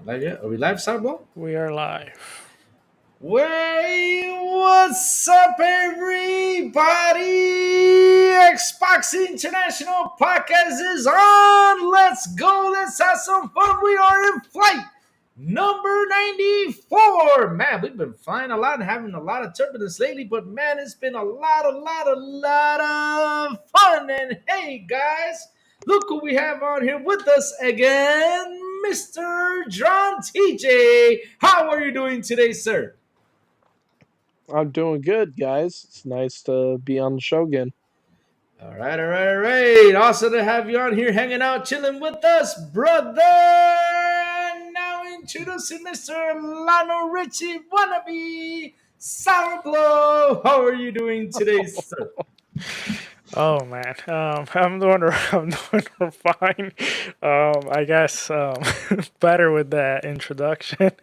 Live yet? Are we live, Sourblow? We are live. What's up, everybody? Xbox International Podcast is on. Let's go. Let's have some fun. We are in flight number 94. Man, we've been flying a lot and having a lot of turbulence lately, but man, it's been a lot of fun. And hey, guys, look who we have on here with us again, Mr. John TJ. How are you doing today, sir? I'm doing good, guys. It's nice to be on the show again. All right. Awesome to have you on here hanging out, chilling with us, brother. Now introducing Mr. Lionel Richie wannabe Sourblow. How are you doing today, sir? Oh man, I'm doing fine. I guess better with that introduction.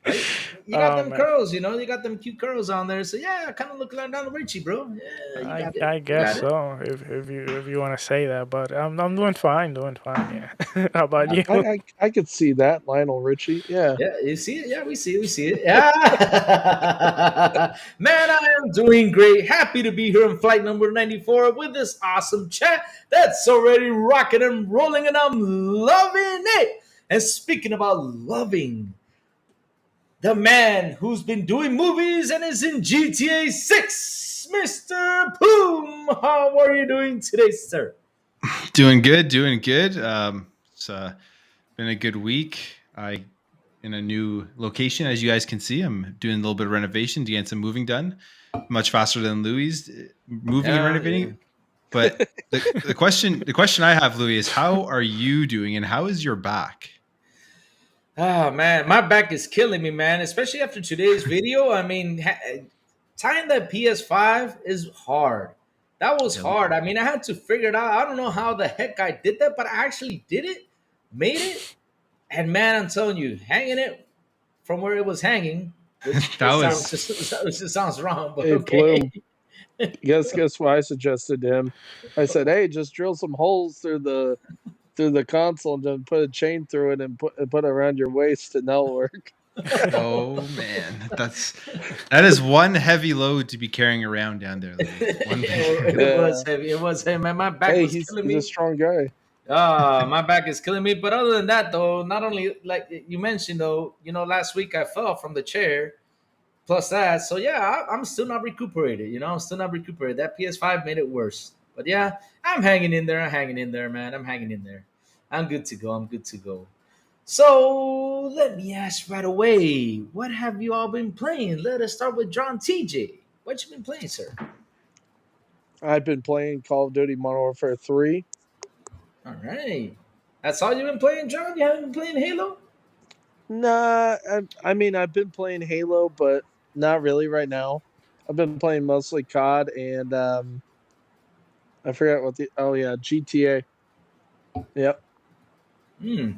Right? You got them Man, curls, you got them cute curls on there. So yeah, I kind of look like Lionel Richie, bro. Yeah, you got it. I You guess got it. so. If you want to say that, but I'm doing fine, Yeah. How about you? I could see that, Lionel Richie. Yeah. Yeah, you see it? Yeah, we see it. Yeah. Man, I am doing great. Happy to be here on flight number 94 with this awesome chat that's already rocking and rolling, and I'm loving it. And speaking about loving, the man who's been doing movies and is in GTA 6, Mr. Plume. How are you doing today, sir? Doing good. It's been a good week. I in a new location, as you guys can see. I'm doing a little bit of renovation to get some moving done, much faster than Louis moving and renovating. Yeah. But the question I have, Louis, is how are you doing, and how is your back? Oh man, my back is killing me, man. Especially after today's video. I mean, tying that PS5 is hard. That was hard. I mean, I had to figure it out. I don't know how the heck I did that, but I actually did it, made it, and man, I'm telling you, hanging it from where it was hanging, which just sounds wrong, but Hey, okay. Plume. Guess what I suggested to him? I said, "Hey, just drill some holes through the console and then put a chain through it and put it around your waist, and that'll work." Oh man, that is one heavy load to be carrying around down there, Louis. It was heavy. It was heavy, man. My back was killing he's me. a strong guy. My back is killing me. But other than that, though, not only like you mentioned, though, last week I fell from the chair. Plus that, so yeah, I'm still not recuperated. I'm still not recuperated. That PS5 made it worse. But yeah, I'm hanging in there. I'm hanging in there, man. I'm hanging in there. I'm good to go. I'm good to go. So let me ask right away, what have you all been playing? Let us start with John TJ. What you been playing, sir? I've been playing Call of Duty Modern Warfare 3. All right. That's all you've been playing, John? You haven't been playing Halo? Nah, I mean, I've been playing Halo, but not really right now. I've been playing mostly COD and I forgot what GTA. Yep. Hmm.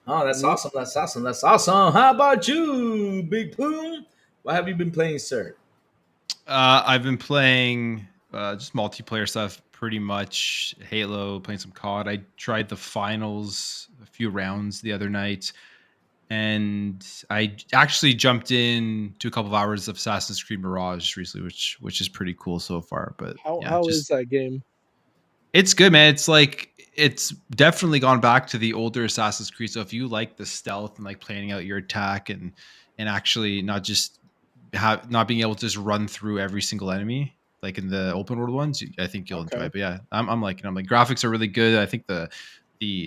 Oh, that's awesome. That's awesome. That's awesome. How about you, Big Poom? What have you been playing, sir? I've been playing just multiplayer stuff, pretty much. Halo, playing some COD. I tried the finals, a few rounds the other night, and I actually jumped in to a couple of hours of Assassin's Creed Mirage recently, which is pretty cool so far. But how is that game? It's good, man. It's definitely gone back to the older Assassin's Creed. So if you like the stealth and like planning out your attack and actually not being able to just run through every single enemy like in the open world ones, I think you'll enjoy it. But yeah, I'm liking it. I'm like, graphics are really good. I think the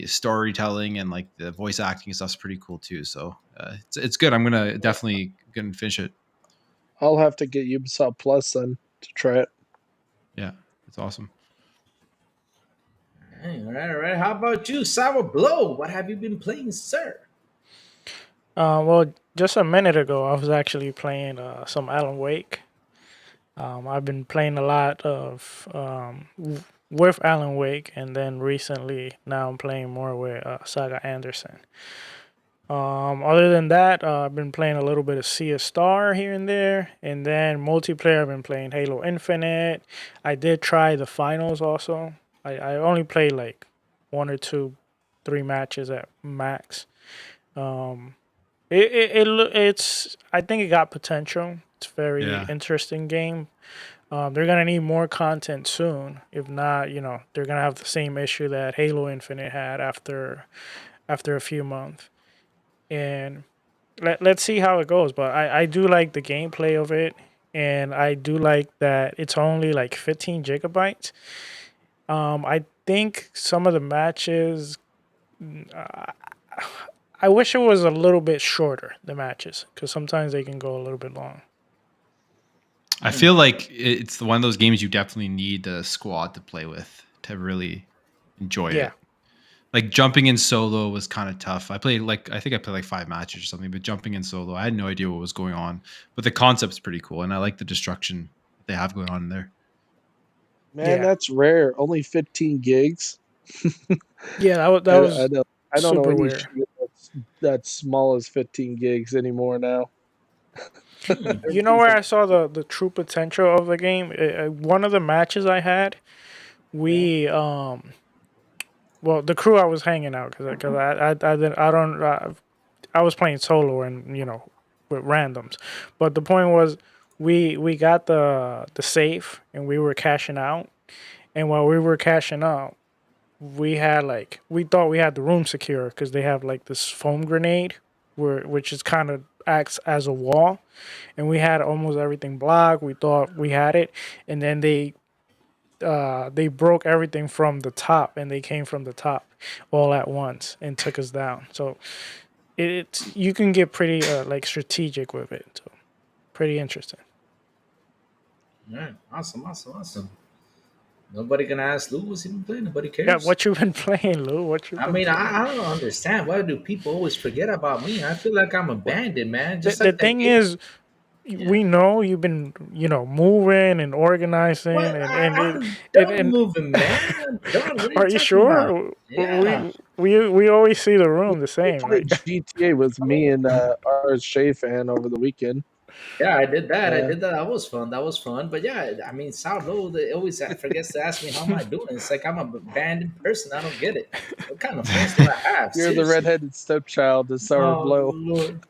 storytelling and like the voice acting and stuff's pretty cool too. So it's good. I'm definitely gonna finish it. I'll have to get Ubisoft Plus then to try it. Yeah, it's awesome. All right. How about you, Sourblow? What have you been playing, sir? Well, just a minute ago, I was actually playing some Alan Wake. I've been playing a lot of with Alan Wake, and then recently, now I'm playing more with Saga Anderson. Other than that, I've been playing a little bit of Sea of Star here and there, and then multiplayer, I've been playing Halo Infinite. I did try the finals also. I only played like 1 or 2, 3 matches at max. Um, it's I think it got potential. It's a very Yeah. interesting game. They're gonna need more content soon. If not, they're gonna have the same issue that Halo Infinite had after a few months. And let's see how it goes. But I do like the gameplay of it, and I do like that it's only like 15 gigabytes. I think some of the matches, uh, I wish it was a little bit shorter, the matches, because sometimes they can go a little bit long. I feel like it's one of those games you definitely need a squad to play with to really enjoy Yeah. it. Like jumping in solo was kind of tough. I think I played like 5 matches or something, but jumping in solo, I had no idea what was going on. But the concept's pretty cool, and I like the destruction that they have going on in there. Man, Yeah. that's rare. Only 15 gigs. Yeah, that I was don't know super any weird. shit that's small as 15 gigs anymore now. You know where I saw the true potential of the game? One of the matches I had, we well, the crew I was hanging out because I was playing solo and with randoms, but the point was we got the safe and we were cashing out, and while we were cashing out, we thought we had the room secure because they have like this foam grenade which is kind of acts as a wall, and we had almost everything blocked. We thought we had it, and then they broke everything from the top, and they came from the top all at once and took us down. So it's you can get pretty like strategic with it. So pretty interesting. All right, awesome. Nobody gonna ask Lou what's he been playing. Nobody Yeah, cares. what you been playing, Lou? What you I been mean, playing? I don't understand. Why do people always forget about me? I feel like I'm Well, abandoned, man. the Just the like that thing game. is, Yeah. we know you've been moving and organizing What? I'm done and moving, man. I'm done. What are you are you talking about? sure? Yeah. We always see the He room the same, played right? GTA with me and RSJ fan over the weekend. Yeah, I did that. Yeah. That was fun. That was fun. But yeah, I mean, Sourblow, they always forgets to ask me how am I doing. It's like I'm a abandoned person. I don't get it. What kind of friends do I have? You're the Seriously. redheaded stepchild to Oh Sourblow. Lord.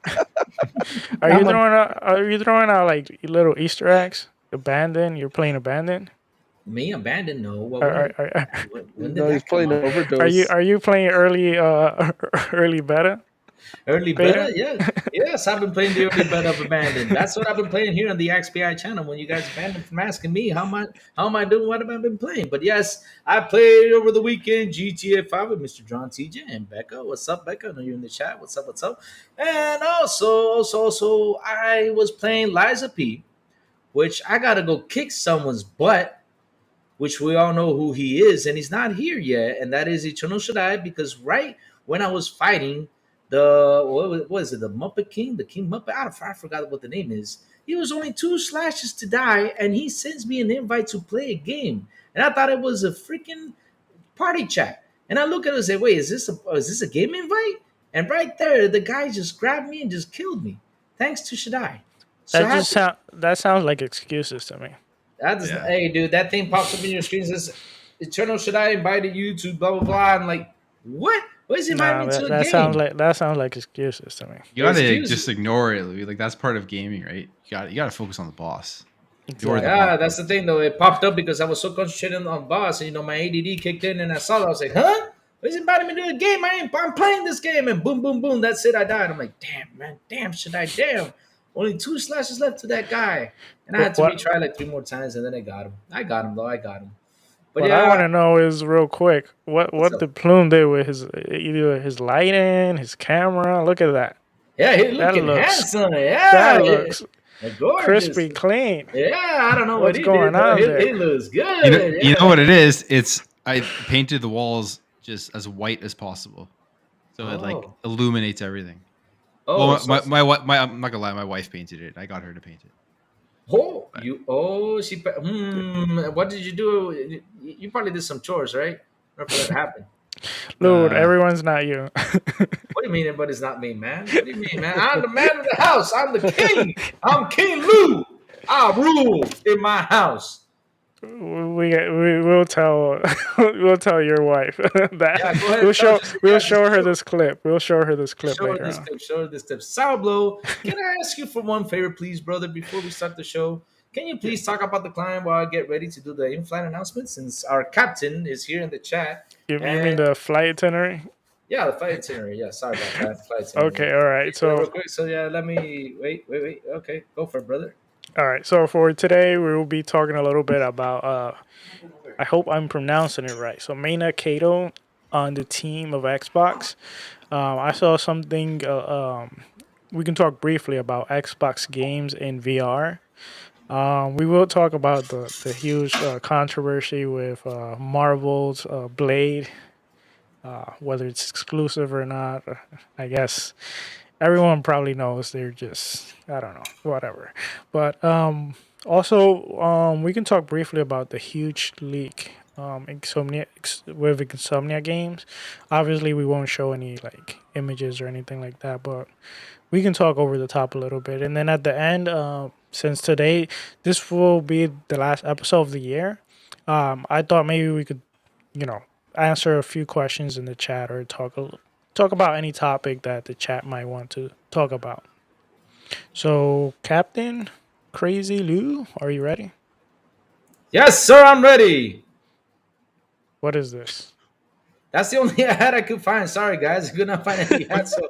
Are I'm you a throwing out like little Easter eggs? Abandoned? You're playing abandoned? me abandoned. No. What? Are When? are, are, When did No, he's that come playing up? Overdose. are you playing early early beta? Early beta? Beta? Yeah. Yes, I've been playing the early beta of Abandoned. That's what I've been playing here on the XPI channel. When you guys banned from asking me how am I doing, what have I been playing? But yes, I played over the weekend GTA 5 with Mr. John TJ and Becca. What's up, Becca? I know you're in the chat. What's up? And also I was playing Liza P, which I gotta go kick someone's butt, which we all know who he is, and he's not here yet, and that is Eternal Shaddai. Because right when I was fighting what was it, the Muppet King, the King Muppet, I forgot what the name is. He was only 2 slashes to die, and he sends me an invite to play a game, and I thought it was a freaking party chat. And I look at it and say, "Wait, is this a game invite?" And right there, the guy just grabbed me and just killed me, thanks to Shaddai. So I had to, That sounds like excuses to me. Yeah. hey, dude, that thing pops up in your screen says, Eternal Shaddai invited you to blah, blah, blah. I'm like, what? What is he inviting Nah, me to a game? that sounds like excuses to me. You gotta Excuse just ignore it, Louis. Like that's part of gaming, right? You gotta focus on the boss. You're the Exactly. Yeah, boss. that's the thing, though. It popped up because I was so concentrated on boss, and my ADD kicked in, and I saw it. I was like, huh? He's inviting me to a game. I'm playing this game, and boom, boom, boom. That's it. I died. I'm like, damn, man. Damn, Shaddai. Damn. Only 2 slashes left to that guy. And I had to What retry like 3 more times, and then I got him. I got him, though. I got him. But what I want yeah, to know is real quick. what's What up? did Plume do with his either his lighting, his camera? Look at that. Yeah, he That looking looks handsome. that Yeah, looks gorgeous. crispy clean. Yeah, I don't know what What's he did, going but on he there? looks You know, good. you know Yeah. what it is? It's I painted the walls just as white as possible, so it like Oh, illuminates everything. oh, Well, so I'm not gonna lie, my wife painted it. I got her to paint it. But what did you do? You probably did some chores, right? Or for that to happen. Lord, uh, everyone's not you. What do you mean everybody's not me, man? What do you mean, man? I'm the man of the house. I'm the king. I'm King Lou. I rule in my house. we'll tell we'll tell your wife Yeah, that go ahead. we'll show her this clip. We'll show her this clip Show her later this on. clip. Show her this clip. Sourblow, can I ask you for one favor, please, brother, before we start the show? Can you please talk about the client while I get ready to do the in-flight announcement? Since our captain is here in the chat, You mean and the flight itinerary? yeah, the flight itinerary. Yeah, sorry about that. Flight itinerary. Okay, all right. Real So quick. So yeah, let me wait. Okay, go for it, brother. all right. So for today, we will be talking a little bit about. I hope I'm pronouncing it right. So Maina Kato on the team of Xbox. I saw something. We can talk briefly about Xbox games in VR. We will talk about the huge controversy with Marvel's Blade, whether it's exclusive or not. I guess everyone probably knows they're just, I don't know, whatever. But also, we can talk briefly about the huge leak with Insomnia games. Obviously, we won't show any like images or anything like that, but we can talk over the top a little bit. And then at the end, since today, this will be the last episode of the year, I thought maybe we could, you know, answer a few questions in the chat or talk about any topic that the chat might want to talk about. So, Captain Crazy Lou, are you ready? Yes, sir. I'm ready. What is this? That's the only hat I could find. Sorry, guys, I could not find any hats. So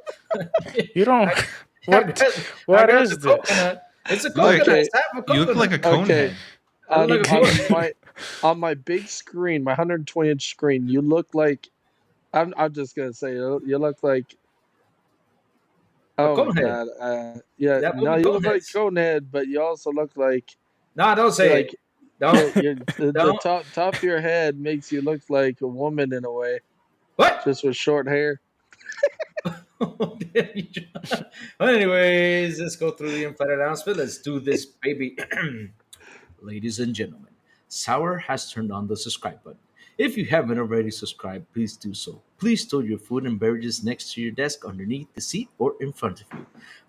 You don't. I What? I What grabbed is the this? coconut. It's a Look, coconut. Okay. It's half a You look coconut. like a cone Okay. head. I On, look like a on coconut. my on my big screen, my 120-inch screen, you look like I'm just gonna say you look like A oh my conehead. god yeah That no movie you look like Coneheads. Conehead, but you also look like No, don't you're say like it. Don't. the Don't. top of your head makes you look like a woman in a way, What? just with short hair. Well, anyways, let's go through the in-flight announcement. Let's do this, baby. Ladies and gentlemen, Sour has turned on the subscribe button. If you haven't already subscribed, please do so. Please store your food and beverages next to your desk, underneath the seat, or in front of you.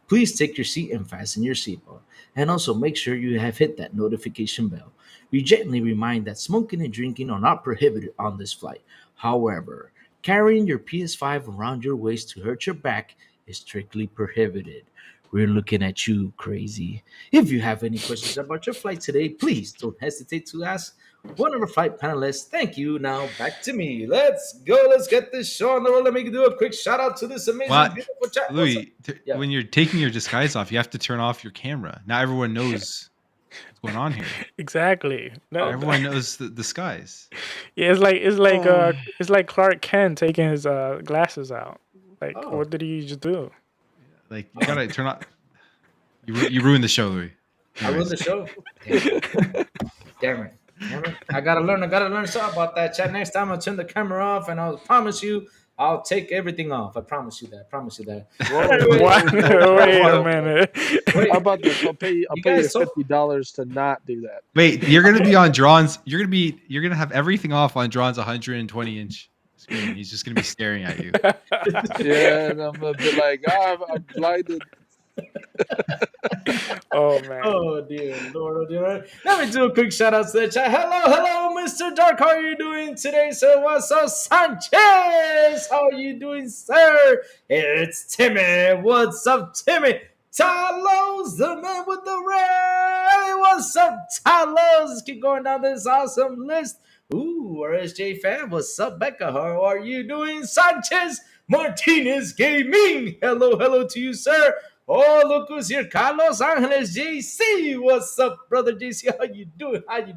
Please take your seat and fasten your seatbelt. And also make sure you have hit that notification bell. We gently remind that smoking and drinking are not prohibited on this flight. However, carrying your PS5 around your waist to hurt your back is strictly prohibited. We're looking at you, crazy. If you have any questions about your flight today, please don't hesitate to ask one of our flight panelists. Thank you. Now back to me. Let's go. Let's get this show on the road. Let me do a quick shout out to this amazing, What, beautiful chat. What's up? Louis? Yeah. When you're taking your disguise off, you have to turn off your camera. Now everyone knows what's going on here. Exactly. No, Everyone knows the disguise. yeah, Oh. it's like Clark Kent taking his glasses out. Like, Oh. what did he just do? Like you gotta turn off. You ruined the show, Louis. I ruined the show. Damn it. Damn it. I gotta learn something about that chat. Next time I'll turn the camera off and I'll promise you I'll take everything off. I promise you that. What? Wait a minute. Wait, How about this? I'll pay you guys so- $50 to not do that. Wait, you're gonna be on Drawn's. You're gonna have everything off on Drawn's 120-inch screen. He's just gonna be staring at you. Yeah, and I'm gonna be like, I'm blinded. Oh man. Oh dear Lord, oh dear. Let me do a quick shout out to the chat. Hello, Mr. Dark. How are you doing today, sir? What's up, Sanchez? How are you doing, sir? It's Timmy. What's up, Timmy? Talos, the man with the red. What's up, Talos? Let's keep going down this awesome list. Ooh, RSJ fan. What's up, Becca? How are you doing, Sanchez? Martinez Gaming. Hello to you, sir. Oh, look who's here. Carlos Angeles JC. What's up, brother JC? How you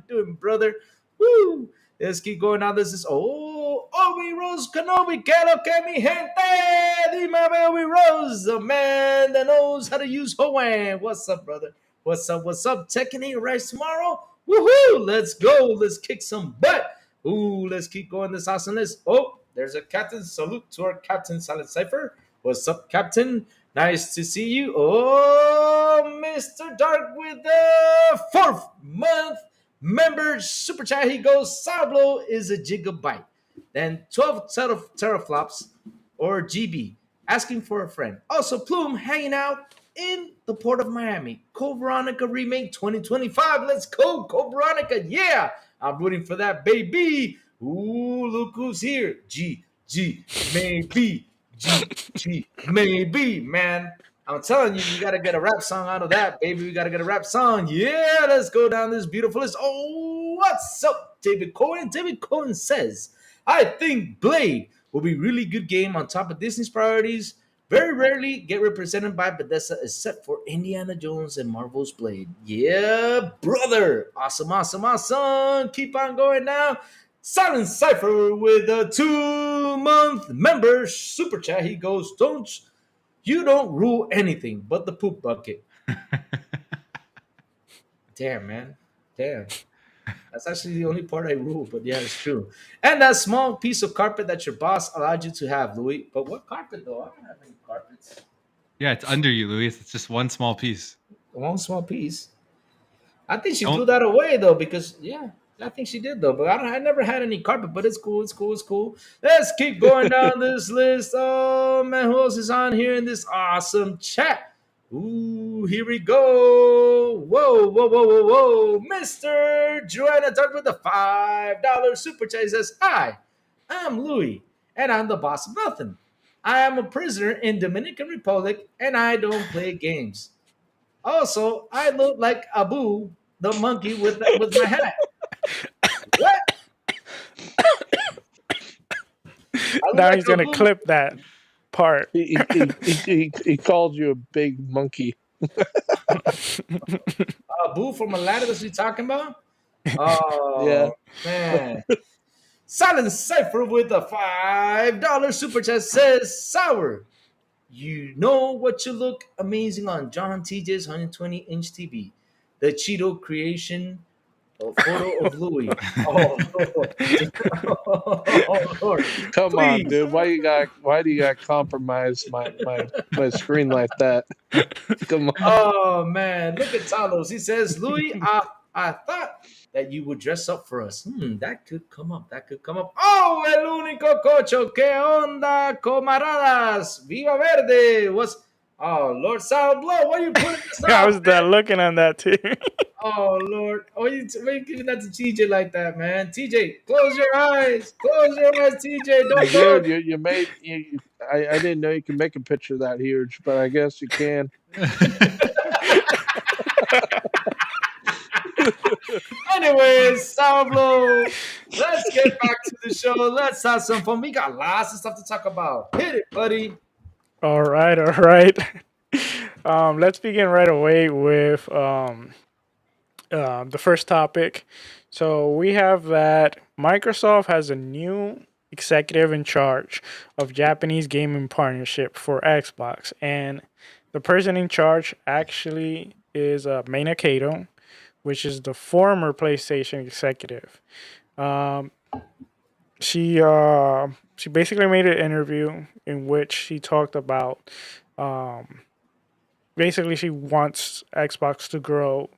doing, brother? Woo. Let's keep going now. This is Obi Rose Kenobi. Que lo que mi gente? Dime Obi Rose, the man that knows how to use Hawaiian. What's up, brother? What's up? Tekken 8 Rise tomorrow. Woohoo! Let's go. Let's kick some butt. Ooh, let's keep going this awesome list. Oh, there's a captain. Salute to our captain, Silent Cypher. What's up, captain? Nice to see you. Oh, Mr. Dark with the 4th month member super chat. He goes, Sourblow is a gigabyte. Then 12 teraflops or GB. Asking for a friend. Also, Plume hanging out in the port of Miami. Code Veronica Remake 2025. Let's go, Code Veronica. Yeah, I'm rooting for that, baby. Ooh, look who's here. Maybe. Maybe, man. I'm telling you, you got to get a rap song out of that, baby. We got to get a rap song. Yeah, let's go down this beautiful list. Oh, what's up, David Cohen? David Cohen says, I think Blade will be a really good game on top of Disney's priorities. Very rarely get represented by Bethesda except for Indiana Jones and Marvel's Blade. Yeah, brother. Awesome, awesome, awesome. Keep on going now. Silent Cypher with a 2-month member super chat. He goes, you don't rule anything but the poop bucket. Damn, man. Damn. That's actually the only part I rule, but yeah, it's true. And that small piece of carpet that your boss allowed you to have, Louis. But what carpet, though? I don't have any carpets. Yeah, it's under you, Luis. It's just one small piece. One small piece. I think she Don't- threw that away, though, because, yeah, I think she did, though. But I never had any carpet, but it's cool. It's cool. It's cool. Let's keep going down this list. Oh, man, who else is on here in this awesome chat? Ooh, here we go. Whoa, whoa, whoa, whoa, whoa. Mr. Joanna Duck with the $5 super chat. He says, Hi, I'm Louis, and I'm the boss of nothing. I am a prisoner in Dominican Republic, and I don't play games. Also, I look like Abu, the monkey with my hat. What? I look Now like he's gonna Abu? clip that part. He called you a big monkey. Abu from Aladdin, that's what you talking about? Oh, Yeah. man. Silent Cypher with a $5 super chat says, Sour, you know what you look amazing on John TJ's 120-inch TV. The Cheeto creation photo of Louis. Oh, Lord. Oh, Lord. Come on, Please. dude. Why do you got compromise my screen like that? Come on. Oh, man. Look at Talos. He says, Louis, I thought that you would dress up for us. That could come up. That could come up. Oh, el único cocho. ¿Qué onda, camaradas? Viva Verde. What's... Oh, Lord Sourblow, what are you putting this I out, was looking on that too. Oh, Lord. Why you giving that to TJ like that, man? TJ, close your eyes. Close your eyes, TJ. Don't go. Dude, you made I didn't know you could make a picture that huge, but I guess you can. Anyways, Sourblow, let's get back to the show. Let's have some fun. We got lots of stuff to talk about. Hit it, buddy. All right, all right. Let's begin right away with the first topic. So we have that Microsoft has a new executive in charge of Japanese gaming partnership for Xbox, and the person in charge actually is Mina Kato, which is the former PlayStation executive. She basically made an interview in which she talked about basically she wants Xbox to grow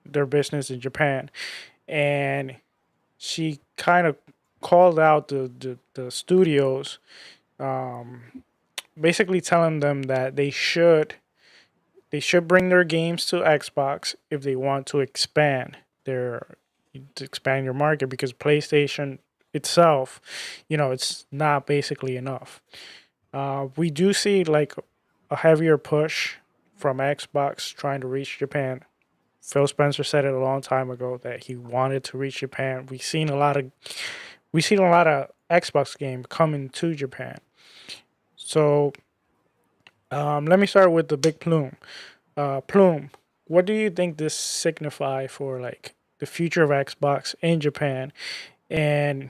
their business in Japan, and she kind of called out the studios, basically telling them that they should bring their games to Xbox if they want to expand their market, because PlayStation itself, it's not basically enough. We do see like a heavier push from Xbox trying to reach Japan. Phil Spencer said it a long time ago that he wanted to reach Japan. We've seen a lot of Xbox games coming to Japan. So let me start with the big Plume. Plume, what do you think this signify for like the future of Xbox in Japan? And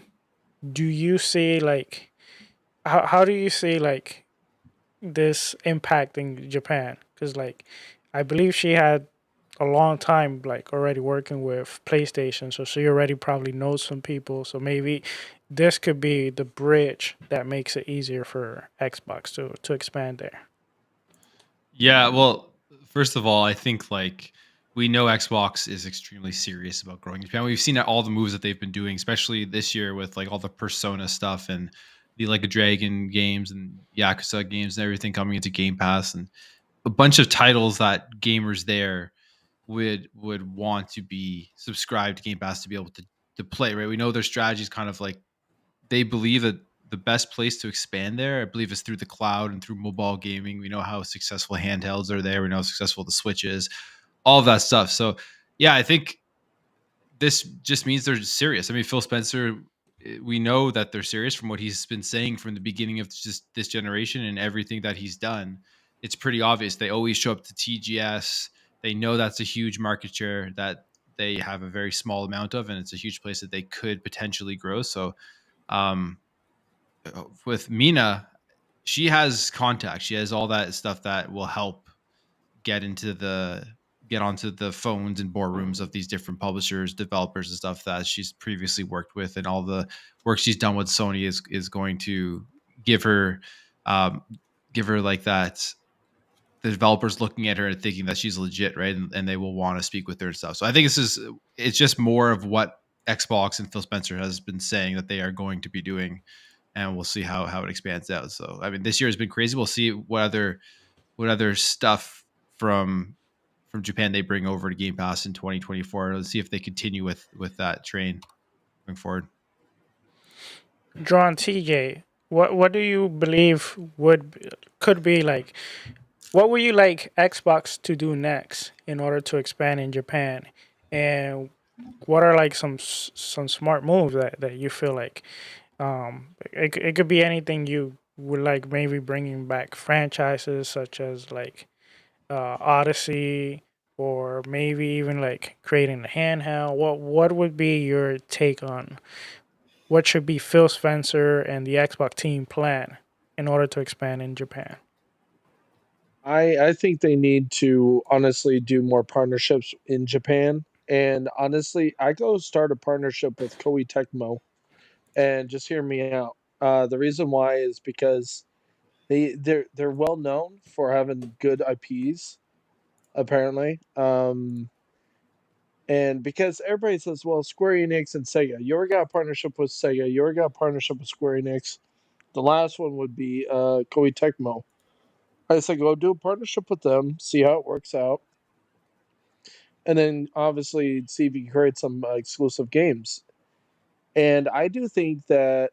do you see like how do you see like this impacting Japan? Because like I believe she had a long time like already working with PlayStation, so she already probably knows some people. So maybe this could be the bridge that makes it easier for Xbox to expand there. Yeah, well, first of all, I think like we know Xbox is extremely serious about growing in Japan. We've seen all the moves that they've been doing, especially this year with like all the Persona stuff and the like a Dragon games and Yakuza games and everything coming into Game Pass. And a bunch of titles that gamers there would want to be subscribed to Game Pass to be able to play, right? We know their strategy is kind of like they believe that the best place to expand there, I believe, is through the cloud and through mobile gaming. We know how successful handhelds are there. We know how successful the Switch is, all of that stuff. So yeah, I think this just means they're serious. I mean, Phil Spencer, we know that they're serious from what he's been saying from the beginning of just this generation and everything that he's done. It's pretty obvious. They always show up to TGS. They know that's a huge market share that they have a very small amount of, and it's a huge place that they could potentially grow. So, um, with Mina, she has contacts. She has all that stuff that will help get onto the phones and boardrooms of these different publishers, developers, and stuff that she's previously worked with, and all the work she's done with Sony is going to give her like that. The developers looking at her and thinking that she's legit, right? And they will want to speak with her and stuff. So I think it's just more of what Xbox and Phil Spencer has been saying that they are going to be doing, and we'll see how it expands out. So I mean, this year has been crazy. We'll see what other stuff from Japan they bring over to Game Pass in 2024. Let's see if they continue with that train going forward. Drawn TJ, what do you believe could be like? What would you like Xbox to do next in order to expand in Japan? And what are like some smart moves that you feel like it could be anything you would like, maybe bringing back franchises such as like Odyssey, or maybe even like creating a handheld. What would be your take on what should be Phil Spencer and the Xbox team plan in order to expand in Japan? I think they need to honestly do more partnerships in Japan. And honestly, I go start a partnership with Koei Tecmo, and just hear me out. The reason why is because they're well known for having good IPs, apparently. And because everybody says, well, Square Enix and Sega, you already got a partnership with Sega, you already got a partnership with Square Enix. The last one would be Koei Tecmo. I say go do a partnership with them, see how it works out, and then obviously see if you can create some exclusive games. And I do think that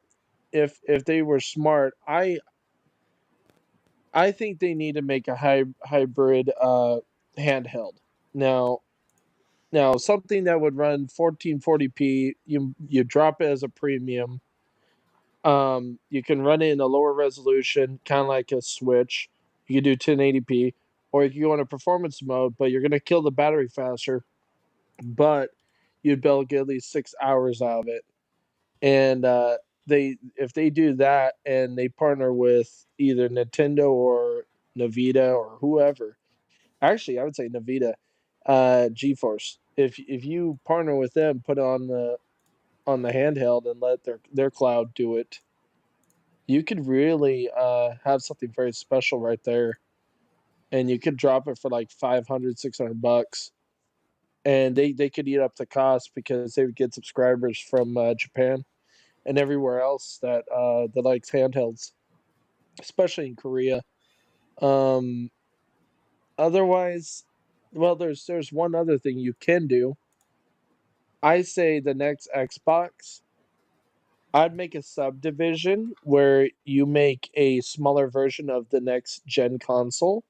if they were smart, I think they need to make a hybrid handheld. Now, something that would run 1440p, you drop it as a premium. You can run it in a lower resolution, kind of like a Switch. You can do 1080p, or you can go in a performance mode, but you're gonna kill the battery faster. But you'd be able to get at least 6 hours out of it. And if they do that and they partner with either Nintendo or Navita or whoever, actually I would say Navita, GeForce. If you partner with them, put it on the handheld and let their cloud do it, you could really have something very special right there. And you could drop it for like 500, $600, and they could eat up the cost because they would get subscribers from Japan and everywhere else that likes handhelds, especially in Korea. Um, Otherwise, well, there's one other thing you can do. I say the next Xbox, I'd make a subdivision where you make a smaller version of the next gen console,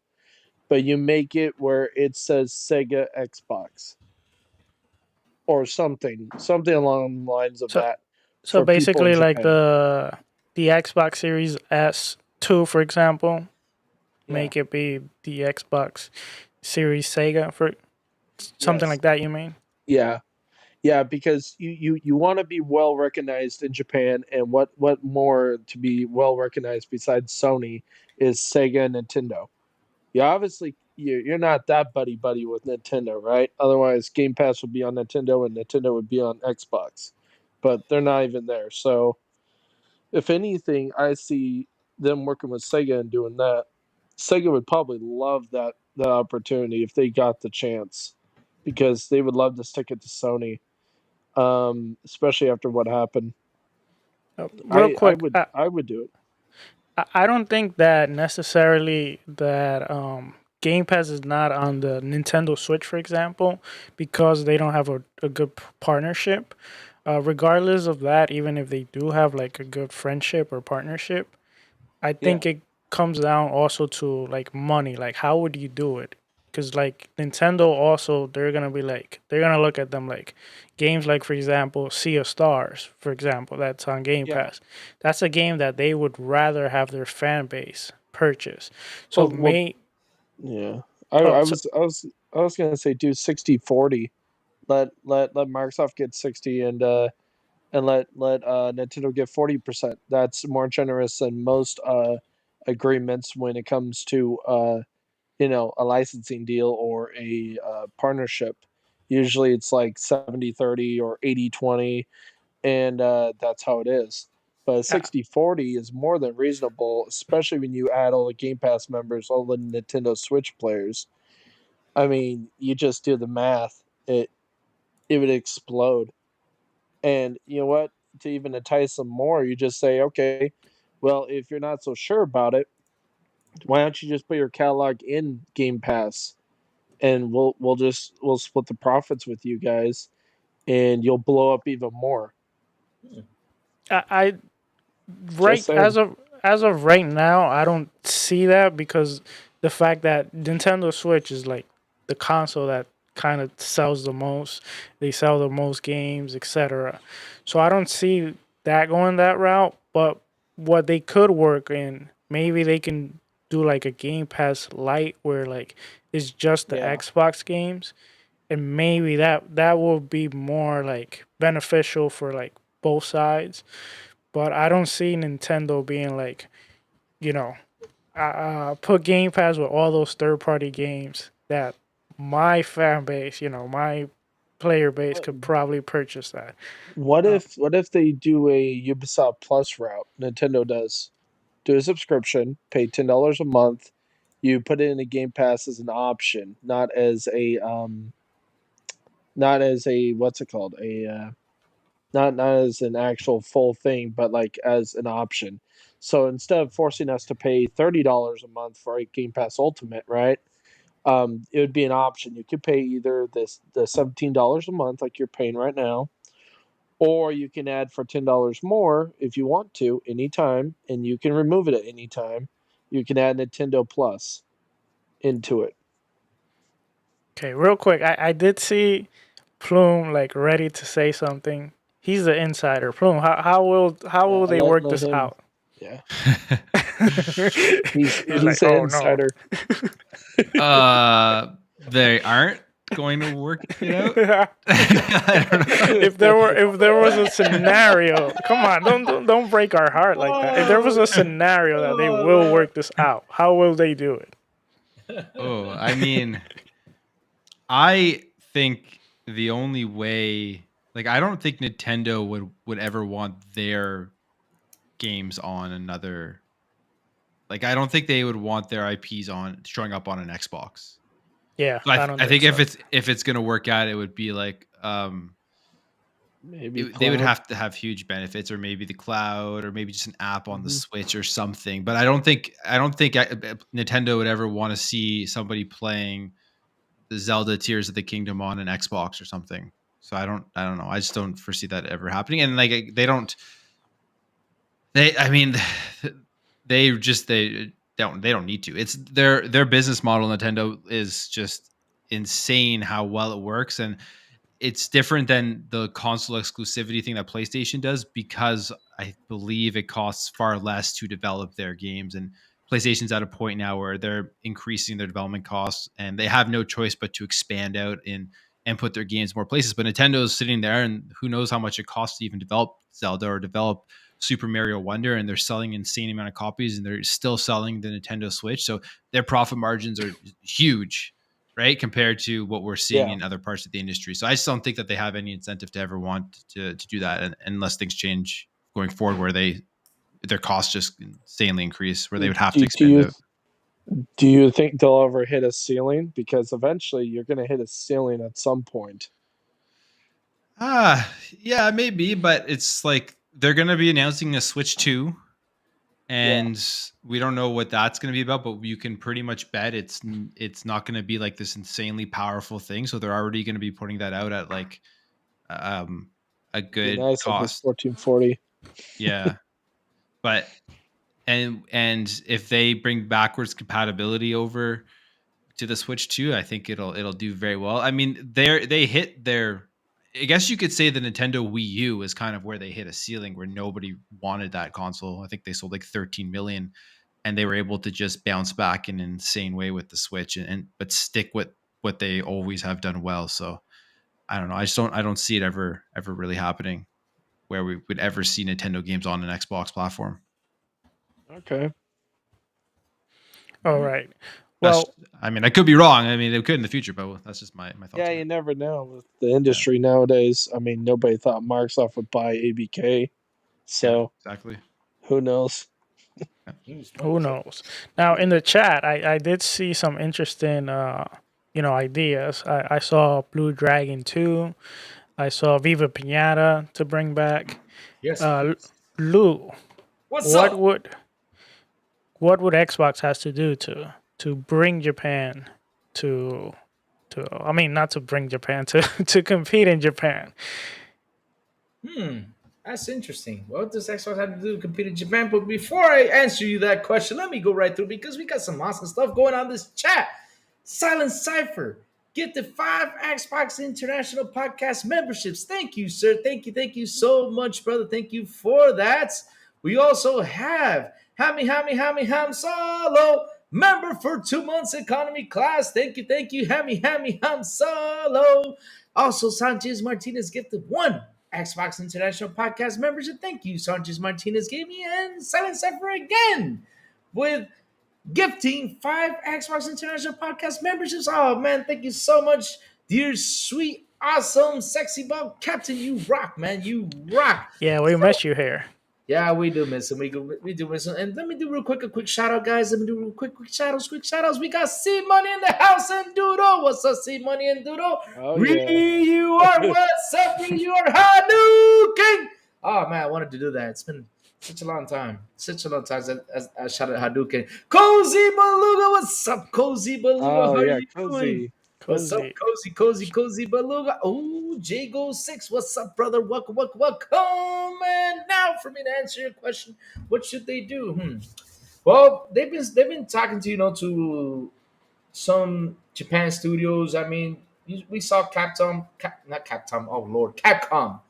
but you make it where it says Sega Xbox or something along the lines of So that so for people in basically like Japan. the Xbox Series S2, for example, Yeah. make it be the Xbox Series Sega, for something Yes. like that, you mean? Yeah. Yeah, because you want to be well recognized in Japan, and what more to be well recognized besides Sony is Sega and Nintendo. You obviously you're not that buddy buddy with Nintendo, right? Otherwise, Game Pass would be on Nintendo and Nintendo would be on Xbox, but they're not even there. So, if anything, I see them working with Sega and doing that. Sega would probably love that opportunity if they got the chance, because they would love to stick it to Sony, especially after what happened. Real quick, I would do it. I don't think that necessarily that Game Pass is not on the Nintendo Switch, for example, because they don't have a good partnership. Regardless of that, even if they do have like a good friendship or partnership, I think it comes down also to like money. Like, how would you do it? Because like Nintendo also, they're gonna be like, they're gonna look at them like games like, for example, Sea of Stars, for example, that's on Game Yeah. Pass. That's a game that they would rather have their fan base purchase. So Well, yeah. I, oh, I so was I was I was gonna say do 60-40. Let Microsoft get 60 and let Nintendo get 40%. That's more generous than most agreements when it comes to a licensing deal or a partnership. Usually it's like 70-30 or 80-20, and that's how it is. But uh, 60-40 is more than reasonable, especially when you add all the Game Pass members, all the Nintendo Switch players. I mean, you just do the math. It would explode. And you know what? To even entice them more, you just say, okay, well, if you're not so sure about it, why don't you just put your catalog in Game Pass, and we'll split the profits with you guys, and you'll blow up even more. I Just right saying. as of right now, I don't see that because the fact that Nintendo Switch is like the console that kind of sells the most, they sell the most games, etc. So I don't see that going that route. But what they could work in, maybe they can do like a Game Pass Lite where like it's just the Yeah. Xbox games, and maybe that will be more like beneficial for like both sides. But I don't see Nintendo being like, you know, put Game Pass with all those third party games that my fan base, my player base What could probably purchase that. what Uh, if they do a Ubisoft Plus route? Nintendo does. Do a subscription, pay $10 a month. You put it in a Game Pass as an option, not as a what's it called? Not as an actual full thing, but like as an option. So instead of forcing us to pay $30 a month for a Game Pass Ultimate, right? It would be an option. You could pay either the $17 a month like you're paying right now, or you can add for $10 more if you want to anytime, and you can remove it at any time. You can add Nintendo Plus into it. okay, real quick, I did see Plume like ready to say something. He's the insider. Plume, how will Yeah, they let work let this him. out? Yeah, He's he's like, the oh no. insider. They aren't going to work it out. I don't know. if there was a scenario, come on, don't break our heart like that. If there was a scenario that they will work this out, how will they do it? Oh, I mean, I think the only way, like, I don't think Nintendo would ever want their games on another. Like, I don't think they would want their IPs on showing up on an Xbox. Yeah, So I don't I think think so. if it's gonna work out, it would be like Maybe they would cloud. have to have huge benefits, or maybe the cloud, or maybe just an app on the Mhm. Switch or something. But I don't think Nintendo would ever want to see somebody playing the Zelda Tears of the Kingdom on an Xbox or something. So I don't know. I just don't foresee that ever happening. And like I mean, they don't need to. It's their business model. Nintendo is just insane how well it works, and it's different than the console exclusivity thing that PlayStation does, because I believe it costs far less to develop their games, and PlayStation's at a point now where they're increasing their development costs and they have no choice but to expand out and put their games more places. But Nintendo is sitting there, and who knows how much it costs to even develop Zelda or develop Super Mario Wonder, and they're selling insane amount of copies, and they're still selling the Nintendo Switch. So their profit margins are huge, right, compared to what we're seeing Yeah, in other parts of the industry. So I just don't think that they have any incentive to ever want to do that, unless things change going forward, where their costs just insanely increase, where they would have to do expand you out. do you think they'll ever hit a ceiling? Because eventually you're going to hit a ceiling at some point. Yeah, maybe, but it's like they're going to be announcing a Switch 2, and we don't know what that's going to be about, but you can pretty much bet it's not going to be like this insanely powerful thing. So they're already going to be putting that out at like a Be good nice if it's cost. 1440. Yeah, but and if they bring backwards compatibility over to the Switch too, I think it'll do very well. I mean, they hit their, I guess you could say the Nintendo Wii U is kind of where they hit a ceiling where nobody wanted that console. I think they sold like 13 million, and they were able to just bounce back in an insane way with the Switch and but stick with what they always have done well. So I don't know. I don't see it ever really happening where we would ever see Nintendo games on an Xbox platform. Okay. All right. That's, Well, I mean, I could be wrong. I mean, it could in the future, but that's just my thoughts. Yeah, on you it. never know with the industry nowadays. I mean, nobody thought Microsoft would buy ABK, so Exactly. who knows? who knows? Now in the chat, I did see some interesting ideas. I saw Blue Dragon 2. I saw Viva Pinata to bring back. Yes, Uh, please. Lou, What's what up? would Xbox has to do to bring Japan to I mean not to bring Japan to compete in Japan? That's interesting. What does Xbox have to do to compete in Japan? But before I answer you that question, let me go right through because we got some awesome stuff going on this chat. Silent Cypher, get the 5 Xbox International Podcast memberships. Thank you, sir. Thank you so much, brother. Thank you for that. We also have Ham Solo, member for 2 months economy class. Thank you, Ham Solo. Also, Sanchez Martinez gifted 1 Xbox International Podcast membership. Thank you, Sanchez Martinez gave me, and Silent Cypher again with gifting 5 Xbox International Podcast memberships. Oh man, thank you so much, dear, sweet, awesome, sexy Bob Captain. You rock, man. You rock. Yeah, we miss you here. Yeah, we do miss him. We do miss him. And let me do real quick a quick shout out, guys. Let me do real quick shout outs. We got C Money in the house and Doodle. What's up, C Money and Doodle? Oh, yeah. You are what's up? You are Hadouken. Oh man, I wanted to do that. It's been such a long time. Since I shot at Hadouken. Cozy Beluga, what's up, Cozy Beluga? Oh, How yeah, you doing? cozy. What's up, cozy Beluga? Oh, Jago6, what's up, brother? Welcome. And now, for me to answer your question, what should they do? Well, they've been talking to to some Japan studios. I mean, we saw Capcom. Oh Lord, Capcom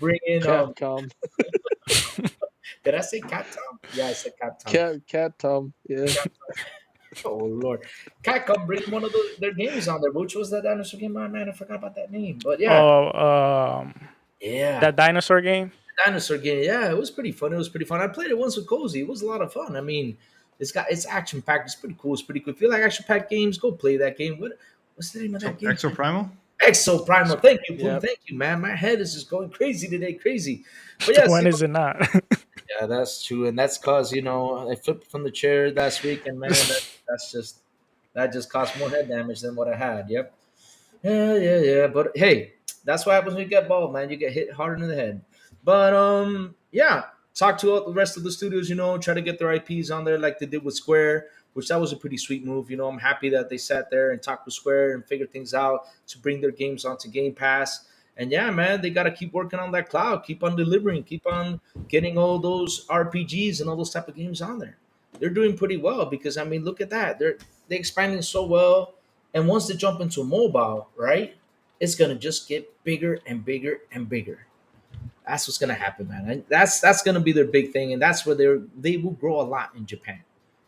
bring in Capcom. Did I say Capcom? Yeah, I said Capcom. Capcom. Yeah. Oh Lord, Capcom bring one of their games on there. Which was that dinosaur game? Oh, man, I forgot about that name. But yeah, Yeah, that dinosaur game. dinosaur game. Yeah, it was pretty fun. I played it once with Cozy. It was a lot of fun. I mean, it's action packed. It's pretty cool. If you like action packed games, go play that game. What's the name of that game? Exo Primal. Exo Primal. Thank you, Yep. Thank you, man. My head is just going crazy today. Crazy. But yeah, When is it not? yeah, that's true, and that's cause I flipped from the chair last week, and man, that just caused more head damage than what I had. Yep. Yeah. But hey, that's what happens when you get bald, man. You get hit harder in the head. But yeah. Talk to all the rest of the studios. Try to get their IPs on there like they did with Square, which that was a pretty sweet move. I'm happy that they sat there and talked with Square and figured things out to bring their games onto Game Pass. And yeah, man, they got to keep working on that cloud, keep on delivering, keep on getting all those RPGs and all those type of games on there. They're doing pretty well because I mean, look at that. They're expanding so well, and once they jump into mobile, right, it's gonna just get bigger and bigger and bigger. That's what's gonna happen, man. And that's gonna be their big thing, and that's where they will grow a lot in Japan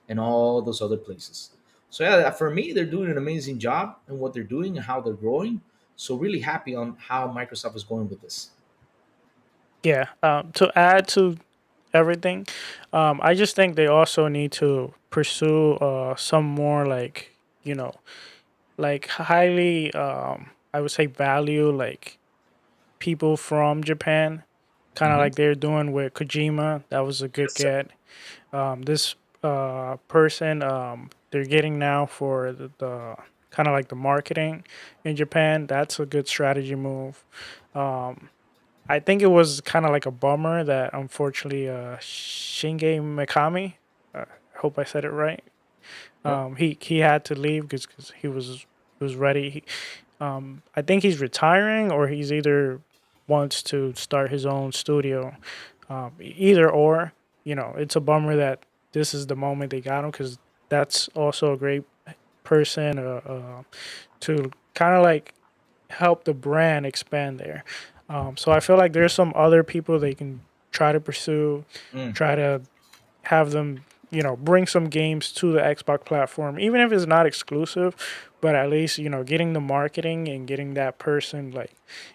and all those other places. So yeah, for me, they're doing an amazing job in what they're doing and how they're growing. So really happy on how Microsoft is going with this. Yeah. To add to everything, I just think they also need to pursue some more like highly I would say value like people from Japan, kind of Mhm. like they're doing with Kojima. That was a good Yes, sir. get. This person they're getting now for the kind of like the marketing in Japan. That's a good strategy move. Um, I think it was kind of like a bummer that unfortunately Shinge Mikami I hope I said it right. Yep. He had to leave because he was ready. I think he's retiring or he's either wants to start his own studio. Either or, it's a bummer that this is the moment they got him because that's also a great person to kind of like help the brand expand there. So I feel like there's some other people they can try to pursue, Mm. try to have them, bring some games to the Xbox platform, even if it's not exclusive, but at least, getting the marketing and getting that person like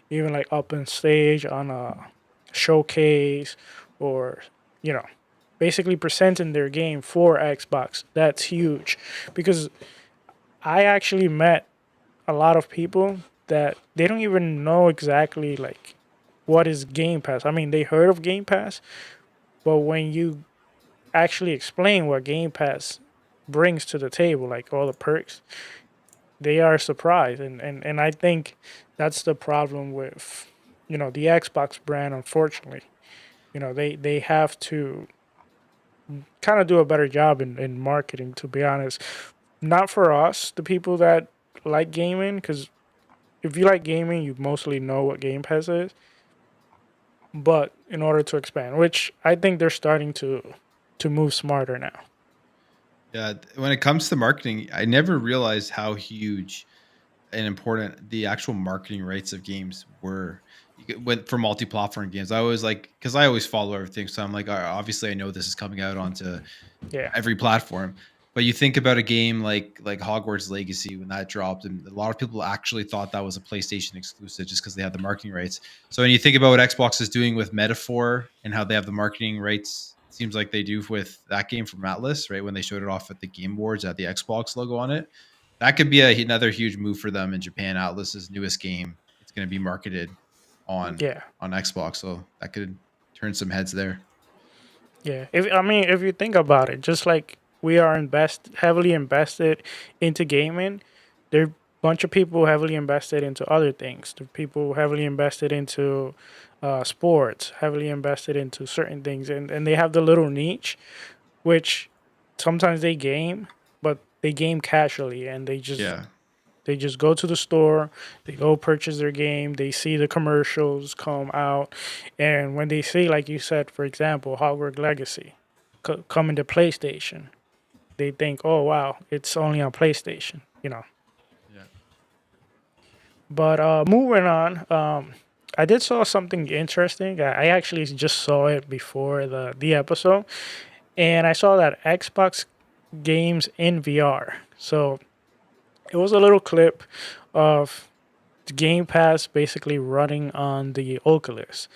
even like up on stage on a showcase or, you know, basically presenting their game for Xbox. That's huge because I actually met a lot of people that they don't even know exactly like what is Game Pass. I mean, they heard of Game Pass, but when you actually explain what Game Pass brings to the table, like all the perks, they are surprised. And I think that's the problem with, the Xbox brand, unfortunately. They have to kind of do a better job in marketing, to be honest. Not for us, the people that like gaming, because if you like gaming, you mostly know what Game Pass is. But in order to expand, which I think they're starting to move smarter now. Yeah, when it comes to marketing, I never realized how huge and important the actual marketing rates of games were. Went for multi-platform games. I always like because I always follow everything, so I'm like, obviously, I know this is coming out onto Yeah. every platform. But you think about a game like Hogwarts Legacy when that dropped, and a lot of people actually thought that was a PlayStation exclusive just because they had the marketing rights. So when you think about what Xbox is doing with Metaphor and how they have the marketing rights, it seems like they do with that game from Atlas, right? When they showed it off at the Game Awards, had the Xbox logo on it. That could be another huge move for them in Japan. Atlas's newest game, it's going to be marketed on Yeah. Xbox, so that could turn some heads there. Yeah. If you think about it, just like we are heavily invested into gaming, there are a bunch of people heavily invested into other things. There are people heavily invested into sports, heavily invested into certain things, and they have the little niche, which sometimes they game, but they game casually, and Yeah. they just go to the store, they go purchase their game, they see the commercials come out, and when they see, like you said, for example, Hogwarts Legacy coming to PlayStation, they think, oh wow, it's only on PlayStation. Yeah. But moving on, I did saw something interesting. I actually just saw it before the episode, and I saw that Xbox games in VR. So it was a little clip of Game Pass basically running on the Oculus.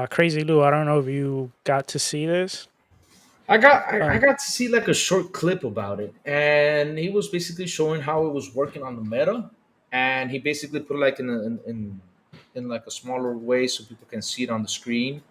Crazy Lou, I don't know if you got to see this. I Uh, got to see like a short clip about it, and he was basically showing how it was working on the meta, and he basically put it like in like a smaller way so people can see it on the screen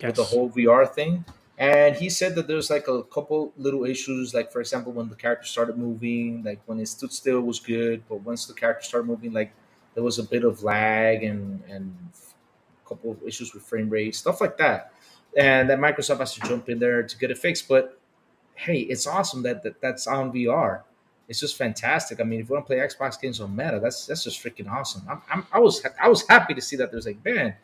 with the yes. whole VR thing. And he said that there's like a couple little issues, like for example, when the character started moving, like when it stood still was good, but once the character started moving, like there was a bit of lag and a couple of issues with frame rate, stuff like that, and that Microsoft has to jump in there to get it fixed. But hey, it's awesome that's on VR. It's just fantastic. I mean, if you want to play Xbox games on Meta, that's just freaking awesome. I was happy to see that there's like, man,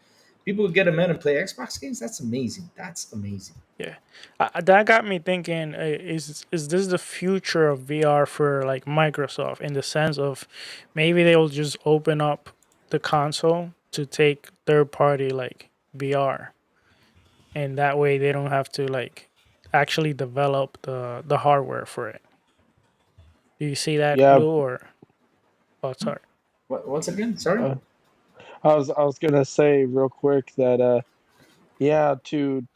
people would get a Meta and play Xbox games. That's amazing. That's amazing. Yeah, that got me thinking: is this the future of VR for like Microsoft in the sense of maybe they will just open up the console to take third party like VR, and that way they don't have to like actually develop the hardware for it. Do you see that, Yeah, Lou, or oh, sorry? What, once again, sorry. uh, I was gonna say real quick that yeah, to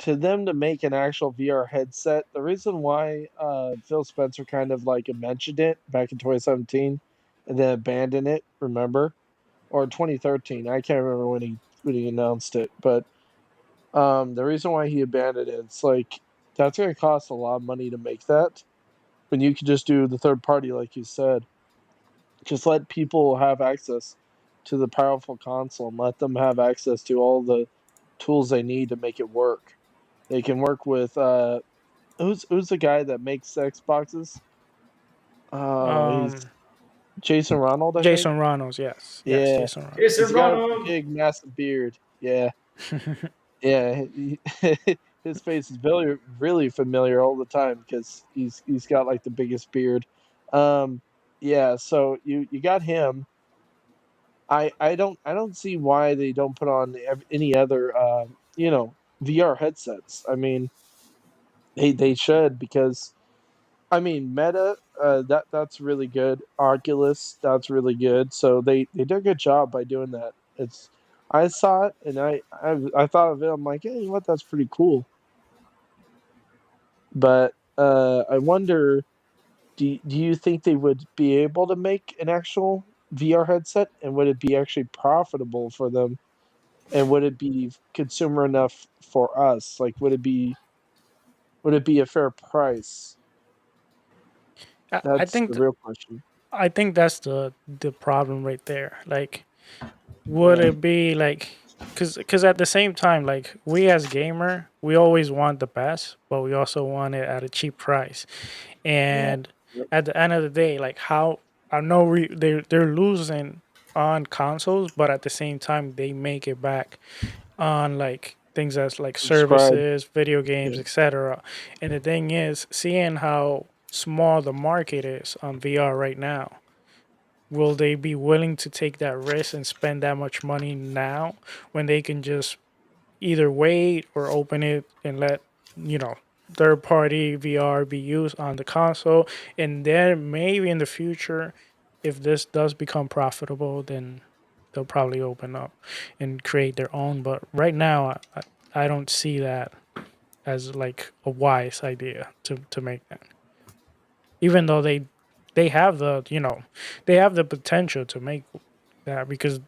them to make an actual VR headset, the reason why Phil Spencer kind of like mentioned it back in 2017 and then abandoned it, remember? Or 2013, I can't remember when he announced it, but the reason why he abandoned it, it's like that's going to cost a lot of money to make that. When you could just do the third party, like you said, just let people have access to the powerful console and let them have access to all the tools they need to make it work. They can work with who's the guy that makes Xboxes? Oh, he's Um, Jason Ronald, I think. Jason Ronalds, yes, Yeah, Jason he's Jason got a Ronald. big, massive beard. Yeah, Ronalds. yeah. His face is really familiar all the time because he's got like the biggest beard. Um, yeah. So you got him. I don't see why they don't put on any other VR headsets. I mean, they should because I mean Meta that's really good. Oculus that's really good. So they did a good job by doing that. It's I saw it and I thought of it. I'm like, hey, you know what? That's pretty cool. But I wonder, do you think they would be able to make an actual VR headset, and would it be actually profitable for them? And would it be consumer enough for us? Like, would it be a fair price? I That's the think real question. I think that's the problem right there. Like, would Yeah, it be like, cause at the same time, like we as gamer, we always want the best, but we also want it at a cheap price. yeah, And yep. at the end of the day, like how I know they're losing on consoles, but at the same time they make it back on like things as like Subscribe. services, video games, Yeah, etc. And the thing is, seeing how small the market is on VR right now, will they be willing to take that risk and spend that much money now when they can just either wait or open it and let you know third party VR be used on the console, and then maybe in the future, if this does become profitable, then they'll probably open up and create their own. But right now, I don't see that as like a wise idea to make that, even though they have the they have the potential to make that because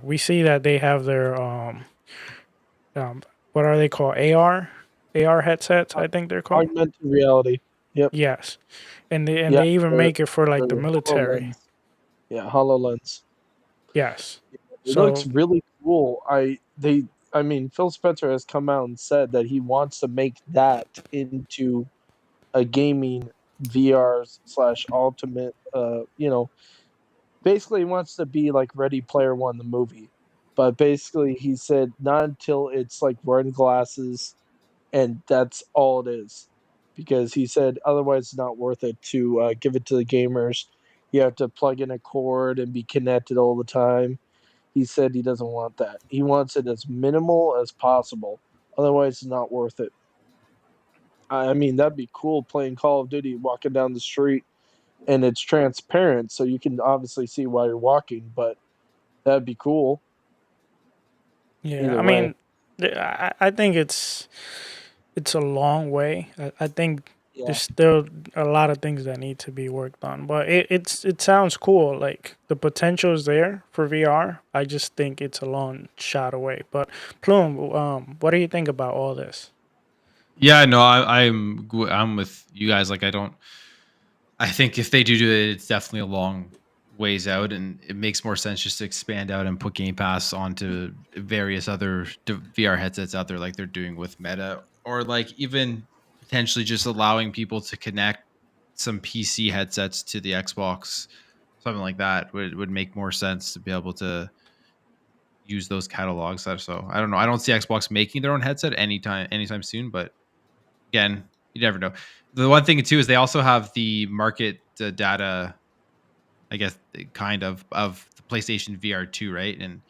we see that they have their um, what are they called? AR headsets, I think they're called. augmented reality. Yep. Yes, and Yeah, they even the make it for like the the military. Hololens. Yeah, Hololens. Yes, It looks so really cool. I mean, Phil Spencer has come out and said that he wants to make that into a gaming VR slash ultimate. Basically he wants to be like Ready Player One, the movie. But basically, he said not until it's like wearing glasses, and that's all it is, because he said otherwise it's not worth it to give it to the gamers. You have to plug in a cord and be connected all the time. He said he doesn't want that. He wants it as minimal as possible. Otherwise, it's not worth it. I mean, that'd be cool playing Call of Duty, walking down the street, and it's transparent, so you can obviously see while you're walking. But that'd be cool yeah, either I way. mean, I think it's a long way. I think Yeah, there's still a lot of things that need to be worked on, but it sounds cool. Like the potential is there for VR. I just think it's a long shot away. But Plume, what do you think about all this? Yeah, no, I'm with you guys. Like, I don't. I think if they do it, it's definitely a long ways out, and it makes more sense just to expand out and put Game Pass onto various other VR headsets out there, like they're doing with Meta, or like even potentially just allowing people to connect some PC headsets to the Xbox. Something like that would make more sense to be able to use those catalogs. So I don't know. I don't see Xbox making their own headset anytime soon, but again, you never know. The one thing too is they also have the market data, I guess, kind of the PlayStation VR 2, right? And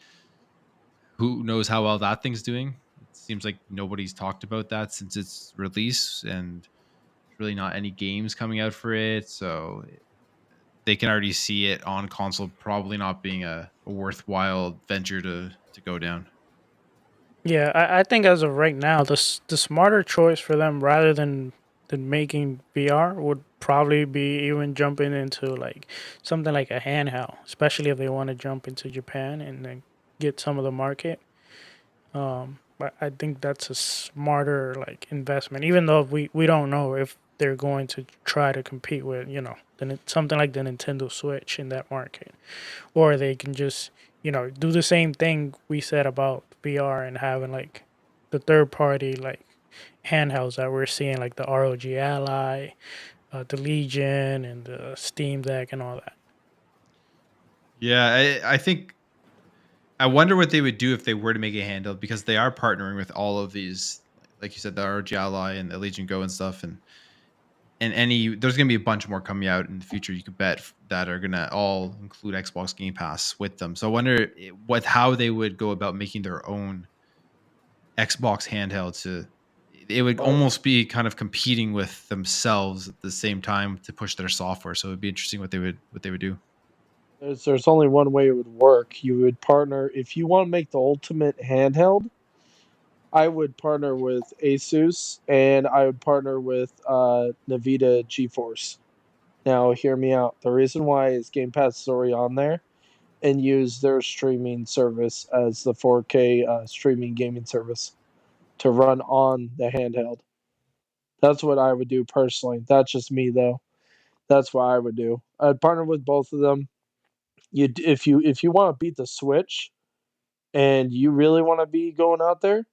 who knows how well that thing's doing? It seems like nobody's talked about that since its release, and there's really not any games coming out for it. So they can already see it on console probably not being a worthwhile venture to go down. Yeah, I think as of right now, the smarter choice for them rather than making VR would probably be even jumping into like something like a handheld, especially if they want to jump into Japan and then get some of the market. But I think that's a smarter like investment, even though we don't know if they're going to try to compete with something like the Nintendo Switch in that market, or they can just do the same thing we said about VR and having like the third party like handhelds that we're seeing, like the ROG Ally, the Legion, and the Steam Deck, and all that. Yeah, I think I wonder what they would do if they were to make a handheld, because they are partnering with all of these, like you said, the ROG Ally and the Legion Go and stuff, and there's going to be a bunch more coming out in the future. You could bet that are going to all include Xbox Game Pass with them. So I wonder how they would go about making their own Xbox handheld. It would almost be kind of competing with themselves at the same time to push their software. So it'd be interesting what they would do. There's only one way it would work. You would partner if you want to make the ultimate handheld. I would partner with Asus, and I would partner with Nvidia GeForce. Now, hear me out. The reason why is Game Pass is already on there, and use their streaming service as the 4K streaming gaming service to run on the handheld. That's what I would do personally. That's just me, though. That's what I would do. I'd partner with both of them. If you want to beat the Switch, and you really want to be going out there,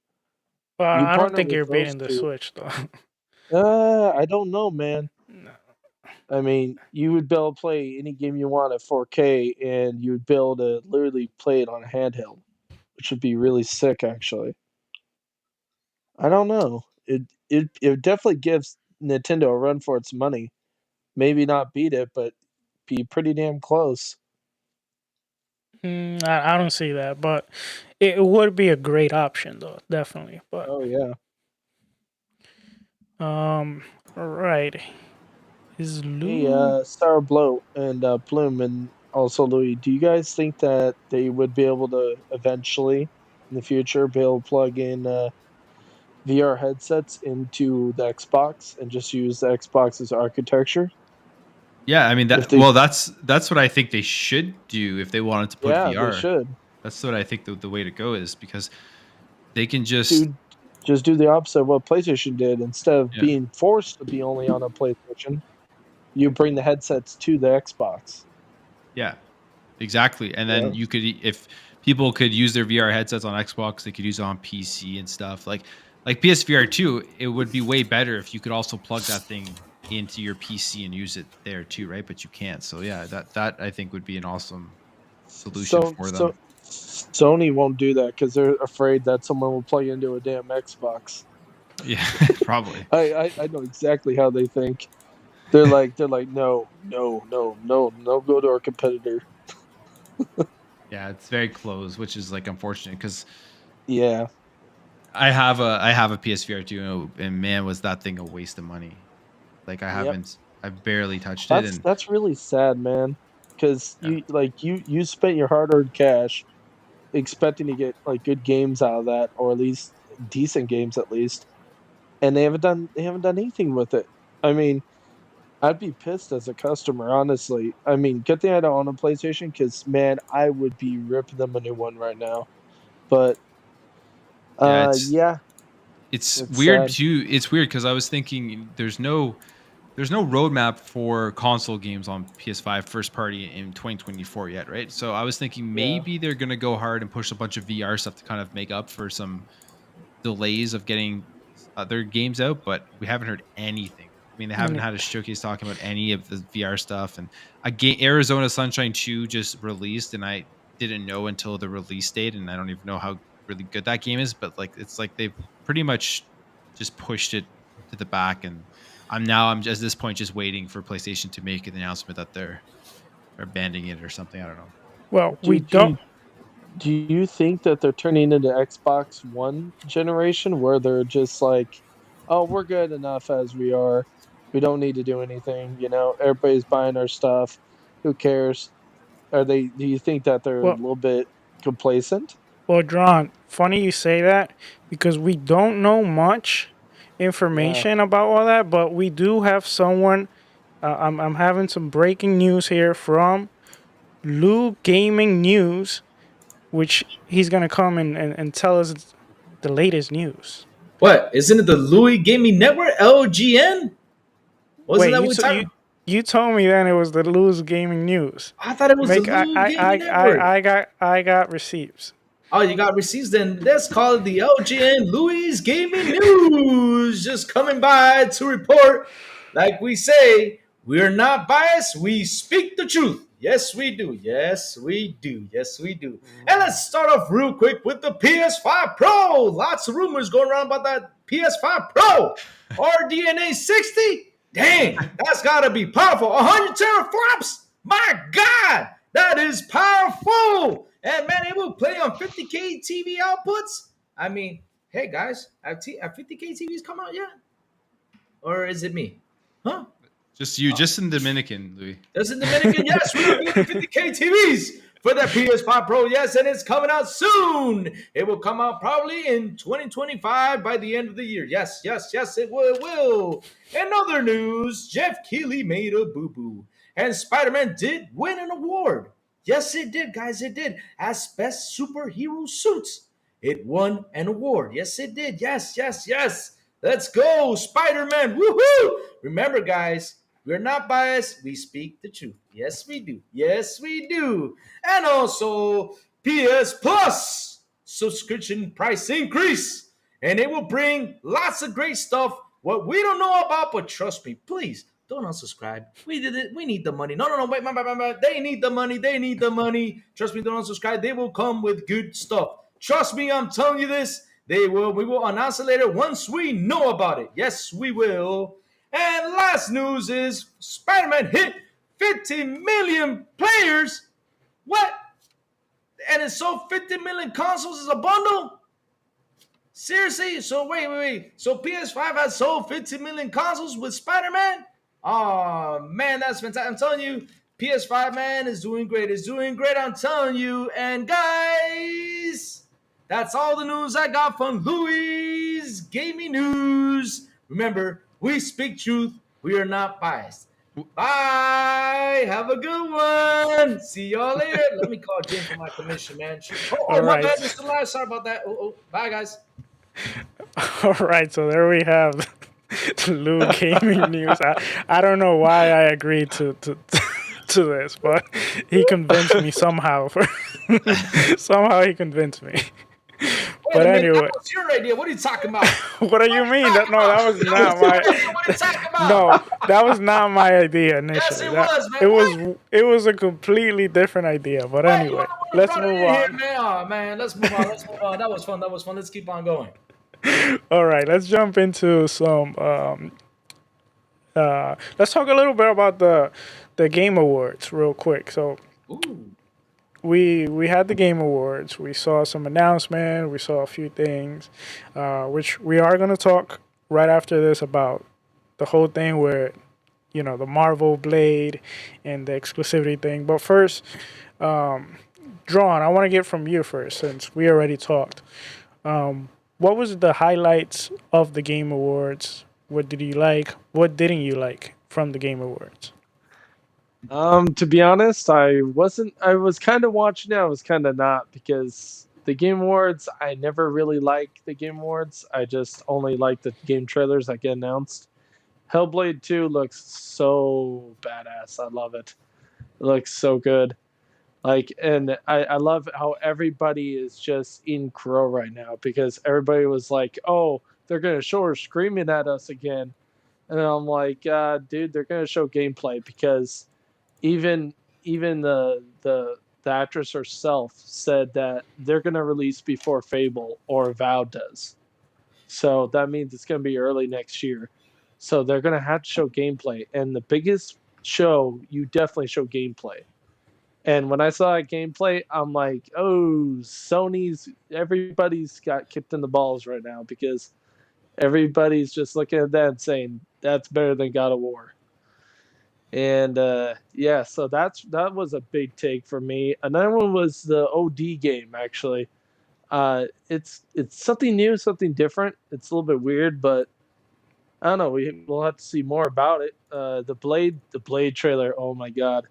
Well, you I don't partner think with you're those beating the two. Switch, though. I don't know, man. No. I mean, you would be able to play any game you want at 4K, and you would be able to literally play it on a handheld, which would be really sick, actually. I don't know. It definitely gives Nintendo a run for its money. Maybe not beat it, but be pretty damn close. I don't see that, but it would be a great option, though, definitely. But Oh yeah. right, is Hey, Lou? Sourblow and Plume and also Louis, do you guys think that they would be able to eventually, in the future, be able to plug in VR headsets into the Xbox and just use the Xbox's architecture? Yeah, I mean If they, that's what I think they should do if they wanted to put yeah, they VR. should. That's what I think the way to go is, because they can just Just do the opposite of what PlayStation did. Instead of yeah. being forced to be only on a PlayStation, you bring the headsets to the Xbox. Yeah, exactly. And Yeah. then you could, if people could use their VR headsets on Xbox, they could use it on PC and stuff. Like PSVR 2, it would be way better if you could also plug that thing into your PC and use it there too, right? But you can't. So yeah, that I think would be an awesome solution for them. Sony won't do that because they're afraid that someone will plug into a damn Xbox. Yeah, probably. I know exactly how they think. They're like no, go to our competitor. Yeah, it's very close, which is like unfortunate, because Yeah. I have a PSVR 2, and man, was that thing a waste of money. Like Yep. I've barely touched it, and That's really sad, man. Because yeah. you spent your hard-earned cash expecting to get like good games out of that, or at least decent games at least, and they haven't done anything with it. I mean, I'd be pissed as a customer, honestly. I mean, good thing I don't own a PlayStation, because man, I would be ripping them a new one right now. But Yeah, yeah, it's it's weird sad. too. It's weird because I was thinking there's no roadmap for console games on PS5 first party in 2024 yet, right? So I was thinking Yeah. maybe they're gonna go hard and push a bunch of VR stuff to kind of make up for some delays of getting other games out, but we haven't heard anything. I mean, they haven't had a showcase talking about any of the VR stuff. And a game, Arizona Sunshine 2 just released, and I didn't know until the release date, and I don't even know how really good that game is, but like it's like they've pretty much just pushed it to the back, and I'm just at this point just waiting for PlayStation to make an announcement that they're banning it or something. I don't know. Well, Do we don't. do you think that they're turning into Xbox One generation, where they're just like, oh, we're good enough as we are. We don't need to do anything. You know, everybody's buying our stuff. Who cares? Are they? Do you think that they're a Well, little bit complacent? well, John. Funny you say that because we don't know much Yeah. information about all that, but we do have someone. I'm having some breaking news here from Lou Gaming News, which he's gonna come and tell us the latest news. What? Isn't it the Louis Gaming Network? LGN? Wasn't Wait, that what we talking? you told me then it was the Lou's Gaming News. I thought it was the Make Louis Gaming Network. I got receipts. Oh, you got receipts? Then let's call it the LGN Louis Gaming News. Just coming by to report, like we say, we're not biased. We speak the truth. Yes, we do. Yes, we do. Yes, we do. And let's start off real quick with the PS5 Pro. Lots of rumors going around about that PS5 Pro. RDNA 60. Dang, that's got to be powerful. 100 teraflops. My God, that is powerful. And man, it will play on 50K TV outputs. I mean, hey guys, have 50K TVs come out yet? Or is it me? Huh? Just you, just in Dominican, Louis. There's in Dominican, yes, we're going to 50K TVs for the PS5 Pro, yes, and it's coming out soon. It will come out probably in 2025 by the end of the year. Yes, it will. In other news, Jeff Keighley made a boo-boo, and Spider-Man did win an award. Yes, it did, guys, it did. As best superhero suits, it won an award. Yes, it did. Yes. Let's go, Spider-Man. Woohoo! Remember, guys, we're not biased. We speak the truth. Yes, we do. Yes, we do. And also, PS Plus subscription price increase. And it will bring lots of great stuff. What we don't know about, but trust me, please don't unsubscribe. We did it. We need the money. No. Wait. They need the money. Trust me, don't unsubscribe. They will come with good stuff. Trust me, I'm telling you this. They will. We will announce it later once we know about it. Yes, we will. And last news is Spider-Man hit 50 million players. What? And it sold 50 million consoles as a bundle? Seriously? So wait. So PS5 has sold 50 million consoles with Spider-Man? Oh, man, that's fantastic. I'm telling you, PS5, man, is doing great. It's doing great, I'm telling you. And guys, that's all the news I got from Louis Gaming News. Remember, we speak truth. We are not biased. Bye. Have a good one. See y'all later. Let me call Jim for my commission, man. Oh, my bad. Mr. Live. Sorry about that. Bye, guys. All right, so there we have Lou Gaming News. I don't know why I agreed to this, but he convinced me somehow. Somehow he convinced me. But anyway, that was your idea. What are you talking about? What do you mean? That was not my. What are you talking about? No, that was not my idea initially. Yes, it was, man. It was a completely different idea. But anyway, let's move on. Here, man. Oh, man, let's move on. That was fun. Let's keep on going. All right, let's jump into some. Let's talk a little bit about the Game Awards real quick. So. Ooh. We had the Game Awards. We saw some announcements. We saw a few things, which we are going to talk right after this about the whole thing where, the Marvel Blade and the exclusivity thing. But first, Drawn, I want to get from you first since we already talked. What was the highlights of the Game Awards? What did you like? What didn't you like from the Game Awards? To be honest, I was kind of watching it. I was kind of not, because the Game Awards, I never really like the Game Awards. I just only like the game trailers that get announced. Hellblade 2 looks so badass. I love it. It looks so good. And I love how everybody is just in crow right now, because everybody was like, oh, they're going to show her screaming at us again. And I'm like, dude, they're going to show gameplay, because even the actress herself said that they're going to release before Fable or Avowed does. So that means it's going to be early next year. So they're going to have to show gameplay. And the biggest show, you definitely show gameplay. And when I saw that gameplay, I'm like, oh, everybody's got kicked in the balls right now, because everybody's just looking at that and saying, that's better than God of War. And so that was a big take for me. Another one was the OD game, actually. It's something new, something different. It's a little bit weird, but I don't know. We'll have to see more about it. The Blade trailer. Oh my God!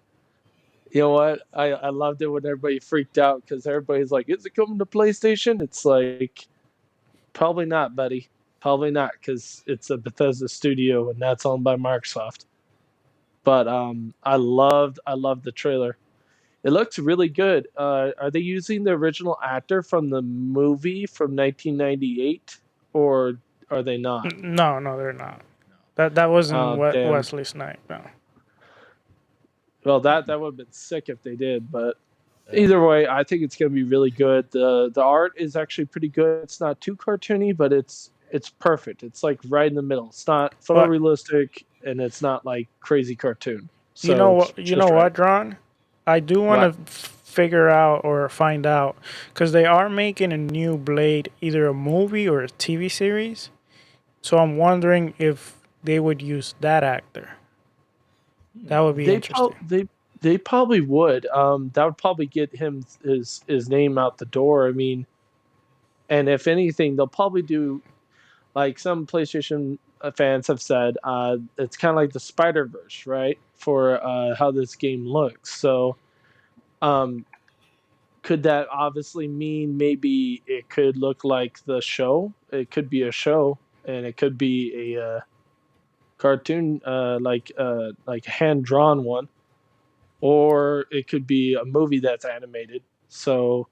You know what? I loved it when everybody freaked out, because everybody's like, "Is it coming to PlayStation?" It's like, probably not, buddy. Probably not, because it's a Bethesda studio and that's owned by Microsoft. But I loved the trailer. It looks really good. Are they using the original actor from the movie from 1998, or are they not? No, no, they're not. That wasn't Oh, damn. Wesley Snipes. No. Well, that would have been sick if they did, but either way, I think it's going to be really good. The art is actually pretty good. It's not too cartoony, but it's perfect. It's like right in the middle. It's not But photorealistic, and it's not like crazy cartoon. you know So what? You know just right. what, Ron? I do want What? to figure out or find out because they are making a new Blade, either a movie or a TV series. So I'm wondering if they would use that actor. That would be They interesting. they probably would. That would probably get him his name out the door. I mean, and if anything, they'll probably do like some PlayStation fans have said. It's kind of like the Spider Verse, right? For how this game looks. So, um, could that obviously mean maybe it could look like the show? It could be a show, and it could be a cartoon, like a hand drawn one, or it could be a movie that's animated. So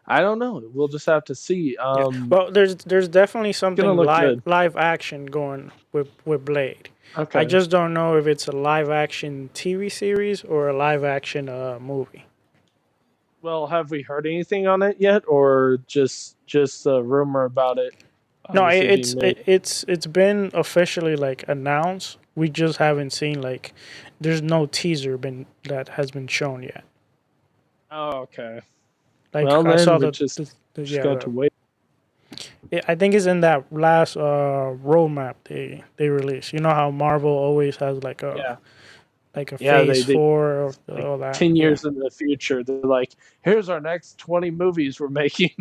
I don't know. We'll just have to see. Yeah. Well, there's definitely It's gonna something look good. live action going with Blade. Okay. I just don't know if it's a live action TV series or a live action movie. Well, have we heard anything on it yet, or just a rumor about it? No, Obviously being made. it's been officially like announced. We just haven't seen like there's no teaser been that has been shown yet. Oh, okay. Like Well, I saw then we just got to wait. I think it's in that last roadmap they released. You know how Marvel always has like a Yeah. Yeah, phase they 4 or like all that. 10 years into the future. They're like, here's our next 20 movies we're making.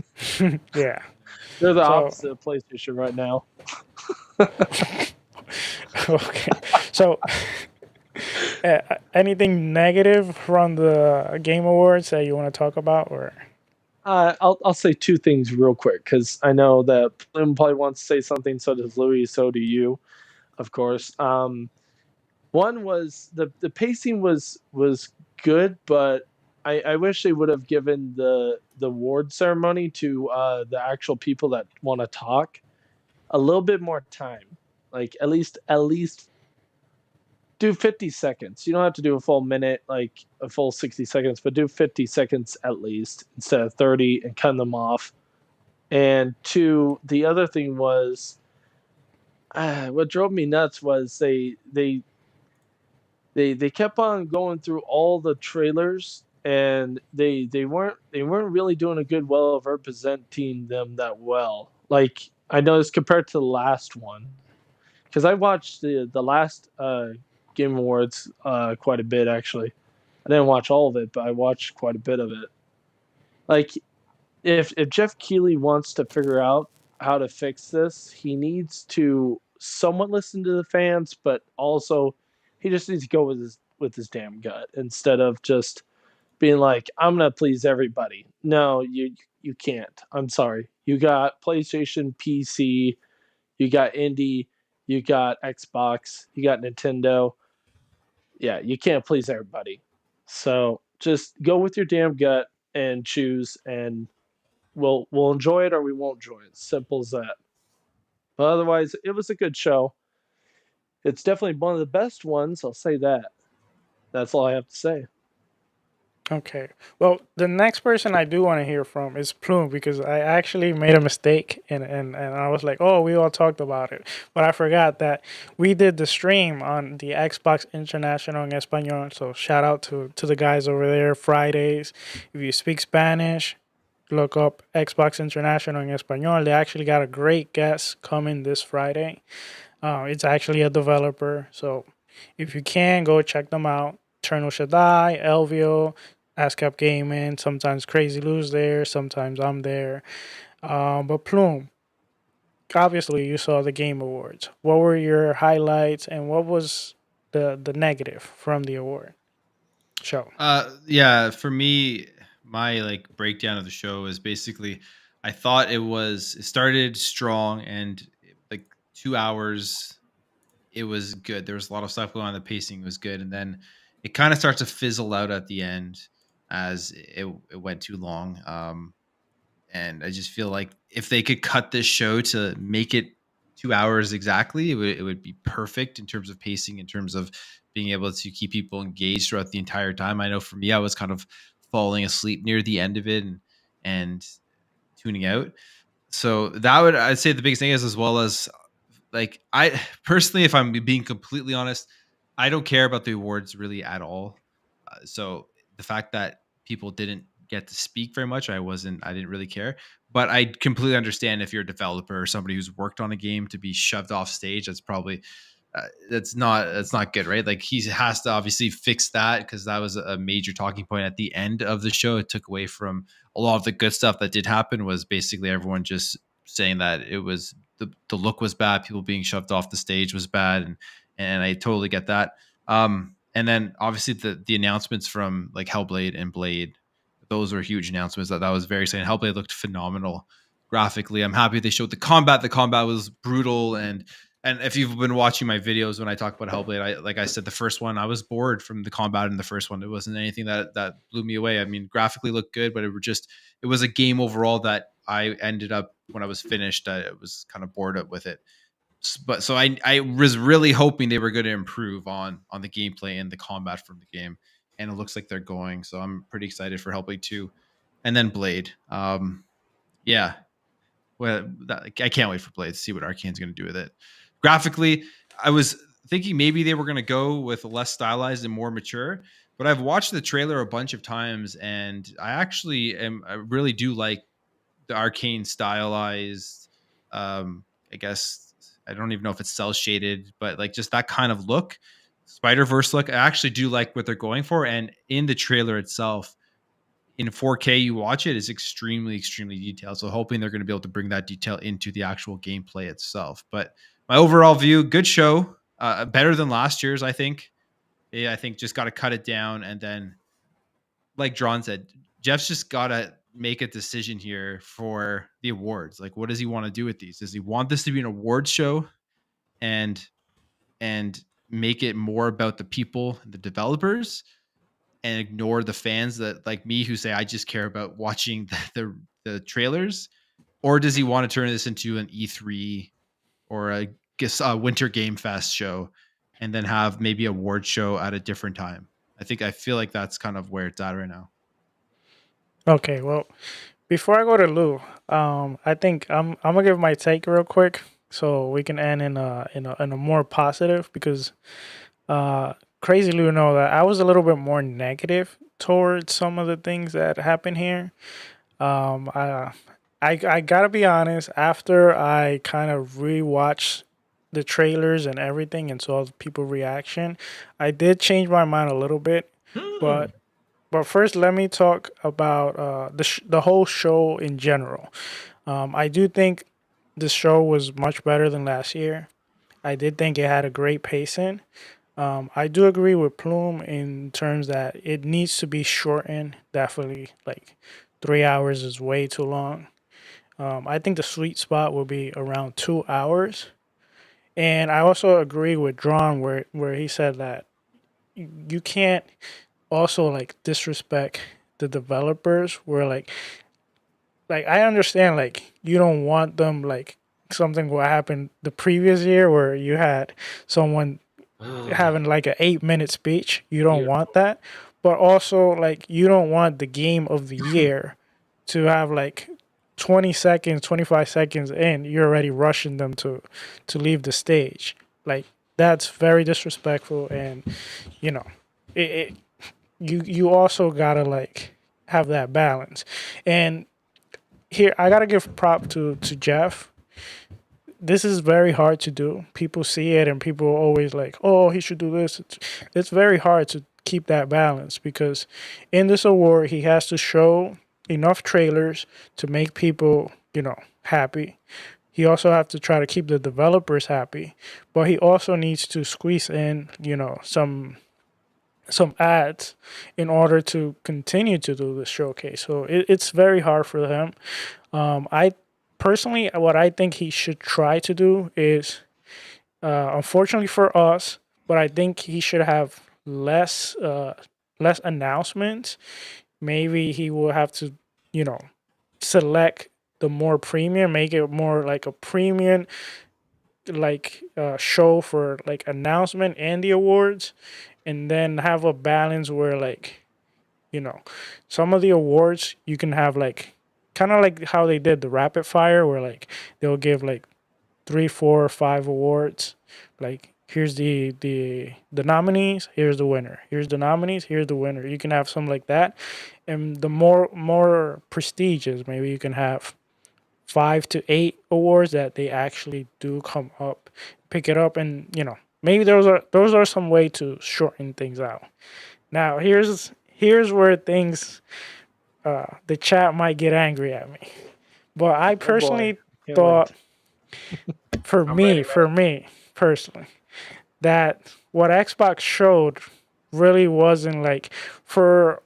Yeah. They're the So- opposite of PlayStation right now. Okay. So, anything negative from the Game Awards that you want to talk about, or? I'll say two things real quick because I know that Plume probably wants to say something. So does Louis. So do you, of course. One was the pacing was good, but I wish they would have given the award ceremony to the actual people that want to talk a little bit more time. Like at least do 50 seconds. You don't have to do a full minute, like a full 60 seconds, but do 50 seconds at least instead of 30 and cut them off. And two, the other thing was what drove me nuts was they kept on going through all the trailers and they weren't really doing a good well of representing them that well. Like I noticed compared to the last one, because I watched the last Game Awards quite a bit actually. I didn't watch all of it, but I watched quite a bit of it. Like if Jeff Keighley wants to figure out how to fix this, he needs to somewhat listen to the fans, but also he just needs to go with his damn gut instead of just being like, I'm gonna please everybody. No, you can't. I'm sorry. You got PlayStation, PC, you got indie, you got Xbox, you got Nintendo. Yeah, you can't please everybody. So just go with your damn gut and choose, and we'll enjoy it or we won't enjoy it. Simple as that. But otherwise, it was a good show. It's definitely one of the best ones. I'll say that. That's all I have to say. Okay. Well, the next person I do want to hear from is Plume because I actually made a mistake and I was like, oh, we all talked about it. But I forgot that we did the stream on the Xbox International en Español. So shout out to the guys over there Fridays. If you speak Spanish, look up Xbox International en Español. They actually got a great guest coming this Friday. It's actually a developer. So if you can, go check them out. Eternal Shaddai, Elvio, ASCAP Gaming, sometimes Crazy Lou's there, sometimes I'm there. But Plume, obviously you saw the Game Awards. What were your highlights and what was the negative from the award show? Yeah, for me, my like breakdown of the show is basically I thought it started strong and like 2 hours it was good. There was a lot of stuff going on. The pacing was good, and then it kind of starts to fizzle out at the end. as it went too long. And I just feel like if they could cut this show to make it 2 hours exactly, it would be perfect in terms of pacing, in terms of being able to keep people engaged throughout the entire time. I know for me, I was kind of falling asleep near the end of it and tuning out. So that would, I'd say, the biggest thing is, as well as, like, I personally, if I'm being completely honest, I don't care about the awards really at all. So the fact that people didn't get to speak very much, I didn't really care. But I completely understand if you're a developer or somebody who's worked on a game to be shoved off stage. That's probably that's not good, right? Like, he has to obviously fix that, because that was a major talking point at the end of the show. It took away from a lot of the good stuff that did happen. Was basically everyone just saying that it was the look was bad, people being shoved off the stage was bad, and I totally get that. And then obviously the announcements from like Hellblade and Blade, those were huge announcements. That was very exciting. Hellblade looked phenomenal graphically. I'm happy they showed the combat. The combat was brutal, and if you've been watching my videos when I talk about Hellblade, like I said, the first one, I was bored from the combat in the first one. It wasn't anything that blew me away. I mean, graphically looked good, but it was a game overall that I ended up, when I was finished, I was kind of bored up with it. But so I was really hoping they were going to improve on the gameplay and the combat from the game, and it looks like they're going. So I'm pretty excited for Hellblade 2, and then Blade. Yeah, well, I can't wait for Blade to see what Arcane's going to do with it. Graphically, I was thinking maybe they were going to go with less stylized and more mature, but I've watched the trailer a bunch of times, and I really do like the Arcane stylized. I guess I don't even know if it's cell shaded, but like just that kind of look, Spider-Verse look. I actually do like what they're going for, and in the trailer itself, in 4K, you watch it, is extremely, extremely detailed. So hoping they're going to be able to bring that detail into the actual gameplay itself. But my overall view, good show, better than last year's, I think. Yeah, I think just got to cut it down. And then, like John said, Jeff's just got to make a decision here for the awards. Like, what does he want to do with these? Does he want this to be an awards show and make it more about the people, the developers, and ignore the fans that, like me, who say I just care about watching the trailers? Or does he want to turn this into an E3 or a Winter Game Fest show, and then have maybe a award show at a different time? I feel like that's kind of where it's at right now. Okay, well, before I go to Lou, I think I'm gonna give my take real quick so we can end in a more positive, because crazy Lou know that I was a little bit more negative towards some of the things that happened here. I gotta be honest. After I kind of rewatched the trailers and everything and saw the people reaction, I did change my mind a little bit. But first, let me talk about the whole show in general. I do think the show was much better than last year. I did think it had a great pacing. I do agree with Plume in terms that it needs to be shortened. Definitely, like 3 hours is way too long. I think the sweet spot will be around 2 hours. And I also agree with Drawn where he said that you can't also like disrespect the developers. Where like I understand like you don't want them like something what happened the previous year where you had someone having like an 8-minute speech. You don't want that. But also like you don't want the game of the year to have like 20 seconds, 25 seconds in, you're already rushing them to leave the stage. Like that's very disrespectful, and you know, you also gotta like have that balance. And here I gotta give prop to Jeff. This is very hard to do. People see it and people are always like, oh, he should do this. It's very hard to keep that balance, because in this award he has to show enough trailers to make people, happy. He also have to try to keep the developers happy, but he also needs to squeeze in, some ads in order to continue to do the showcase. So it's very hard for him. I personally, what I think he should try to do is, unfortunately for us, but I think he should have less announcements maybe he will have to, select the more premium, make it more like a premium like show for like announcement and the awards, and then have a balance where like some of the awards you can have like kind of like how they did the rapid fire, where like they'll give like 3, 4, 5 awards. Like here's the nominees, here's the winner. Here's the nominees, here's the winner. You can have something like that, and the more prestigious, maybe you can have 5 to 8 awards that they actually do come up, pick it up, and maybe those are some way to shorten things out. Now here's where things the chat might get angry at me, but I Oh boy, personally can't thought for I'm ready, me personally that what Xbox showed really wasn't like for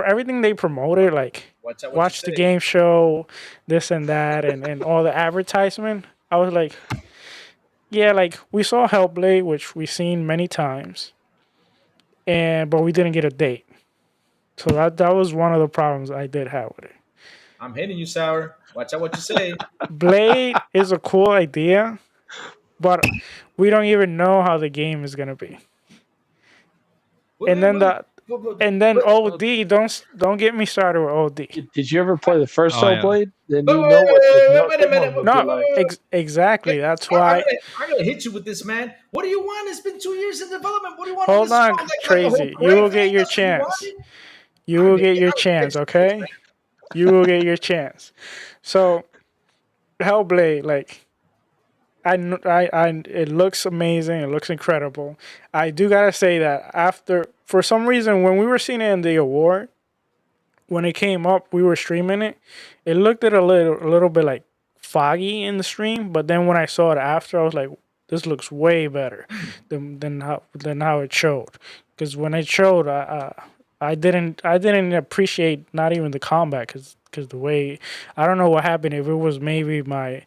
everything they promoted, like Watch out what you watch the say. game show, this and that, and all the advertisement. I was like, yeah, like we saw Hellblade, which we've seen many times, but we didn't get a date. So that was one of the problems I did have with it. I'm hitting you, Sour. Watch out what you say. Blade is a cool idea, but we don't even know how the game is gonna be. Wait, And wait, then wait. the Wait, and then wait, OD, don't get me started with OD. Did you ever play the first Oh yeah. Hellblade? Then wait, you wait, know what the wait a minute. second one would be No, like. exactly. That's I'm why. gonna, I'm gonna hit you with this, man. What do you want? It's been 2 years in development. What do you want in Hold this on, song? Like a whole Tracy. You parade will thing? get your That's what you chance. wanted? You All right, will man, get get your out of the chance, face with this, okay? You will get your chance. So, Hellblade, like, it looks amazing. It looks incredible. I do gotta say that for some reason, when we were seeing it in the award, when it came up, we were streaming it. It looked at a little bit like foggy in the stream, but then when I saw it after, I was like, this looks way better than how it showed. Because when it showed, I didn't appreciate not even the combat because the way I don't know what happened, if it was maybe my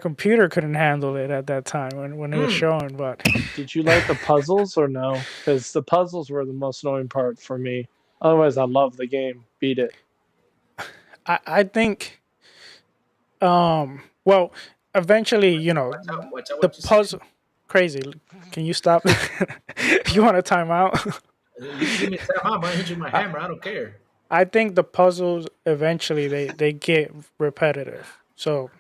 computer couldn't handle it at that time when it was Mm. showing. But Did you like the puzzles or no? Because the puzzles were the most annoying part for me. Otherwise, I love the game. Beat it. I think well, eventually, Watch out the what you say. puzzle. Crazy. Can you stop? You want a timeout? You can give me a time. I'm gonna hit you with my hammer. I don't care. I think the puzzles eventually they get repetitive. So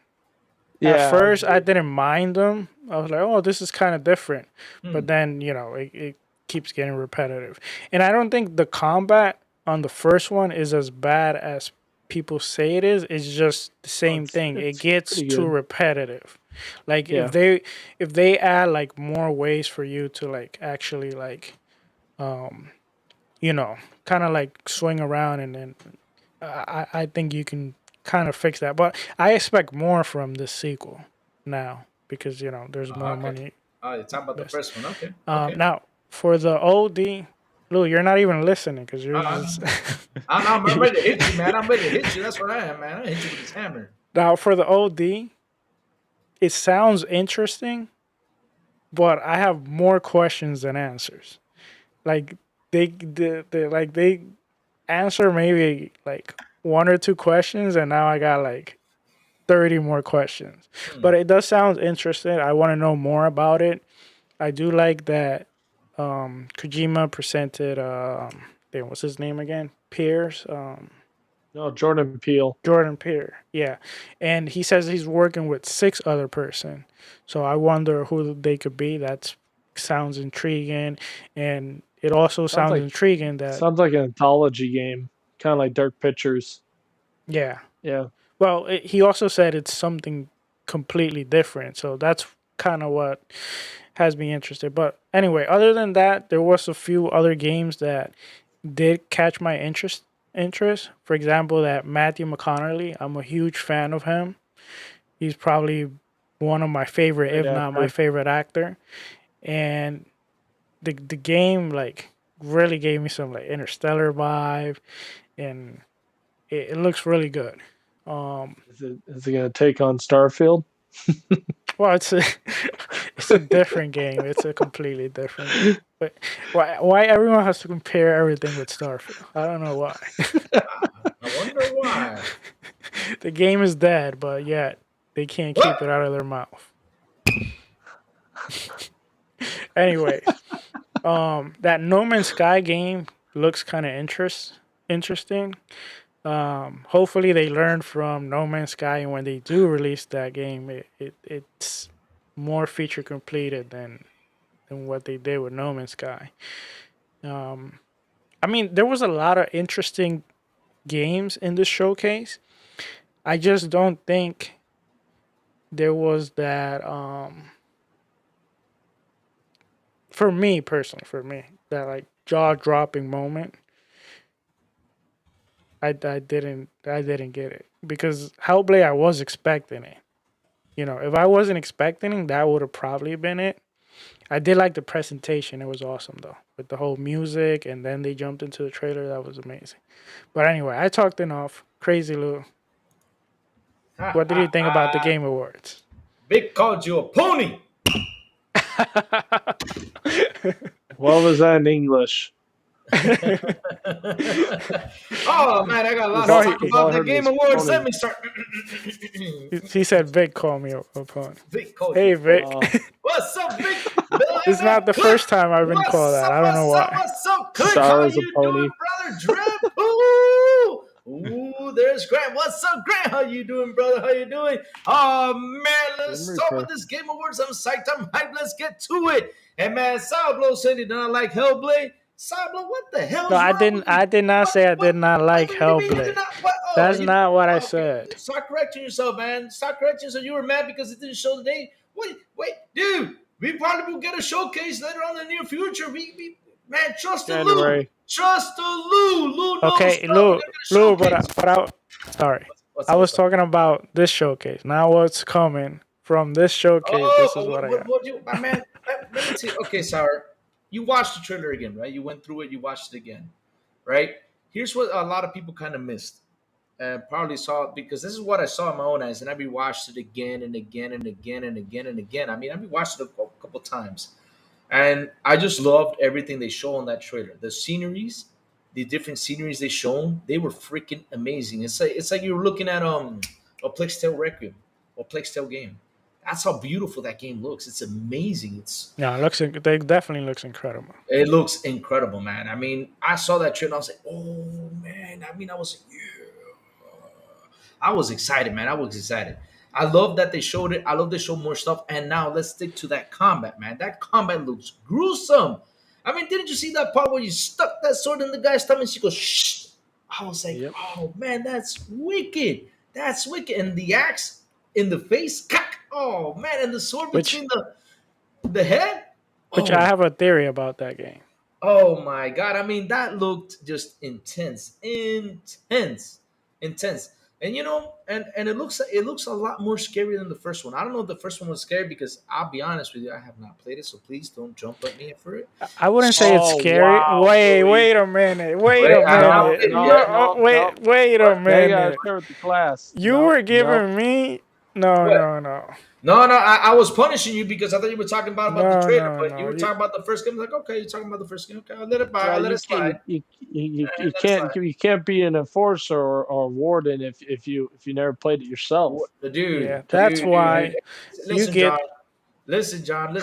at Yeah, I first I agree. didn't mind them. I was like, oh, this is kind of different. But Hmm. then it keeps getting repetitive, and I don't think the combat on the first one is as bad as people say it is. It's just the Oh, same thing. It it's gets pretty too good. repetitive. Like Yeah. if they add like more ways for you to like actually like um kind of like swing around, and then I think you can kind of fix that. But I expect more from this sequel now because there's more Okay. money. Oh, you're talking about the Best. first one. Okay. Okay. Now for the OD, Lou, you're not even listening because you're Uh, just. I'm ready to hit you, man. I'm ready to hit you. That's what I am, man. I hit you with this hammer. Now for the OD, it sounds interesting, but I have more questions than answers. Like they answer maybe like 1 or 2 questions, and now I got like 30 more questions. Hmm. But it does sound interesting. I want to know more about it. I do like that Kojima presented damn, what's his name again? Pierce. No, Jordan Peele. Jordan Peele. Yeah. And he says he's working with 6 other person. So I wonder who they could be. That sounds intriguing. And it also Sounds sounds like intriguing that sounds like an anthology game, kind of like Dark Pictures. yeah. Yeah. Well, he also said it's something completely different. So that's kind of what has me interested. But anyway, other than that, there was a few other games that did catch my interest. For example, that Matthew McConaughey. I'm a huge fan of him. He's probably one of my favorite, Great if not my actor. favorite actor. And the game like really gave me some like interstellar vibe, and it looks really good. Um, Is it gonna take on Starfield? well, it's It's a different game. It's a completely different game. But why everyone has to compare everything with Starfield? I don't know why. I wonder why. The game is dead, but yet they can't keep it What? out of their mouth. Anyways, that No Man's Sky game looks kind of interesting. Hopefully they learn from No Man's Sky, and when they do release that game, it's more feature completed than what they did with No Man's Sky. I mean, there was a lot of interesting games in this showcase. I just don't think there was that for me personally, that like jaw-dropping moment. I didn't get it because Hellblade I was expecting it. You know, if I wasn't expecting it, that would have probably been it. I did like the presentation. It was awesome though, with the whole music, and then they jumped into the trailer. That was amazing. But anyway, I talked enough. Crazy Lou, what did you think about the Game Awards? Vic called you a pony. What was that in English? Oh man, I got a lot No, to talk about the Game Awards. Let me start. He said Vic called me a pony. Vic called Hey you. Vic. What's up, Vic? It's not the first time I've been called that. I don't know why. What's up, Click? Star How is a you pony. doing, brother? Drip. Ooh, there's Grant. What's up, Grant? How you doing, brother? How you doing? Oh man, let's start with this Game Awards. I'm psyched. I'm hyped. Let's get to it. And man, Sourblow said he did not like Hellblade. Sourblow, what the hell? No, I did not say I did not like Hellblade. That's not what I said. Start correcting yourself, man. Start correcting yourself. You were mad because it didn't show today. Wait, dude. We probably will get a showcase later on in the near future. Man, trust the Lou. Trust the Lou. Lou knows. Okay, Lou, but sorry. I was talking about this showcase. Now what's coming from this showcase? This is what I got. Man, let me tell you. Okay, Sour. You watched the trailer again, right? You went through it. You watched it again, right? Here's what a lot of people kind of missed. Probably saw it because this is what I saw in my own eyes, and I rewatched it again and again and again and again and again. I mean, I rewatched it a couple times, and I just loved everything they show on that trailer. The sceneries, the different sceneries they shown, they were freaking amazing. It's like you were looking at a Plague Tale Requiem or Plague Tale game. That's how beautiful that game looks. It's amazing. It definitely looks incredible. It looks incredible, man. I mean, I saw that trailer and I was like, oh man. I mean, I was excited, man. I was excited. I love that they showed it. I love they showed more stuff. And now let's stick to that combat, man. That combat looks gruesome. I mean, didn't you see that part where you stuck that sword in the guy's stomach and she goes, shh? I was like, oh man, that's wicked. That's wicked. And the axe in the face, oh man, and the sword between the head. Which I have a theory about that game. Oh my god! I mean, that looked just intense. And you know, and it looks a lot more scary than the first one. I don't know if the first one was scary because I'll be honest with you, I have not played it, so please don't jump at me for it. I wouldn't say it's scary. Wow, wait a minute. Wait a minute. Wait a minute. The class. You were giving me no. No, I was punishing you because I thought you were talking about the trailer, but you were talking about the first game. I was like, okay, you're talking about the first game. Okay, I'll let it by. I'll let it slide. You can't be an enforcer or warden if you never played it yourself. That's why you get. Listen, John.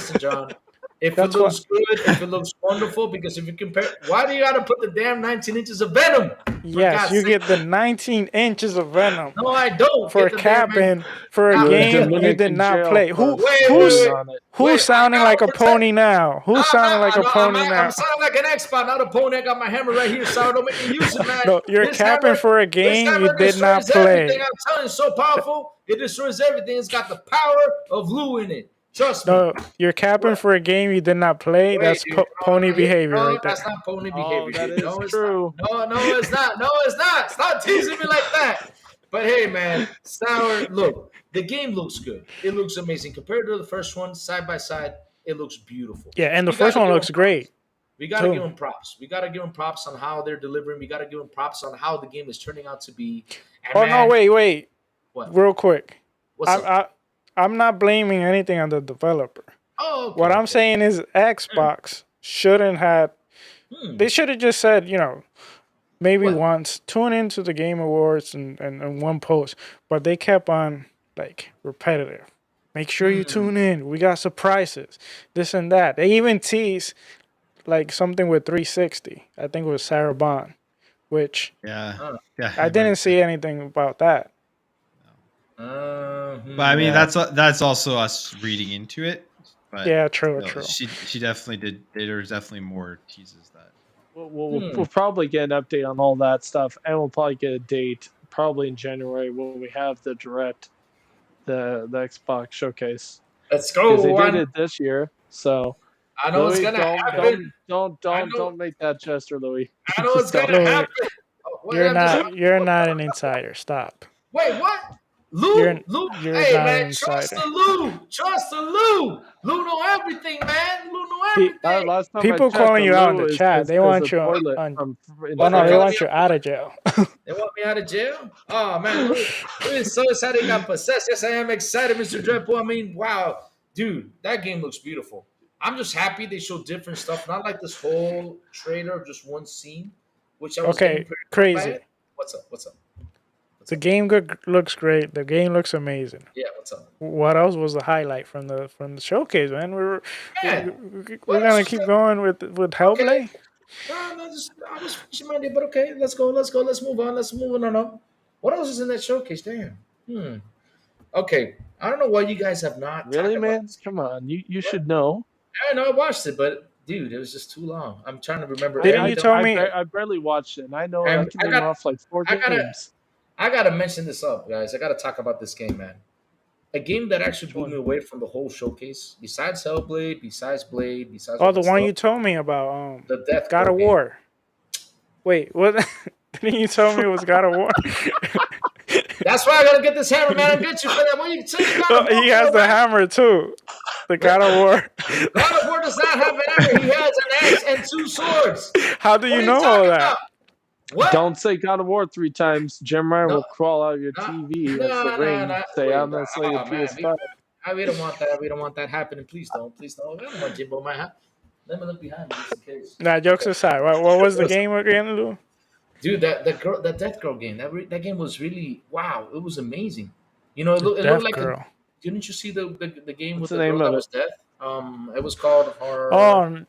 If it looks good, if it looks wonderful, because if you compare, why do you got to put the damn 19 inches of Venom? Yes, you get the 19 inches of Venom. No, I don't. For capping for a game you did not play. Who's sounding like a pony now? Who's sounding like a pony now? I'm sounding like an X-Bot, not a pony. I got my hammer right here, so don't make me use it, man. No, you're capping for a game you did not play. I'm telling you, it's so powerful. It destroys everything. It's got the power of Lou in it. Trust me. No, you're capping for a game you did not play. That's pony behavior right there. That's not pony behavior. That is true. No, it's not. No, it's not. Stop teasing me like that. But hey, man, Sour, look, the game looks good. It looks amazing. Compared to the first one, side by side, it looks beautiful. Yeah, and the first one looks great. We got to give them props. We got to give them props on how they're delivering. We got to give them props on how the game is turning out to be. And no, wait. What? Real quick. What's up? I'm not blaming anything on the developer. Oh, okay, What I'm okay. saying is Xbox shouldn't have. Hmm. They should have just said, maybe What? once tune into the Game Awards and one post, but they kept on like repetitive. Make sure you Hmm. tune in. We got surprises, this and that. They even teased like something with 360. I think it was Sarah Bond, which Yeah. Uh, Yeah. I didn't see anything about that. But I mean, yeah. that's also us reading into it. But Yeah, true, still, true. she definitely did. There was definitely more teases that. We'll probably get an update on all that stuff, and we'll probably get a date probably in January when we have the Xbox showcase, Let's because they go. did it this year. So I know it's Louis, gonna happen. I know. don't make that gesture, Louis. I know it's Just don't. gonna Louis, happen. Oh, what, I'm just. you're not an insider. Stop. Wait, what? You're Lou? you're Hey, not an man, trust insider. the Lou. Trust the Lou. Lou know everything, man. Lou know everything. Last time I People checked, calling the you out in Lou the chat. They is want a you toilet on. from Oh What, no, they're they calling Inside. me want you out? out of jail. They want me out of jail? Oh, man, Lou is so excited he got possessed. Yes, I am excited, Mr. Dreadpool. I mean, wow. Dude, that game looks beautiful. I'm just happy they show different stuff, not like this whole trailer of just one scene, which I was getting Okay, pretty bored by crazy. it. What's up? What's up? What's The up? game looks great. The game looks amazing. Yeah, what's up? What else was the highlight from the showcase, man? Man, We're what else gonna was keep that? going with Okay. Hellblade. No, no, just I was finishing my day, but okay, let's go, let's go, let's move on, let's move on. No, no. What else is in that showcase? Damn. Okay. I don't know why you guys have not Really, talked about man? this game. Come on, you What? should know. I know I watched it, but dude, it was just too long. I'm trying to remember Didn't I you I, tell I, me? I barely watched it, and I know I And can name off like 4 I gotta, games. I gotta mention this up, guys. I gotta talk about this game, man. A game that actually Which blew me one? away from the whole showcase, besides Hellblade, besides Blade, besides Oh, all the that one stuff, you told me about. the Death God Girl of game. War. Wait, what? Didn't you tell me it was God of War? That's why I gotta get this hammer, man. I'll get you for that. When you say you got a He has War, the man, hammer too. The God of War. God of War does not have an hammer. He has an axe and two swords. How do What you are you know all talking that? about? What? Don't say God of War 3 times. Jim Ryan No, will crawl out of your no, TV as the no, no, ring. no. Say, Wait, I'm gonna sell your oh man, PS5. we don't want that. We don't want that happening. Please don't. Please don't. I don't want Jimbo in my house. Let me look behind me just in case. Nah, jokes Okay. aside. What was the game again, Lou? Dude, that Death Girl game, that game was really wow. It was amazing. The It looked Deaf like a. Girl. Didn't you see the game What's with the the girl name that of it? was deaf? It was called her. Oh,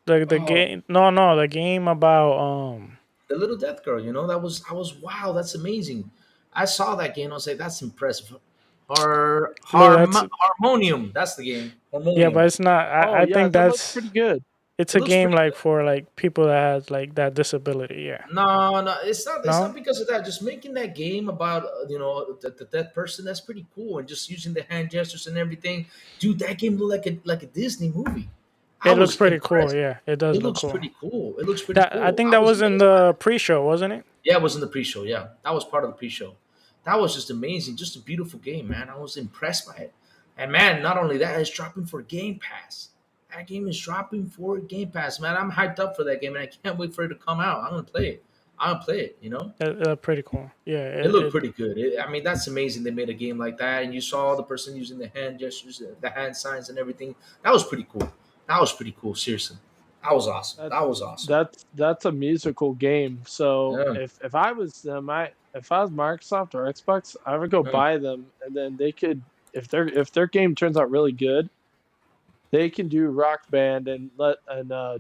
the Oh, game. No, the game about the little death girl. That was I was wow. That's amazing. I saw that game. I was like, that's impressive. Lou. That's Harmonium. That's the game. yeah, but Harmonium. it's not. Oh I yeah, think that looks that's pretty good. it's It a looks game pretty like good. for like people that has like that disability. Yeah. No, no, it's not. It's not No. because of that. Just making that game about the dead person. That's pretty cool, and just using the hand gestures and everything. Dude, that game looked like a Disney movie. I It looks was pretty cool. impressed. Yeah, it does It look looks cool. pretty cool. It looks pretty That I cool. think I that was was in amazed by the it. pre-show, wasn't it? Yeah, it was in the pre-show. Yeah, that was part of the pre-show. That was just amazing. Just a beautiful game, man. I was impressed by it. And man, not only that, it's dropping for Game Pass. That game is dropping for Game Pass, man. I'm hyped up for that game, and I can't wait for it to come out. I'm gonna play it. I'm gonna play it. Pretty cool. Yeah. It looked pretty good. I mean, that's amazing. They made a game like that, and you saw the person using the hand gestures, the hand signs, and everything. That was pretty cool. That was pretty cool. Seriously, that was awesome. That That was awesome. that's a musical game. So Yeah. if I was them, if I was Microsoft or Xbox, I would go Yeah. buy them, and then they could, if their game turns out really good, they can do Rock Band and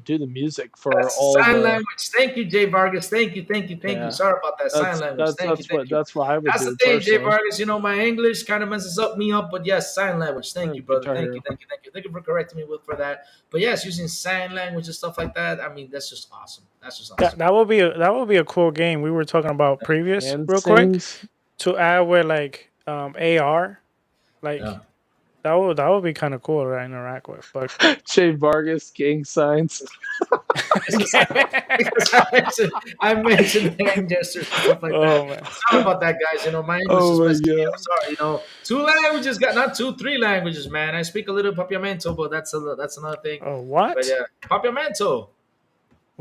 do the music for That's all sign the. language. Thank you, Jay Vargas. Thank you, thank you, thank you. Yeah, Sorry about that sign language. Thank you, thank you. that's what I would That's the do thing, Jay personally. Vargas. My English kind of messes me up, but yes, sign language. Thank you, brother. Guitar Thank Hero. you, thank you, thank you. Thank you for correcting me for that. But yes, using sign language and stuff like that. I mean, that's just awesome. That's just awesome. That would be a cool game. We were talking about previous And real quick sings. to add with like AR, like Yeah. that would be kind of cool to interact with. But Jay Vargas gang signs. Because I mentioned hand gestures and stuff like oh that. man, Sorry about that, guys. My English Oh is my messing me God. up. Sorry. Two languages, not two, three languages, man. I speak a little Papiamento, but that's another thing. oh what? But yeah, Papiamento.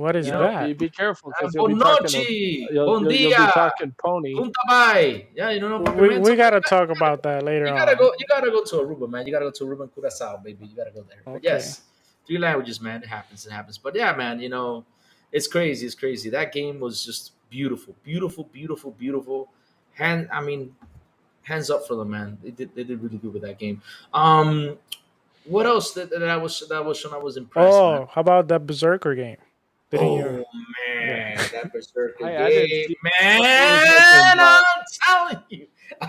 What is You Yeah, know, that? be careful because bon noche, bon you'll be dia, talking pony. punta bye. Yeah, you know, Puppy Man. We gotta talk about that later You gotta on. go. You gotta go to Aruba, man. You gotta go to Aruba and Curacao, baby. You gotta go there. But Okay. yes, 3 languages, man. It happens. It happens. But yeah, man. You know, it's crazy. It's crazy. That game was just beautiful, beautiful, beautiful, beautiful. I mean, hands up for them, man. They did really good with that game. What else that was shown? I was impressed, man. Oh, how about that Berserker game? Didn't you? Oh Yeah. man, that Berserker I didn't game, see what was that game man! about.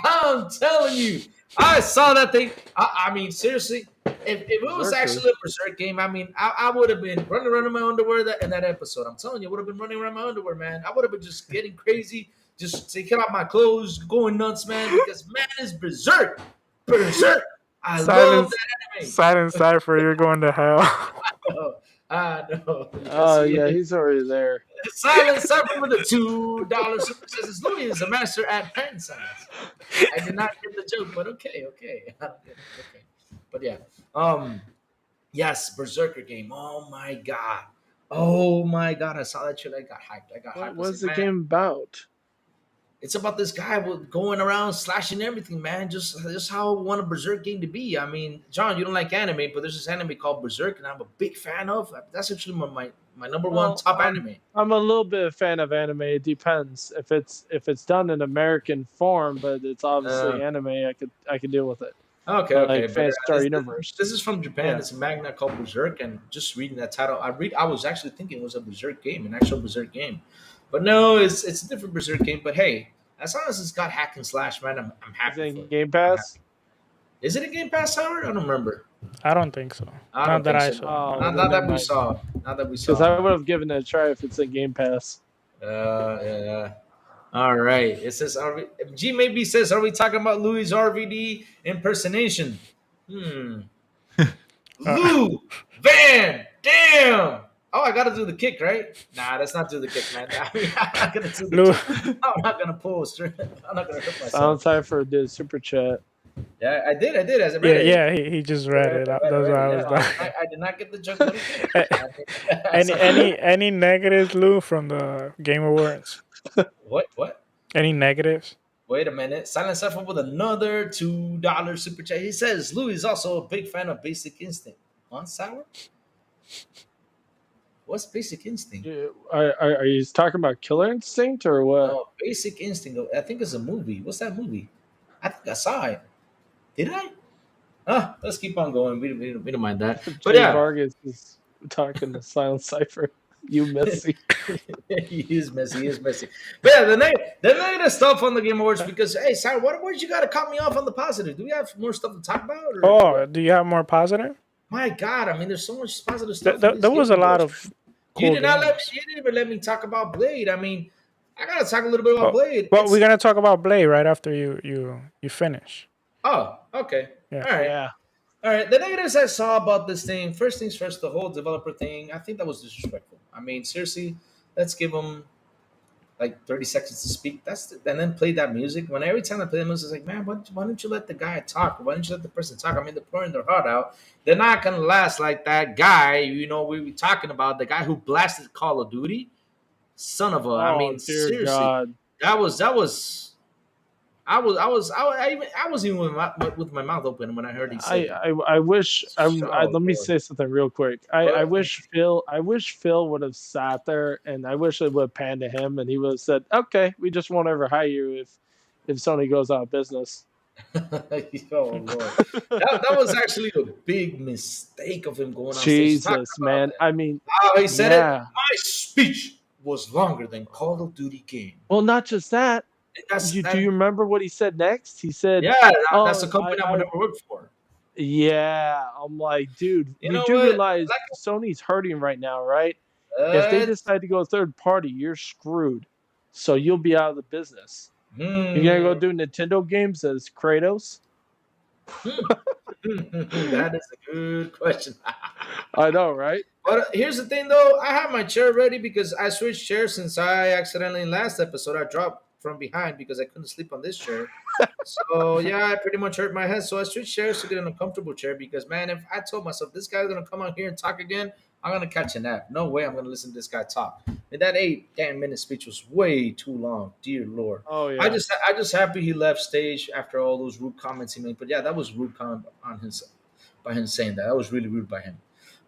I'm telling you, I saw that thing. I mean, seriously, if it was Berserker. actually a Berserk game, I mean, I would have been running around in my underwear in that episode. I'm telling you, I would have been running around in my underwear, man. I would have been just getting crazy, just taking off my clothes, going nuts, man, because man is Berserk, Berserk. I love Silence, that anime. silence, Cypher. You're going to hell. I know. Oh Yes, yeah, he is. he's already there. Silent Cypher with a $2 super says Louis is a master at hand signs. I did not get the joke, but okay. I don't get it. Okay. But yeah. Yes, Berserker game. Oh my god. Oh my god. I saw that shit. I got hyped. I got hyped. I What's was the like, man, game about? it's about this guy going around slashing everything, man. Just how I want a Berserk game to be. I mean, John, you don't like anime, but there's this anime called Berserk, and I'm a big fan of. That's actually my number one Well, top anime. I'm a little bit a fan of anime. It depends if it's done in American form, but it's obviously anime. I could deal with it. Okay, Like but Phantasy Star Universe. this is from Japan. Yeah. It's a manga called Berserk, and just reading that title, I was actually thinking it was a Berserk game, an actual Berserk game, but no, it's a different Berserk game. But hey, as long as it's got hack and slash, man, I'm Is happy. it For in it. Game I'm Pass? happy. Is it a Game Pass, Howard? I don't remember. I don't think so. I Not don't that think I so. saw. Oh, Not then that never we mind. saw. Not that we Because saw. I would have given it a try if it's in Game Pass. Yeah. All right. It says G maybe says, are we talking about Louis RVD impersonation? Lou Van Dam. Oh, I gotta do the kick, right? Nah, that's not do the kick, man. I mean, I'm not gonna do the Lou, kick. I'm not gonna pull straight. I'm not gonna hurt myself. Sound Cypher did super chat. Yeah, I did. As I yeah, read it. yeah, he just read it. That's why I was Yeah, like. I did not get the joke. But okay. Any negatives, Lou, from the Game Awards? What? Any negatives? Wait a minute. Silent Cypher with another $2 super chat. He says Louis is also a big fan of Basic Instinct. On Sour? What's Basic Instinct? Are you talking about Killer Instinct or what? No, Basic Instinct. I think it's a movie. What's that movie? I think I saw it. Did I? Let's keep on going. We don't mind that. But Jay yeah, Vargas is talking to Silent Cypher. You missy. he is messy. But yeah, the negative stuff on the Game Awards because hey, Sarah, what awards you got to cut me off on the positive? Do we have more stuff to talk about? Or Oh, do you have more positive? my God, I mean, there's so much positive stuff. There was a lot of. You Cool did not let me. games. You didn't even let me talk about Blade. I mean, I gotta talk a little bit about Blade. Well, we're gonna talk about Blade right after you finish. Oh, okay. Yeah. All right. Yeah. All right. The negatives I saw about this thing. First things first, the whole developer thing. I think that was disrespectful. I mean, seriously, let's give them like 30 seconds to speak. And then play that music. When every time I play the music, it's like, man, why don't you let the guy talk? Why don't you let the person talk? I mean, they're pouring their heart out. They're not gonna last like that guy. You know, we were talking about the guy who blasted Call of Duty. Son of a. I mean, dear seriously, God. that was. I was even with my mouth open when I heard he said. I wish. Let me Lord. say something real quick. I wish Phil would have sat there, and I wish it would have panned to him, and he would have said, "Okay, we just won't ever hire you if Sony goes out of business." Oh Lord, that was actually a big mistake of him going on stage. Jesus, man. I mean, How he said yeah. it. My speech was longer than Call of Duty game. Well, not just that. Do you remember what he said next? He said, Yeah, that's the company I would never work for. Yeah, I'm like, dude, You you know do what? realize Sony's hurting right now, right? If they decide to go third party, you're screwed. So you'll be out of the business. You're gonna go do Nintendo games as Kratos? That is a good question. I know, right? But here's the thing, though. I have my chair ready because I switched chairs since I accidentally in last episode I dropped from behind because I couldn't sleep on this chair. So yeah, I pretty much hurt my head. So I switched chairs to get in a comfortable chair because man, if I told myself this guy's gonna come out here and talk again, I'm gonna catch a nap. No way I'm gonna listen to this guy talk. And that 8 damn minute speech was way too long. Dear Lord. Oh I yeah. just I just happy he left stage after all those rude comments he made. But yeah, that was rude comment on his by him saying that. That was really rude by him.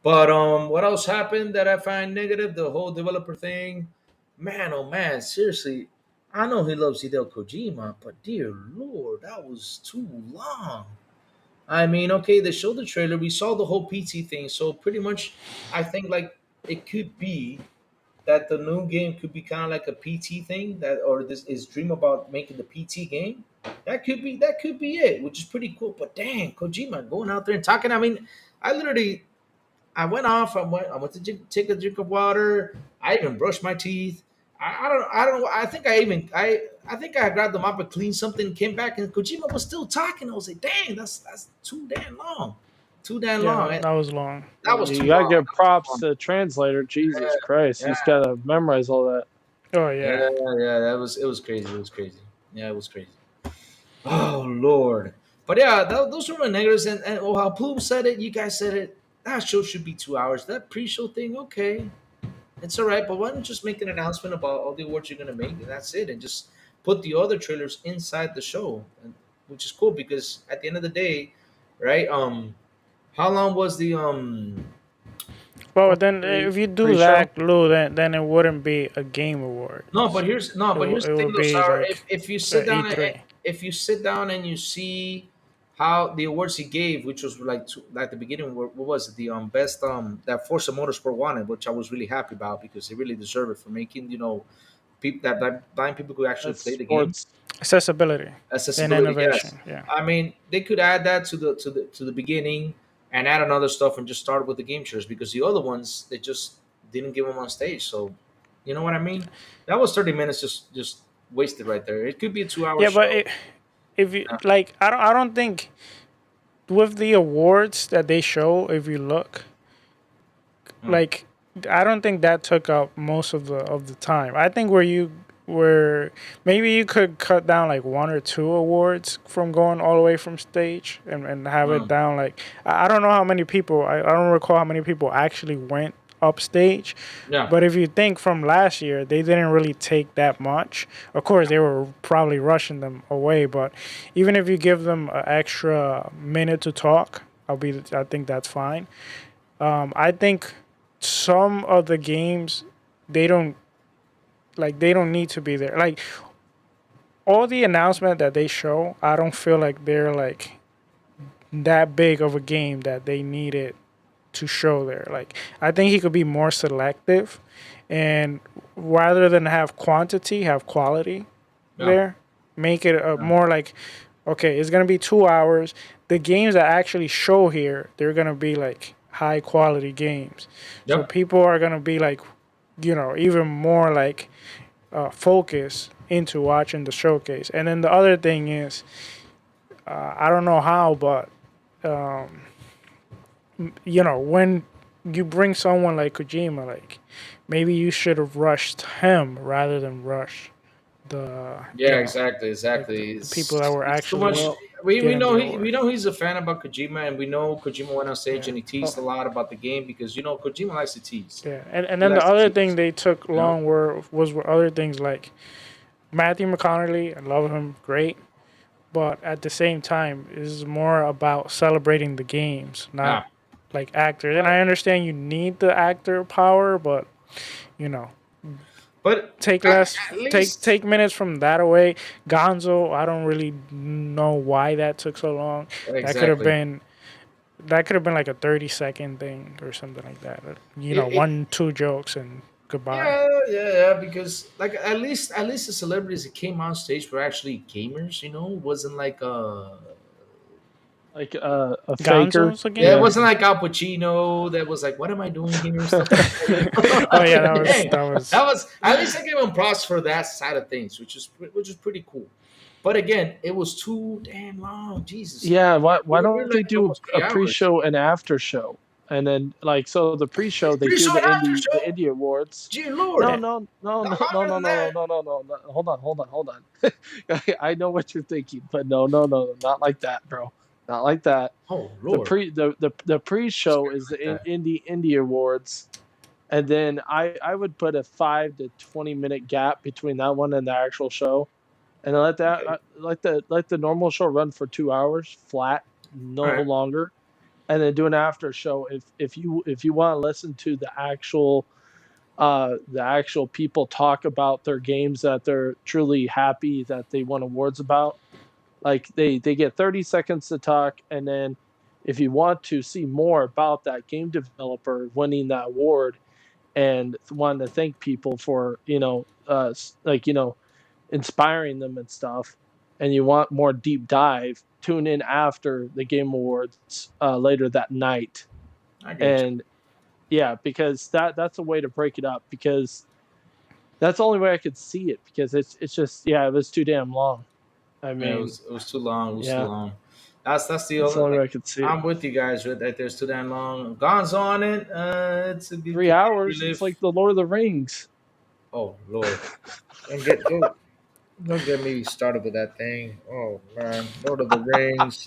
But what else happened that I find negative? The whole developer thing. Man, oh man, seriously. I know he loves Hideo Kojima, but dear Lord, that was too long. I mean, okay, they showed the trailer. We saw the whole PT thing. So pretty much, I think like it could be that the new game could be kind of like a PT thing that, or this is dream about making the PT game. That could be it, which is pretty cool. But dang, Kojima going out there and talking. I mean, I literally I went off. I went to take a drink of water. I even brushed my teeth. I don't. I think I think I grabbed the mop and cleaned something. Came back and Kojima was still talking. I was like, dang, that's too damn long, too damn Yeah, long. that was long. That was You too gotta long. give That was too props long. to the translator. Jesus Yeah, Christ, he's yeah, gotta memorize all that. Oh yeah. yeah. It was crazy. It was crazy. Yeah, it was crazy. Oh Lord. But yeah, those were my negatives. And how Plume said it, you guys said it. That show should be 2 hours. That pre-show thing, okay. It's all right, but why don't you just make an announcement about all the awards you're gonna make, and that's it, and just put the other trailers inside the show, and, which is cool because at the end of the day, right? How long was the Well, what then the if you do pre-show? that, Lou, then it wouldn't be a game awards. But here's It the thing, would though, be Sour. like If you sit down and E3. if you sit down and you see how the awards he gave, which was like at the beginning, what was it? The best that Forza Motorsport wanted, which I was really happy about because they really deserve it for making people that blind people could actually That's play the game. sports. Accessibility and Accessibility, yes. innovation. Yeah. I mean, they could add that to the beginning and add another stuff and just start with the game shares because the other ones they just didn't give them on stage. So, you know what I mean? That was 30 minutes just wasted right there. It could be a 2 hour Yeah, but show. if you Yeah. like, I don't think with the awards that they show, if you look, Hmm. like I don't think that took up most of the time. I think where maybe you could cut down like one or two awards from going all the way from stage and have it Hmm. down like I don't know how many people I don't recall how many people actually went up stage. Yeah. But if you think from last year, they didn't really take that much. Of course, they were probably rushing them away, but even if you give them an extra minute to talk, I think that's fine. I think some of the games they don't they don't need to be there. Like all the announcement that they show, I don't feel like they're like that big of a game that they needed to show there. Like I think he could be more selective, and rather than have quantity, have quality Yeah. there. Make it a Yeah. more like okay, it's gonna be 2 hours. The games that actually show here, they're gonna be like high quality games, so Yep. people are gonna be like even more like focus into watching the showcase. And then the other thing is, I don't know how, but when you bring someone like Kojima, like maybe you should have rushed him rather than rush the Yeah, exactly, like exactly. the people that were It's too actually much. Well, We getting the know we award. know he's a fan about Kojima, and we know Kojima went on stage Yeah. and he teased a Oh, lot about the game because Kojima likes to tease. yeah. And He then the likes to other thing tease. they took You know. long were other things like Matthew McConaughey. I love him, great. But at the same time, is more about celebrating the games, not Yeah. like actors. And I understand you need the actor power, but you know, But take at, less, at least take minutes from that away. Gonzo, I don't really know why that took so long. That could have exactly. been that could have been like a 30-second thing or something like that. It 1, 2 jokes and goodbye. yeah, because like at least the celebrities that came on stage were actually gamers. It wasn't like like a faker. Gonzo's yeah, it again. Yeah. wasn't like Al Pacino that was like, "What am I doing here?" and stuff like that. Oh yeah, Like, dang, that was that was at least I gave him props for that side of things, which is pretty cool. But again, it was too damn long. Jesus, Yeah, why we're don't they looking at do almost a 3 hours. pre-show and after show? And then like so the pre-show they do Pre-show and after the show. indie awards. Gee Lord, No, yeah. no, no, not no, no, longer no, than no, that. no, no, no, no. Hold on. I know what you're thinking, but no, not like that, bro. Not like that. Oh The Lord, the pre-show scared is the like that. indie awards, and then I would put a 5 to 20 minute gap between that one and the actual show, and let that Okay, let the normal show run for 2 hours flat, all no right. longer, and then do an after show if you want to listen to the actual people talk about their games that they're truly happy that they won awards about. Like they get 30 seconds to talk, and then if you want to see more about that game developer winning that award and want to thank people for inspiring them and stuff, and you want more deep dive, tune in after the game awards later that night. I get you. And yeah, because that's a way to break it up, because that's the only way I could see it, because it's just, yeah, it was too damn long. I Yeah, mean, it was too long. It was too yeah, long. That's the that's the only only like. way I could see it. I'm with you guys with that. There's too damn long. Gonzo on it. It's a good 3 hours, it's relive. like the Lord of the Rings. Oh Lord, don't get me started with that thing. Oh man, Lord of the Rings.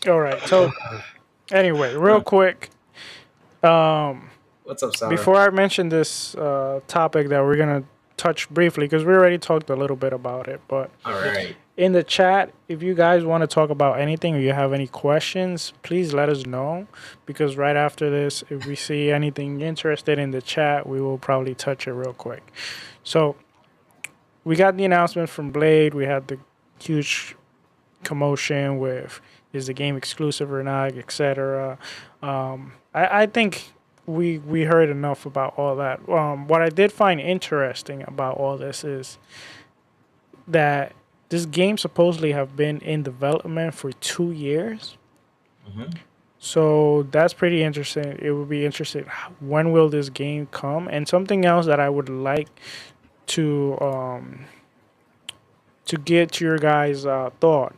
All right. So anyway, real quick, um, What's up, Sarah? before I mention this topic that we're gonna touch briefly, because we already talked a little bit about it, but All right. in the chat, if you guys want to talk about anything or you have any questions, please let us know. Because right after this, if we see anything interested in the chat, we will probably touch it real quick. So we got the announcement from Blade. We had the huge commotion with is the game exclusive or not, etc. I think we heard enough about all that. What I did find interesting about all this is that this game supposedly have been in development for 2 years. Mm-hmm. So that's pretty interesting. It would be interesting. When will this game come? And something else that I would like to get your guys' thought.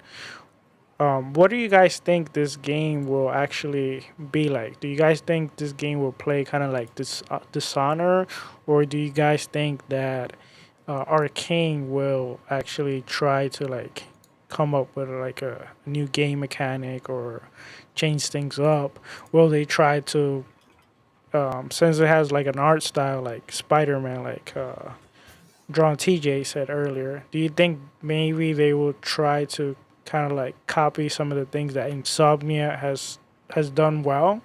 What do you guys think this game will actually be like? Do you guys think this game will play kind of like this Dishonor, or do you guys think that Arcane will actually try to like come up with like a new game mechanic or change things up? Will they try to since it has like an art style like Spider-Man, like Drawn TJ said earlier, do you think maybe they will try to kind of like copy some of the things that Insomnia has done well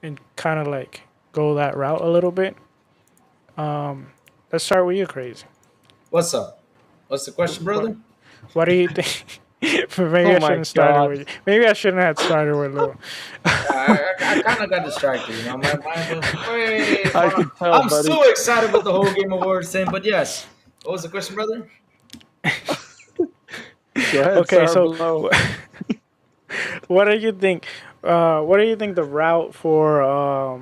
and kind of like go that route a little bit? Let's start with you, Crazy. What's up? What's the question, What brother? what do you think? Maybe Oh I my shouldn't started god. with you. Maybe I shouldn't have started with Lou. I kind of got distracted, you know. My mind was way I far. can tell, I'm buddy. so excited with the whole Game Awards thing, but yes. What was the question, brother? Go ahead, Okay, so Sourblow. what do you think? What do you think the route for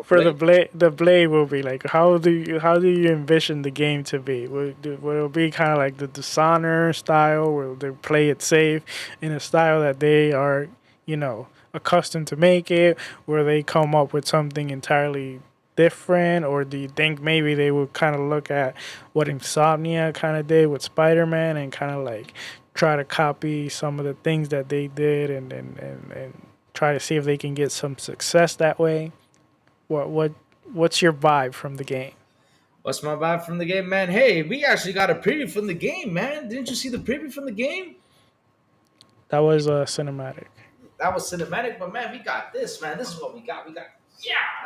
For for play? the blade will be like? How do you envision the game to be? Will it be kind of like the Dishonor style? Will they play it safe in a style that they are, accustomed to make it? Will they come up with something entirely different, or do you think maybe they would kind of look at what Insomnia kind of did with Spider-Man and kind of like try to copy some of the things that they did and try to see if they can get some success that way? What's your vibe from the game? What's my vibe from the game, man? Hey, we actually got a preview from the game, man. Didn't you see the preview from the game? That was cinematic. That was cinematic, but man, we got this, man. This is what we got. We got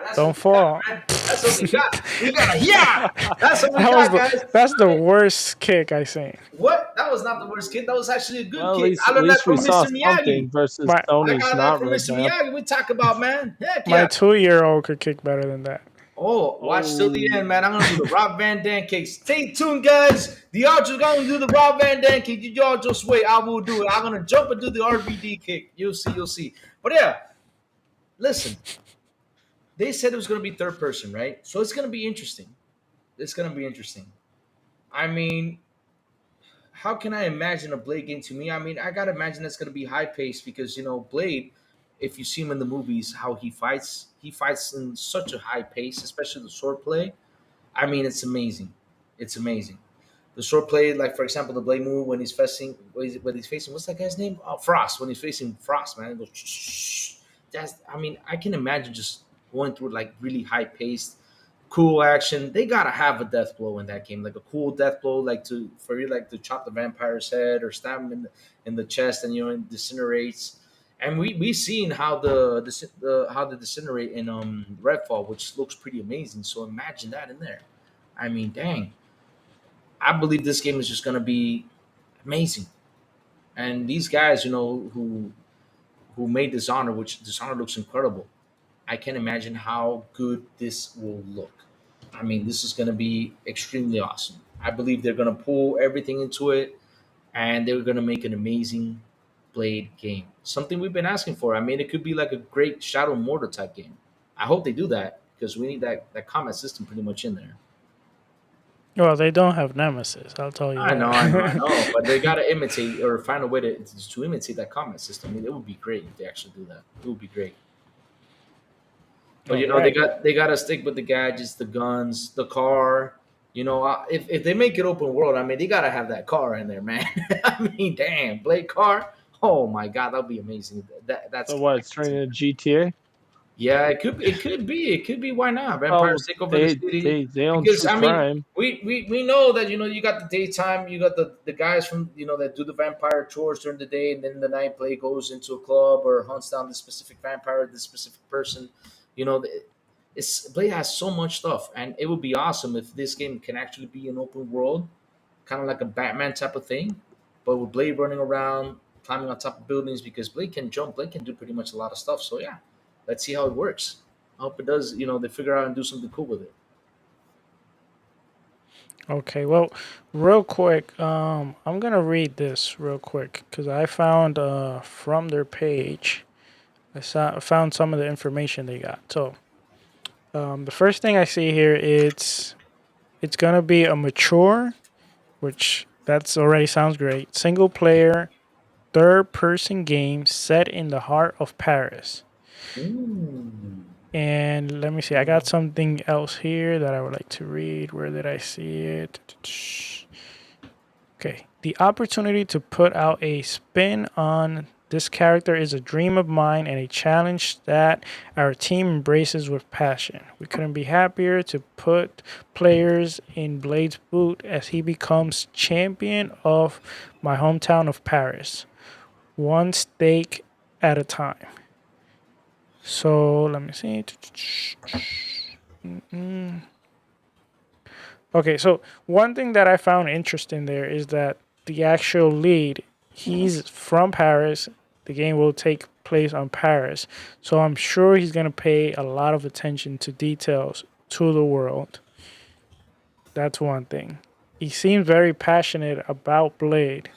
that's Don't what we got, fall. man. That's what we got. We got a That's what we That was got, guys. that's the worst kick I seen. What? That was not the worst kick. That was actually a good Well, kick. I at learned that least we from saw Mr. Miyagi. something versus My I Sony's got that not from real Mr. bad. Miyagi. We talk about, man. Heck my yeah. 2-year-old could kick better than that. Oh, watch till the Oh, end, man. I'm gonna do the Rob Van Dam kick. Stay tuned, guys. The Archer's gonna do the Rob Van Dam kick. You all just wait. I will do it. I'm gonna jump and do the RVD kick. You'll see. You'll see. But yeah, listen. They said it was gonna be third person, right? So it's gonna be interesting. It's gonna be interesting. I mean, how can I imagine a Blade game to me? I mean, I gotta imagine it's gonna be high paced because Blade, if you see him in the movies, how he fights in such a high pace, especially the sword play. I mean, it's amazing. It's amazing. the sword play, like for example, the blade move when he's facing, what's that guy's name? Oh, Frost. When he's facing Frost, man, it goes. That's, I mean, I can imagine just going through like really high paced, cool action. They gotta have a death blow in that game, like a cool death blow, like for you like to chop the vampire's head or stab him in the chest, and it disintegrates. And we seen how how the disintegrate in Redfall, which looks pretty amazing. So imagine that in there. I mean, dang, I believe this game is just gonna be amazing. And these guys, who made Dishonored, which Dishonored looks incredible. I can imagine how good this will look. I mean, this is gonna be extremely awesome. I believe they're gonna pull everything into it, and they're gonna make an amazing Blade game. Something we've been asking for. I mean, it could be like a great Shadow Mortar type game. I hope they do that because we need that combat system pretty much in there. Well, they don't have Nemesis. I'll tell you I know, that. but they gotta imitate or find a way to imitate that combat system. I mean, it would be great if they actually do that. It would be great. But All they right. gotta stick with the gadgets, the guns, the car. If they make it open world, I mean, they gotta have that car in there, man. I mean, damn, Blade car. Oh my god, that'd be amazing. That's So what? It's turning into GTA. yeah, it could be. It could be. Why not? Oh, Vampires take over the city. they own Because true I mean, crime. we know that you got the daytime, you got the guys from that do the vampire chores during the day, and then the night play goes into a club or hunts down the specific vampire, the specific person. You know, Blade has so much stuff, and it would be awesome if this game can actually be an open world, kind of like a Batman type of thing, but with Blade running around, climbing on top of buildings because Blade can jump. Blade can do pretty much a lot of stuff. So yeah, let's see how it works. I hope it does. They figure out and do something cool with it. Okay, well, real quick, I'm gonna read this real quick because I found from their page, found some of the information they got. So, the first thing I see here, it's gonna be a mature, which that's already sounds great. Single player, third person game set in the heart of Paris. Ooh. And let me see, I got something else here that I would like to read. Where did I see it? Okay. The opportunity to put out a spin on this character is a dream of mine and a challenge that our team embraces with passion. We couldn't be happier to put players in Blade's boot as he becomes champion of my hometown of Paris, one stake at a time. So let me see. Okay, so one thing that I found interesting there is that the actual lead, he's from Paris. The game will take place on Paris. So I'm sure he's going to pay a lot of attention to details to the world. That's one thing. He seems very passionate about Blade.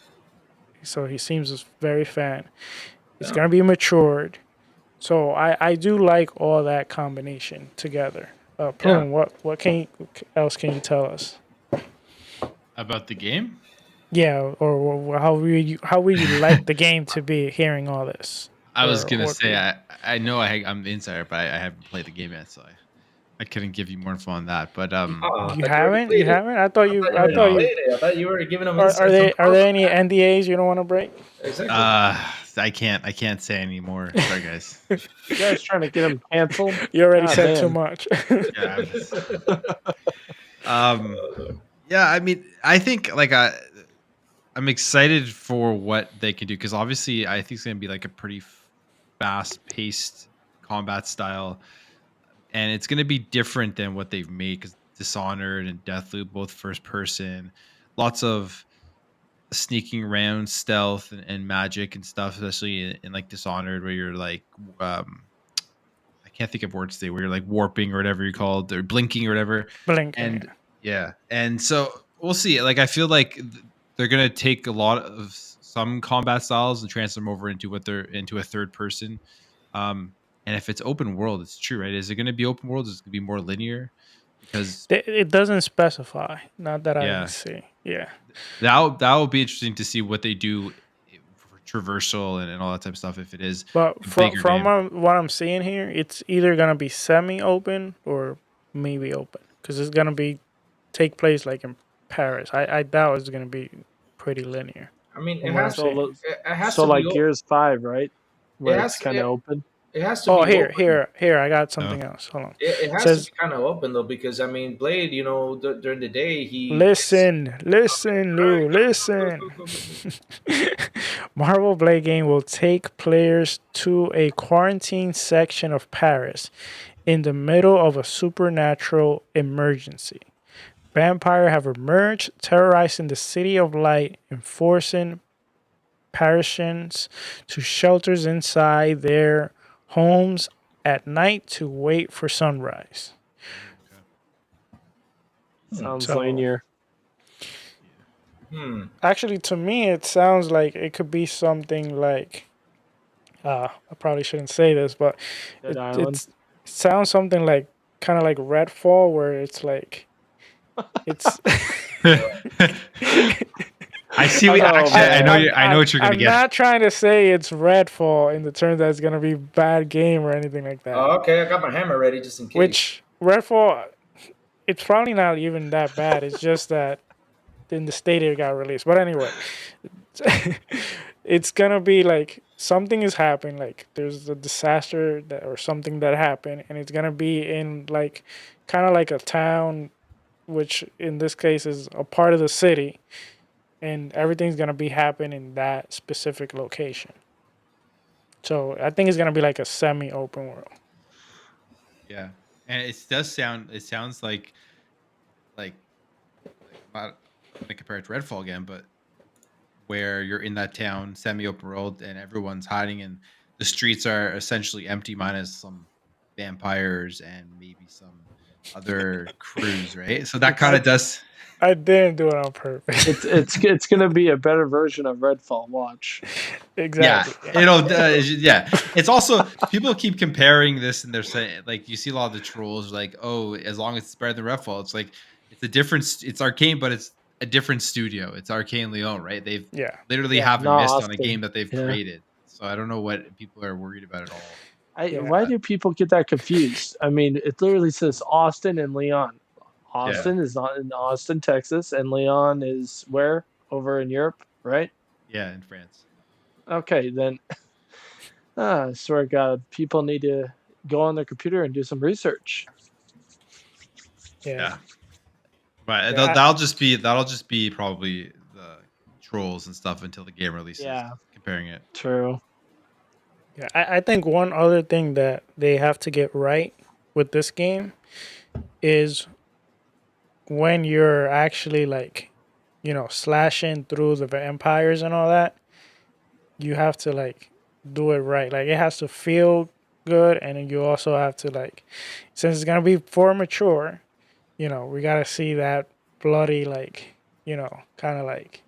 So he seems a very fan. It's Yeah. going to be matured. So I do like all that combination together. Plume, what else can you tell us? About the game? Yeah, or how would you like the game to be hearing all this? I was Or gonna what- say I know I'm the insider, but I haven't played the game yet, so I couldn't give you more info on that. But Oh, I You thought already haven't? played You it. haven't? I thought you. I I thought thought you you. played it. I thought you were giving them Are insights on there how- any NDAs you don't want to break? Exactly. I can't say anymore. Sorry, guys. You guys trying to get him canceled? You already God said too damn. much. Yeah. Yeah. I mean, I think like I'm excited for what they can do because obviously I think it's gonna be like a pretty fast-paced combat style, and it's gonna be different than what they've made because Dishonored and Deathloop both first person, lots of sneaking around, stealth and magic and stuff, especially in like Dishonored where you're like I can't think of words today where you're like warping or whatever you call it or blinking or whatever. Blinking. And yeah, and so we'll see. Like I feel like they're gonna take a lot of some combat styles and transform over into a third person. And if it's open world, it's true, right? Is it going to be open world? Is it going to be more linear? Because It doesn't specify. Not that I Yeah. see. Yeah. that will be interesting to see what they do for traversal and all that type of stuff. If it is But a from bigger from game. what I'm seeing here, it's either gonna be semi-open or maybe open because it's gonna be take place like in Paris. I doubt it's gonna be pretty linear. I mean, From what I'm So, seeing. it has so to be like Gears 5, right? it Where it's has kind of open. it has to Oh, be open. here, I got No. something else. Hold on. It It has to be says, kind of open though, because I mean, Blade, during the day he gets. listen, Lou, listen. Marvel Blade game will take players to a quarantine section of Paris in the middle of a supernatural emergency. Vampires have emerged, terrorizing the City of Light and forcing Parisians to shelters inside their homes at night to wait for sunrise. Sounds So, linear. actually, to me, it sounds like it could be something like. I probably shouldn't say this, but Dead it Island. sounds something like kind of like Redfall, where it's like it's. I see. Actually, I know what you're gonna I'm get. not trying to say it's Redfall in the terms that it's gonna be bad game or anything like that. Oh, okay, I got my hammer ready just in case. Which Redfall, it's probably not even that bad. It's just that in the state it got released. But anyway, it's gonna be like something is happening. Like there's a disaster that, or something that happened, and it's gonna be in like kind of like a town, which in this case is a part of the city, and everything's gonna be happening in that specific location. So I think it's gonna be like a semi-open world. Yeah, and it does sound. It sounds like I'm not gonna compare it to Redfall again, but where you're in that town, semi-open world, and everyone's hiding, and the streets are essentially empty, minus some vampires and maybe some other crews, right? So that kind of does. I didn't do it on purpose. It's gonna be a better version of Redfall. Watch. Exactly. Yeah, yeah. It's also people keep comparing this, and they're saying like you see a lot of the trolls like, oh, as long as it's better than Redfall, it's like it's a different. It's Arcane, but it's a different studio. It's Arcane Leon, right? They've literally haven't not missed on a Austin. game that they've Yeah. created. So I don't know what people are worried about at all. Why do people get that confused? I mean, it literally says Austin and Leon. Austin is not in Austin, Texas, and Leon is where? Over in Europe, right? Yeah, in France. Okay, then. I swear to God, people need to go on their computer and do some research. Yeah. But Yeah. that'll just be probably the trolls and stuff until the game releases. Yeah. Comparing it. True. Yeah, I think one other thing that they have to get right with this game is when you're actually like, slashing through the vampires and all that, you have to like do it right. Like it has to feel good, and then you also have to like, since it's gonna be for mature, we gotta see that bloody like, kind of like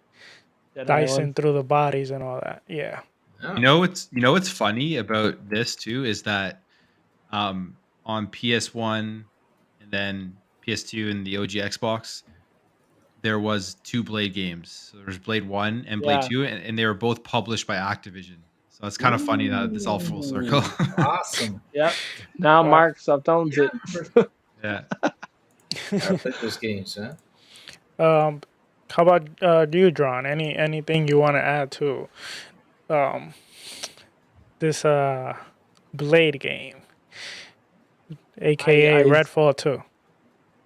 Dead dicing Island. through the bodies and all that. Yeah. Oh. You know what's funny about this too is that on PS1 and then PS2 and the OG Xbox, there was 2 Blade games. So there was Blade 1 and Blade 2, and they were both published by Activision. So it's kind of funny that it's all full circle. Awesome. Yep. Now Wow. Microsoft owns it. Yeah. I played those games, huh? How about you, Drawn? Anything you want to add to this Blade game, aka I- Redfall 2?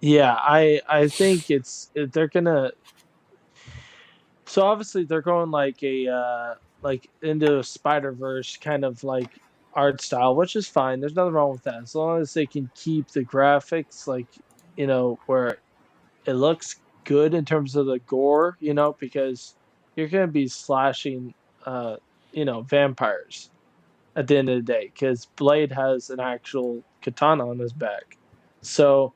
Yeah, I think they're gonna. So obviously they're going like a like into a Spider-Verse kind of like art style, which is fine. There's nothing wrong with that as long as they can keep the graphics like where it looks good in terms of the gore, because you're gonna be slashing vampires at the end of the day because Blade has an actual katana on his back, so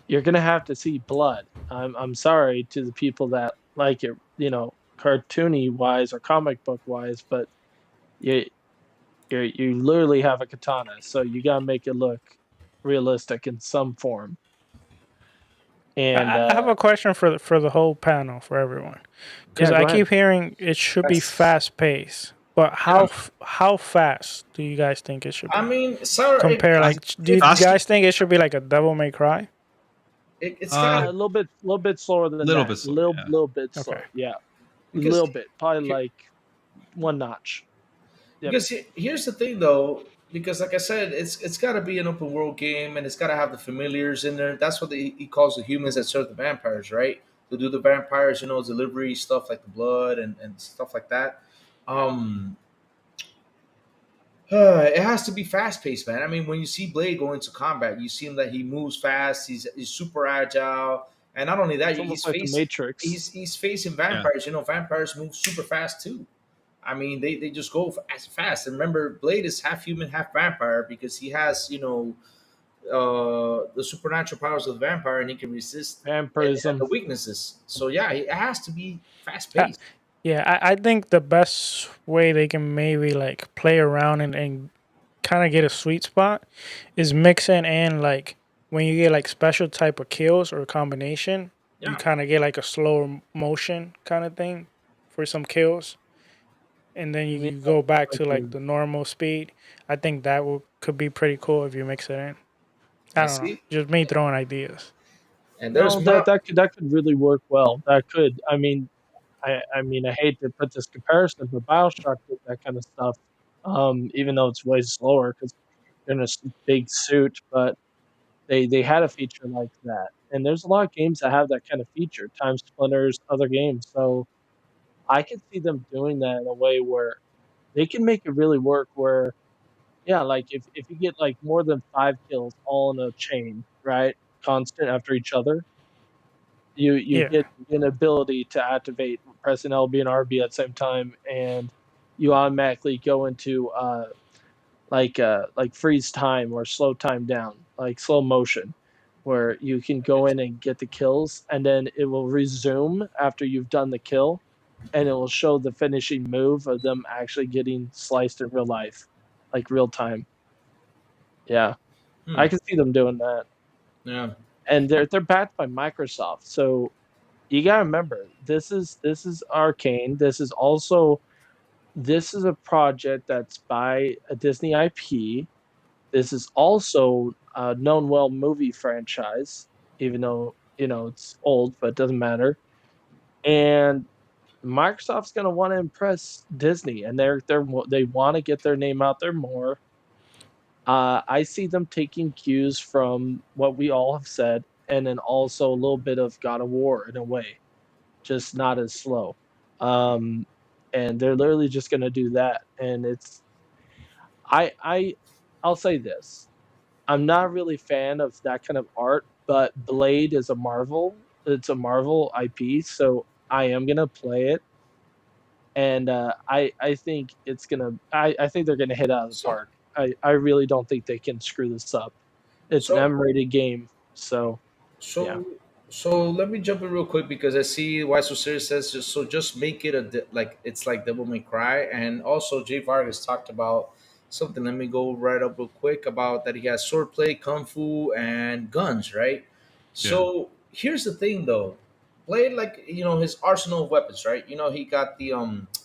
you're gonna have to see blood. I'm sorry to the people that like it, cartoony wise or comic book wise, but you literally have a katana, so you gotta make it look realistic in some form. And I have a question for the whole panel, for everyone, because go I ahead. keep hearing it should be Yes. fast paced, but how fast do you guys think it should be? I mean, sorry. Compare like, do you faster- guys think it should be like a Devil May Cry? it's Uh, gotta A little bit slower than little that. bit slower. Little Yeah. little bit Okay. slower. Yeah, a because little bit. Probably he- like one notch. Yep. because here's the thing though, because like I said, it's got to be an open world game and it's got to have the familiars in there. That's what he calls the humans that serve the vampires, right? To do the vampires, delivery stuff like the blood and stuff like that. Um, it has to be fast paced, man. I mean, when you see Blade go into combat, you see him that he moves fast. He's super agile, and not only that, It's almost like the Matrix. he's facing Yeah. vampires. Vampires move super fast too. I mean, they just go fast. And remember, Blade is half human, half vampire because he has the supernatural powers of the vampire, and he can resist and the Vampirism. weaknesses. So yeah, it has to be fast Uh, paced. yeah, I think the best way they can maybe like play around and kind of get a sweet spot is mixing in like when you get like special type of kills or a combination, you Yeah, kind of get like a slower motion kind of thing for some kills, and then Yeah, you go back like to like the, the normal speed. I think that could be pretty cool if you mix it in. I and don't know, see, just me throwing ideas. and there's no, more. that could really work well. That could. I mean, I hate to put this comparison, but Bioshock did that kind of stuff. Even though it's way slower because they're in a big suit, but they had a feature like that. And there's a lot of games that have that kind of feature. Time Splinters, other games. So I could see them doing that in a way where they can make it really work. Where yeah, like if you get like more than 5 kills all in a chain, right, constant after each other, you Yeah, get an ability to activate pressing LB and RB at the same time, and you automatically go into like freeze time or slow time down, like slow motion, where you can go in and get the kills, and then it will resume after you've done the kill, and it will show the finishing move of them actually getting sliced in real life, like real time. Yeah, Hmm, I can see them doing that, yeah. and they're backed by Microsoft, so you gotta remember this is Arcane. This is a project that's by a Disney IP. This is also a known well movie franchise, even though it's old, but it doesn't matter. And Microsoft's gonna want to impress Disney, and they want to get their name out there more. I see them taking cues from what we all have said, and then also a little bit of God of War in a way, just not as slow. Um, and they're literally just gonna do that, and it's I I'll say this. I'm not really a fan of that kind of art, but Blade is a Marvel. It's a Marvel IP, so I am gonna play it, and I think it's gonna. I think they're gonna hit out of the So park. I really don't think they can screw this up. It's an so M-rated game, so yeah, So, so let me jump in real quick because I see why so serious says just make it like it's like Devil May Cry, and also Jay Vargas talked about something. Let me go right up real quick about that he has swordplay, kung fu, and guns, right? Yeah. So here's the thing though, Blade like his arsenal of weapons, right? He got the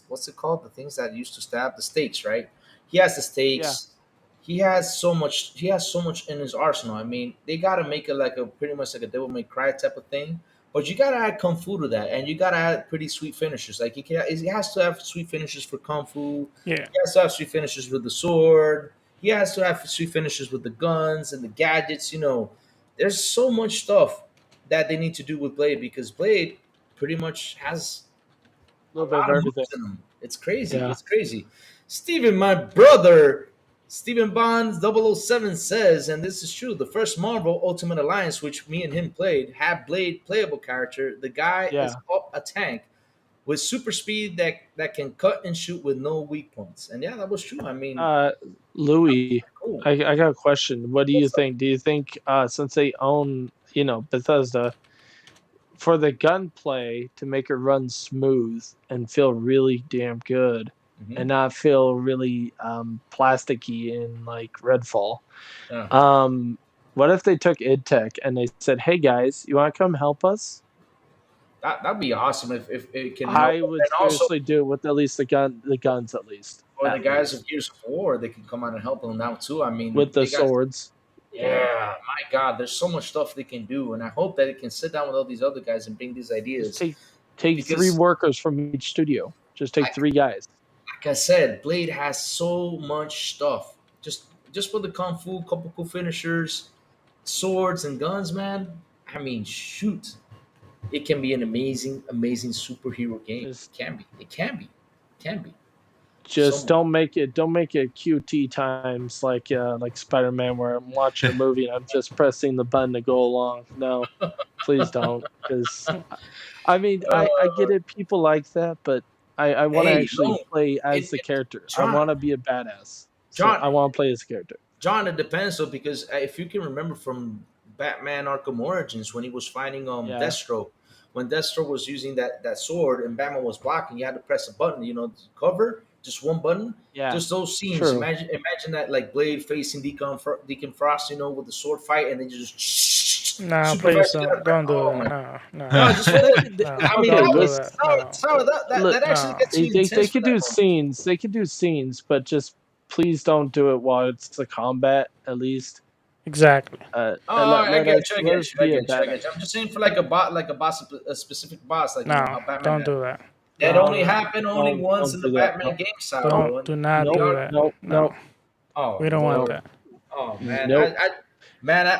what's it called? The things that used to stab the stakes, right? He has the yeah. stakes. He has so much in his arsenal. I mean, they gotta make it like a pretty much like a Devil May Cry type of thing. But you gotta add kung fu to that, and you gotta add pretty sweet finishes. Like he has to have sweet finishes for kung fu. yeah. He has to have sweet finishes with the sword. He has to have sweet finishes with the guns and the gadgets. There's so much stuff that they need to do with Blade because Blade pretty much has A a little bit of lot of everything. moves in them. It's crazy. Yeah. It's crazy. Steven, my brother, Steven Bonds 007 says, and this is true, the first Marvel Ultimate Alliance, which me and him played, had Blade playable character. The guy is Yeah. up a tank with super speed that can cut and shoot with no weak points. And yeah, that was true. I mean, Uh, Louis, cool. I got a question. What do you What's up? think? Do you think since they own, Bethesda, for the gunplay to make it run smooth and feel really damn good Hmm. and not feel really plasticky in like Redfall, Yeah, what if they took id Tech and they said, "Hey guys, you want to come help us?" that'd be awesome if it can help. I would And also seriously do it with at least the guns at least. for the At guys of least. Gears of War, they can come out and help them now too. I mean, With the swords. Yeah, my God, there's so much stuff they can do, and I hope that it can sit down with all these other guys and bring these Just ideas. take 3 Because, workers from each studio. Just take like, 3 guys. like I said, Blade has so much stuff. Just for the kung fu, couple cool finishers, swords and guns, man. I mean, shoot, it can be an amazing, amazing superhero game. Just It can be. It can be. It can be. So just much. don't make it QT times like Spider-Man where I'm watching a movie and I'm just pressing the button to go along. No, please don't, because I mean I Uh, get it, people like that, but I want to hey, actually no, play as the it, character. I John, want to be a badass, so John, I want to play as a character. John. It depends though, because if you can remember from Batman Arkham Origins when he was fighting Yeah, Deathstroke, when Deathstroke was using that sword and Batman was blocking, you had to press a button, to cover just one button. yeah, Just those scenes. true. Imagine that like Blade facing Deacon Frost, with the sword fight, and then just No, super please fast. don't do Oh that. my, No, no, no, just for that. no, I mean, Okay, that don't do was listen, that. No, that actually no. gets you they intense for could that do moment. scenes. They could do scenes, but just please don't do it while it's a combat. At least, Exactly. Oh, I get you, let us I be a get you, I get you. I'm badass. just saying for like a boss, a specific boss, like No, how Batman don't had. do that. That Don't only do that. happened only once in Don't the do that. Batman No, game style, no, though. Don't And do not nope, do the that. nope, No, nope, oh we don't want nope, Lord, that. oh man, nope.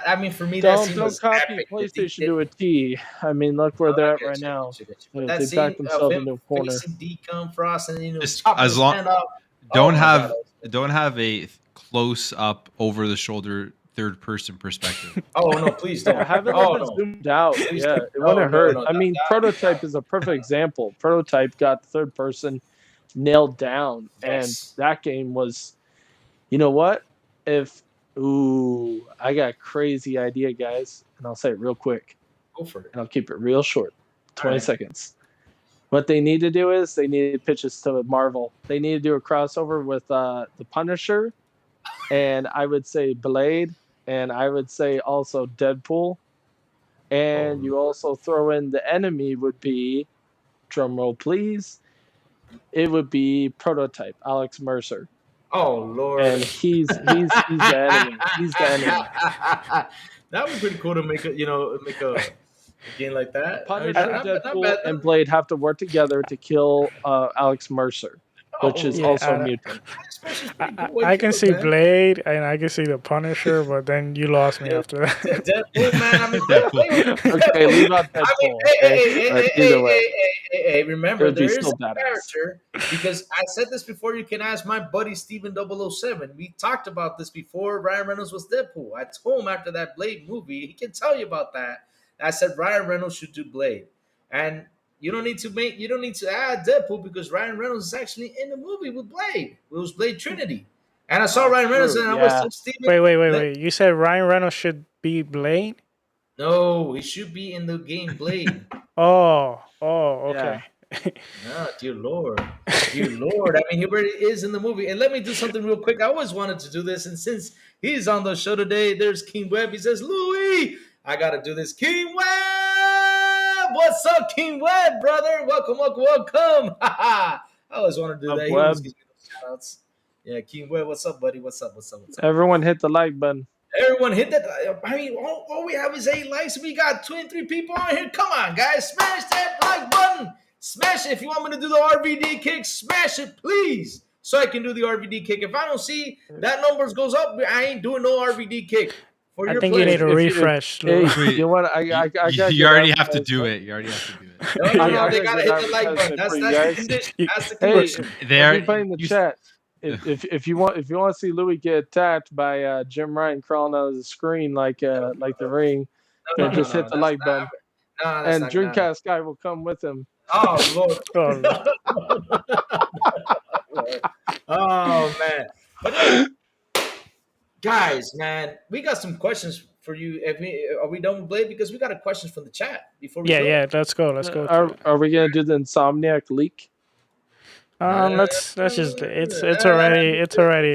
I mean, for me that scene Don't was copy epic. PlayStation to a T. I mean, look where Oh, they're I at right get you, I now. get you, I get you. But that They backed scene of themselves him into a corner. facing Deacon Frost and Just chopping as his long hand off. Oh don't my God, have that was good. don't have a close up over the shoulder third person perspective. Oh no, please Yeah, don't. have it a Oh bit no, zoomed out. please Yeah, don't. it No, wouldn't no, hurt. no. I mean, Prototype is a perfect example. Prototype got third person nailed down, and Yes, that game was. You know what? If ooh, I got a crazy idea, guys, and I'll say it real quick, go for it. and I'll keep it real short, All 20 right. seconds. What they need to do is they need to pitch this to Marvel. They need to do a crossover with the Punisher, and I would say Blade, and I would say also Deadpool, and Oh you also throw in the enemy would be, drumroll please, it would be Prototype, Alex Mercer, Oh Lord. and he's the enemy. He's the enemy. That would be pretty cool to make a game like The that. I mean, I, Punisher, not Deadpool, bad and though. Blade have to work together to kill Alex Mercer, which Oh, is yeah, also a mutant. Smash is I, pretty I cool. I I can killed see man. Blade and I can see the Punisher, but then you lost me Yeah, after that. Deadpool, man. I mean, Deadpool. play with Okay, Deadpool. leave out I mean, Deadpool. Okay, but either way, it remember would be there is still a badass. character because I said this before. You can ask my buddy Steven 007. We talked about this before. Ryan Reynolds was Deadpool. I told him after that Blade movie, he can tell you about that. I said Ryan Reynolds should do Blade, and you don't need to add Deadpool because Ryan Reynolds is actually in the movie with Blade. It was Blade Trinity, and I saw Oh, Ryan Reynolds true. and I always Yeah. told Steven, let Wait. You said Ryan Reynolds should be Blade? no, he should be in the game Blade. Yeah. Okay. No, dear Lord. Dear Lord. I mean, he already is in the movie. And let me do something real quick. I always wanted to do this. And since he's on the show today, there's King Webb. He says, Louis, I got to do this. King Webb! What's up, King Webb, brother? Welcome, welcome, welcome. I always want to do Up that. He always web. gives me those shout outs. Yeah, King Webb, what's up, buddy? What's up? What's up? What's up? Everyone hit the like button. Everyone hit that. I mean, all we have is 8 likes. We got 23 people on here. Come on, guys. Smash that like button. Smash it. If you want me to do the RVD kick, smash it, please. So I can do the RVD kick. If I don't see that numbers goes up, I ain't doing no RVD kick for I your think you need pleasure. a refresh, Lou. Hey, Wait, you know what? I you, got you good already have to advertisement. do it. You already have to do it. No, no, I no. They got gotta good hit the like button. advertisement for you That's the guys. condition. You- That's the Hey, condition. everybody in the You, chat, if you want to see Louis get attacked by Jim Ryan crawling out of the screen like the ring, No, then no, no, just no. hit the That's like not. button, No, that's and not gonna. Dreamcast guy will come with him. Oh Lord. oh, Oh man. But yeah, guys, man, we got some questions for you. Are we done with Blade? Because we got a question from the chat before we go. yeah. Let's go. Let's go to it. Are we gonna do the Insomniac leak? Let's just it's already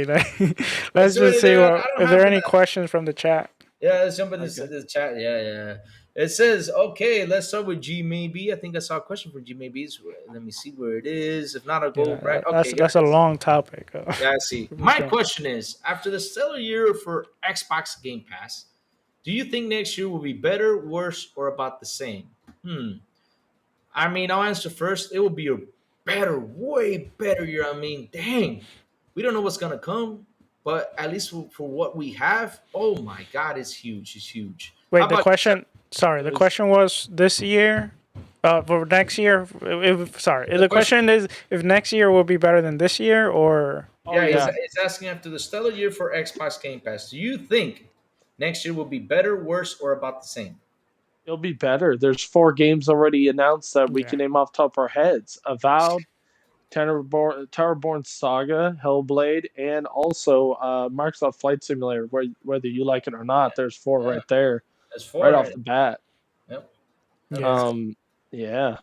like, let's It's just already see there. what I don't if have there are any that. questions from the chat. Yeah, let's jump in Okay. this chat. Yeah. It says, okay, let's start with G maybe. I think I saw a question for G maybe. Let me see where it is. If not, I'll go right. Yeah, Okay, here that's it a is. long topic. Yeah, I see. Let's My go. question is, after the stellar year for Xbox Game Pass, do you think next year will be better, worse, or about the same? I mean, I'll answer first. It will be a better, way better year. I mean, dang, we don't know what's gonna come, but at least for what we have, oh my God, it's huge. It's huge. How Wait, the about question. Sorry, the yourself? question was this year. For next year. Sorry, The the question, question is if next year will be better than this year, or Oh yeah, yeah, he's asking after the stellar year for Xbox Game Pass. Do you think next year will be better, worse, or about the same? it'll be better. There's 4 games already announced that we yeah. can name off the top of our heads: Avowed, Towerborn Saga, Hellblade, and also Microsoft Flight Simulator. Whether you like it or not, there's 4 Yeah, right there, that's right four, off right? the bat. Yep. Yep. Yeah. Yeah,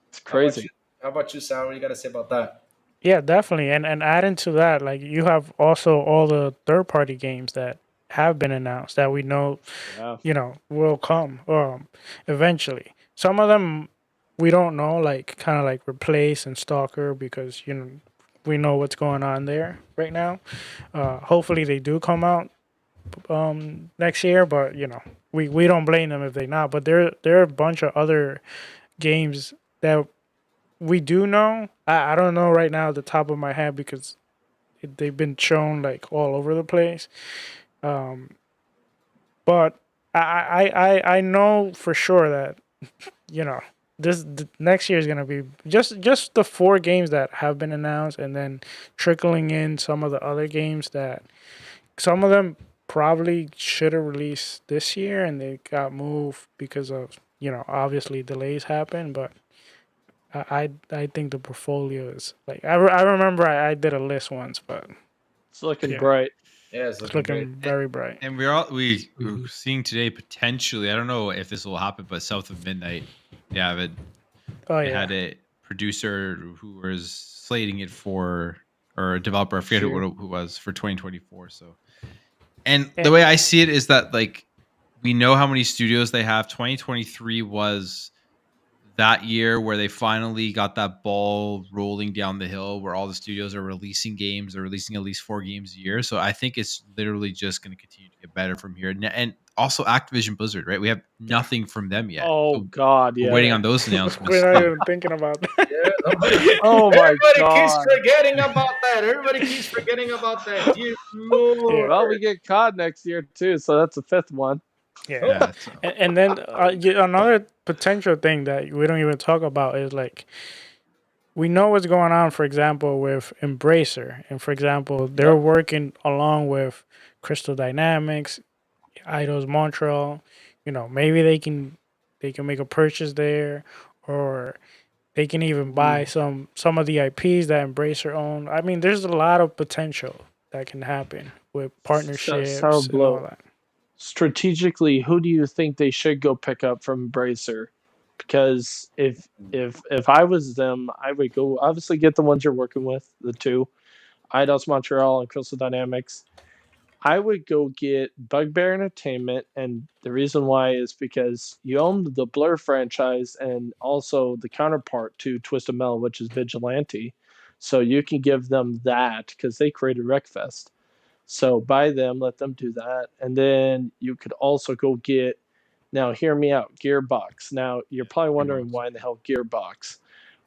it's How about you? crazy. How about you, Sal? What you got to say about that? Yeah, definitely. And adding to that, like you have also all the third party games that have been announced that we know, Yeah, will come eventually. Some of them we don't know, like kind of like Replace and Stalker, because we know what's going on there right now. Hopefully they do come out next year, but we don't blame them if they not. But there are a bunch of other games that we do know. I don't know right now at the top of my head because they've been shown like all over the place. Um, but I know for sure that you know next year is gonna be just the 4 games that have been announced, and then trickling in some of the other games that some of them probably should have released this year and they got moved because of obviously delays happen. But I think the portfolio is like I remember I did a list once, but it's looking yeah, bright. Yeah, it's it's looking great. looking very bright. And we're seeing today potentially. I don't know if this will happen, but South of Midnight, they have it. Oh They yeah, had a producer who was slating it for, or a developer. I forget Sure. who was for 2024. So, and the and way I see it is that like we know how many studios they have. 2023 was that year where they finally got that ball rolling down the hill where all the studios are releasing games. They're releasing at least 4 games a year. So I think it's literally just going to continue to get better from here. And also Activision Blizzard, right? We have yeah, nothing from them yet. Oh So God, we're yeah. waiting yeah. on those announcements We're not too. even thinking about Yeah, Oh my everybody keeps God. forgetting about that. Everybody keeps forgetting about that. Dear yeah, Lord. Well, we get COD next year too, so that's a 5th one. yeah. Oh, Yeah. So And then another potential thing that we don't even talk about is like we know what's going on, for example, with Embracer. And for example, they're yep. working along with Crystal Dynamics, Idols Montreal. Maybe they can make a purchase there, or they can even buy Ooh. some of the IPs that Embracer own. I mean, there's a lot of potential that can happen with partnerships and all Sourblow. that. Strategically, who do you think they should go pick up from Bracer? Because if I was them, I would go obviously get the ones you're working with, the 2, IDOS Montreal and Crystal Dynamics. I would go get Bugbear Entertainment, and the reason why is because you own the Blur franchise and also the counterpart to Twisted Metal, which is Vigilante. So you can give them that because they created Wreckfest. So buy them, let them do that. And then you could also go get, now hear me out, Gearbox. Now you're probably wondering Gearbox. why in the hell Gearbox?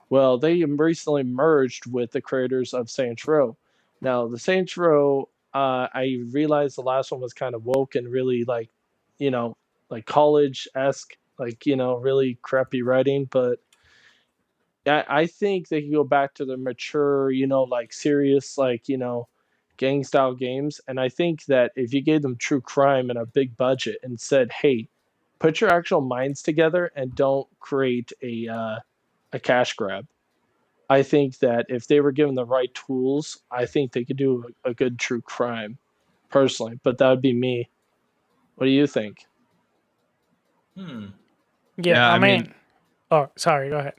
Well, they recently merged with the creators of Saints Row. Now, the Saints Row, I realized the last one was kind of woke and really you know, like college esque, really crappy writing. But I think they can go back to the mature, like serious, gang style games. And I think that if you gave them true crime and a big budget and said, hey, put your actual minds together and don't create a cash grab. I think that if they were given the right tools, I think they could do a good true crime, personally. But that would be me. What do you think? Hmm. Yeah, yeah, I I mean, mean, oh, sorry, go ahead.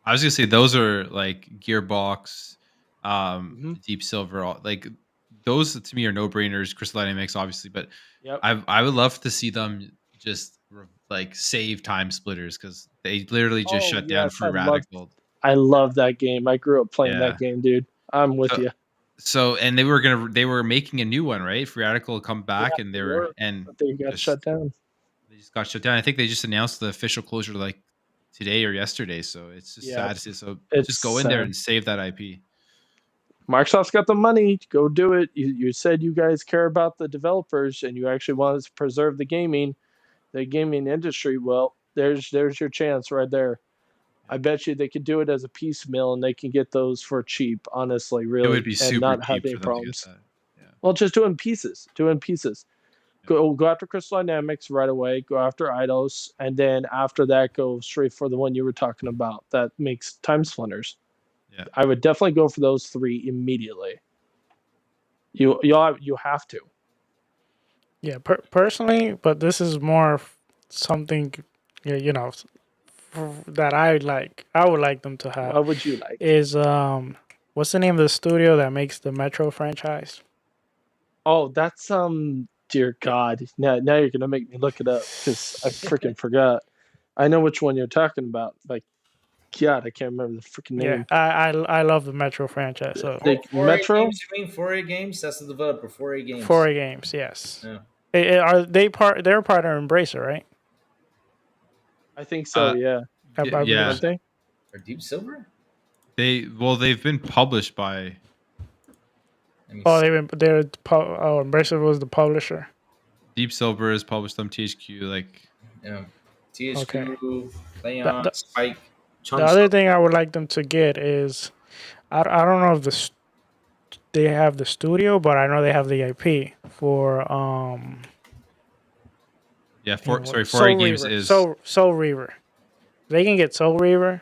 I was gonna say those are like Gearbox, Hmm. Deep Silver, like those to me are no brainers. Crystal Dynamics, obviously, but Yep. I would love to see them just like save time splitters because they literally just shut down yes, Free Radical. I love that game. I grew up playing Yeah. that game, dude. I'm with you. So and they were making a new one, right? Free Radical come back and they were, but they got shut down. They just got shut down. I think they just announced the official closure like today or yesterday. So it's just sad to see. So just go in there and save that IP. Microsoft's got the money. Go do it. You said you guys care about the developers and you actually want to preserve the gaming industry. Well, there's your chance right there. I bet you they could do it as a piecemeal and they can get those for cheap, honestly, really. It would be super and not have cheap any for them problems. to get that. Yeah. Well, just doing pieces. Go after Crystal Dynamics right away, go after Eidos, and then after that go straight for the one you were talking about that makes Time Splinters. Yeah. I would definitely go for those 3 immediately. You have to. Yeah, personally, but this is more something, that I like. I would like them to have. What would you like? Is what's the name of the studio that makes the Metro franchise? Oh, that's dear God. Now you're gonna make me look it up because I freaking forgot. I know which one you're talking about. Like, God, I can't remember the freaking name. Yeah, I love the Metro franchise. So Metro? Games, you mean 4A Games? That's the developer. 4A Games. 4A Games, yes. Yeah. Are they part? They're part of Embracer, right? I think so. Yeah. Yeah. Or Deep Silver? They've been published by. Embracer was the publisher. Deep Silver has published them. THQ, THQ, Leon, Spike. The other thing I would like them to get is, I don't know if they have the studio, but I know they have the IP for Soul Games is Soul Reaver. If they can get Soul Reaver,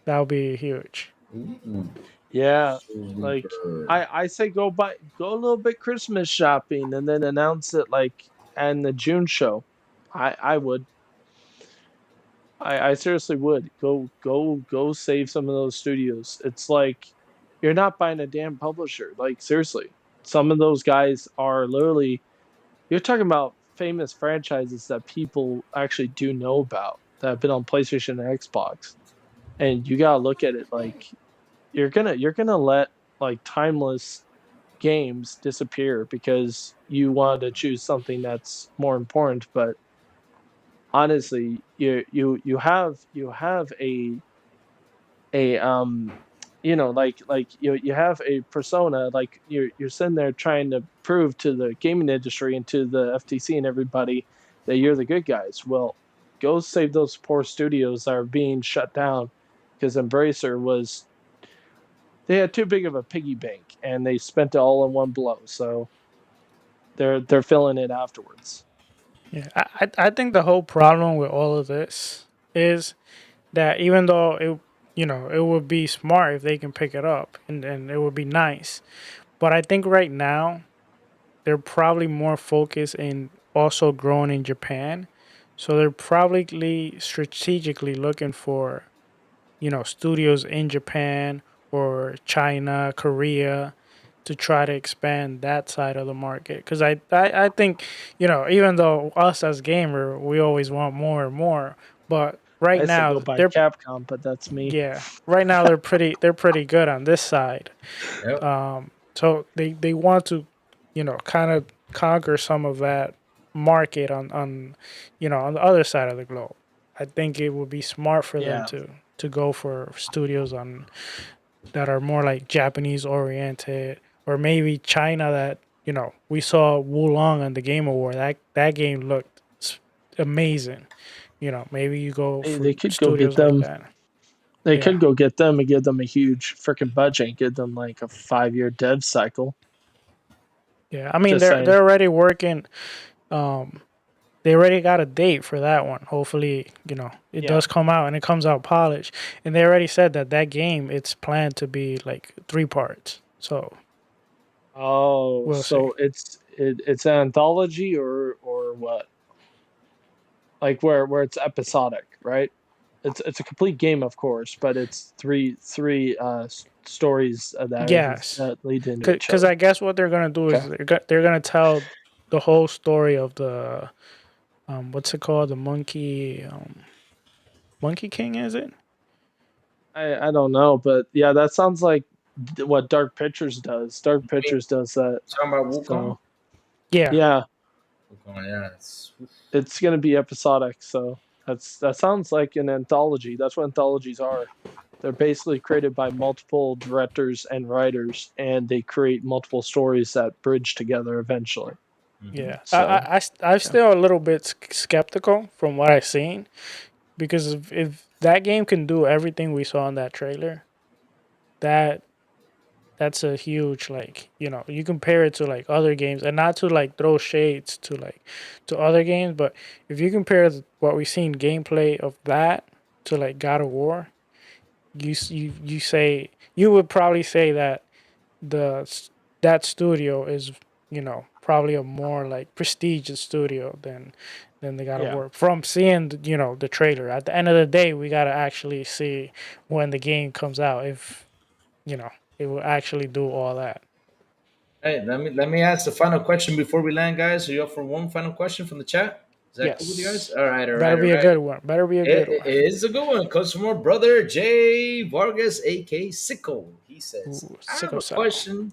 that would be huge. Ooh. Yeah, like I say go a little bit Christmas shopping and then announce it like in the June show. I would. I seriously would. Go save some of those studios. It's like you're not buying a damn publisher. Like seriously. Some of those guys are literally you're talking about famous franchises that people actually do know about that have been on PlayStation and Xbox. And you gotta look at it like you're gonna let like timeless games disappear because you wanted to choose something that's more important. But honestly, you have a you have a persona, like you're sitting there trying to prove to the gaming industry and to the FTC and everybody that you're the good guys. Well, go save those poor studios that are being shut down because Embracer they had too big of a piggy bank and they spent it all in one blow. So they're filling it afterwards. Yeah, I think the whole problem with all of this is that even though it would be smart if they can pick it up and it would be nice, but I think right now they're probably more focused in also growing in Japan, so they're probably strategically looking for studios in Japan or China, Korea, to try to expand that side of the market. Because I think, even though us as gamer, we always want more and more, but right now they're Capcom, but that's me. Yeah, right now they're pretty good on this side. Yep. So they want to, kind of conquer some of that market on the other side of the globe. I think it would be smart for them to go for studios that are more like Japanese oriented, or maybe China that, we saw Wulong on the Game Award. That game looked amazing. Maybe you go for they could studios go get them. like that. They could go get them and give them a huge freaking budget and give them like a 5-year dev cycle. Yeah, I mean they're already working. They already got a date for that one. Hopefully, it does come out and it comes out polished. And they already said that game, it's planned to be like 3 parts. So. We'll so see. It's an anthology or what? Like where it's episodic, right? It's a complete game, of course, but it's three stories that lead into each other. Because I guess what they're gonna do is they're gonna tell the whole story of the what's it called? The Monkey King, is it? I don't know, but yeah, that sounds like what Dark Pictures does. Dark You mean Pictures does that. talking about Wukong? So Yeah. yeah, Wukong, yeah. it's gonna be episodic. So that sounds like an anthology. That's what anthologies are. They're basically created by multiple directors and writers, and they create multiple stories that bridge together eventually. Mhm. Yeah, So I'm yeah, still a little bit skeptical from what I've seen, because if that game can do everything we saw in that trailer, that that's a huge, like, you compare it to like other games, and not to like throw shades to like to other games, but if you compare what we've seen gameplay of that to like God of War, you say you would probably say that the that studio is, probably a more like prestigious studio than the God of yeah. War, from seeing the trailer. At the end of the day, we got to actually see when the game comes out if you know it will actually do all that. Hey, let me ask the final question before we land, guys. Are you up for one final question from the chat? Is that cool with you guys? Yes, All right, all right, better all be a right. good one. Better be a good It one. is a good one. Comes from our brother Jay Vargas, aka Sicko. He says, Ooh, "I have sicko a cell. question.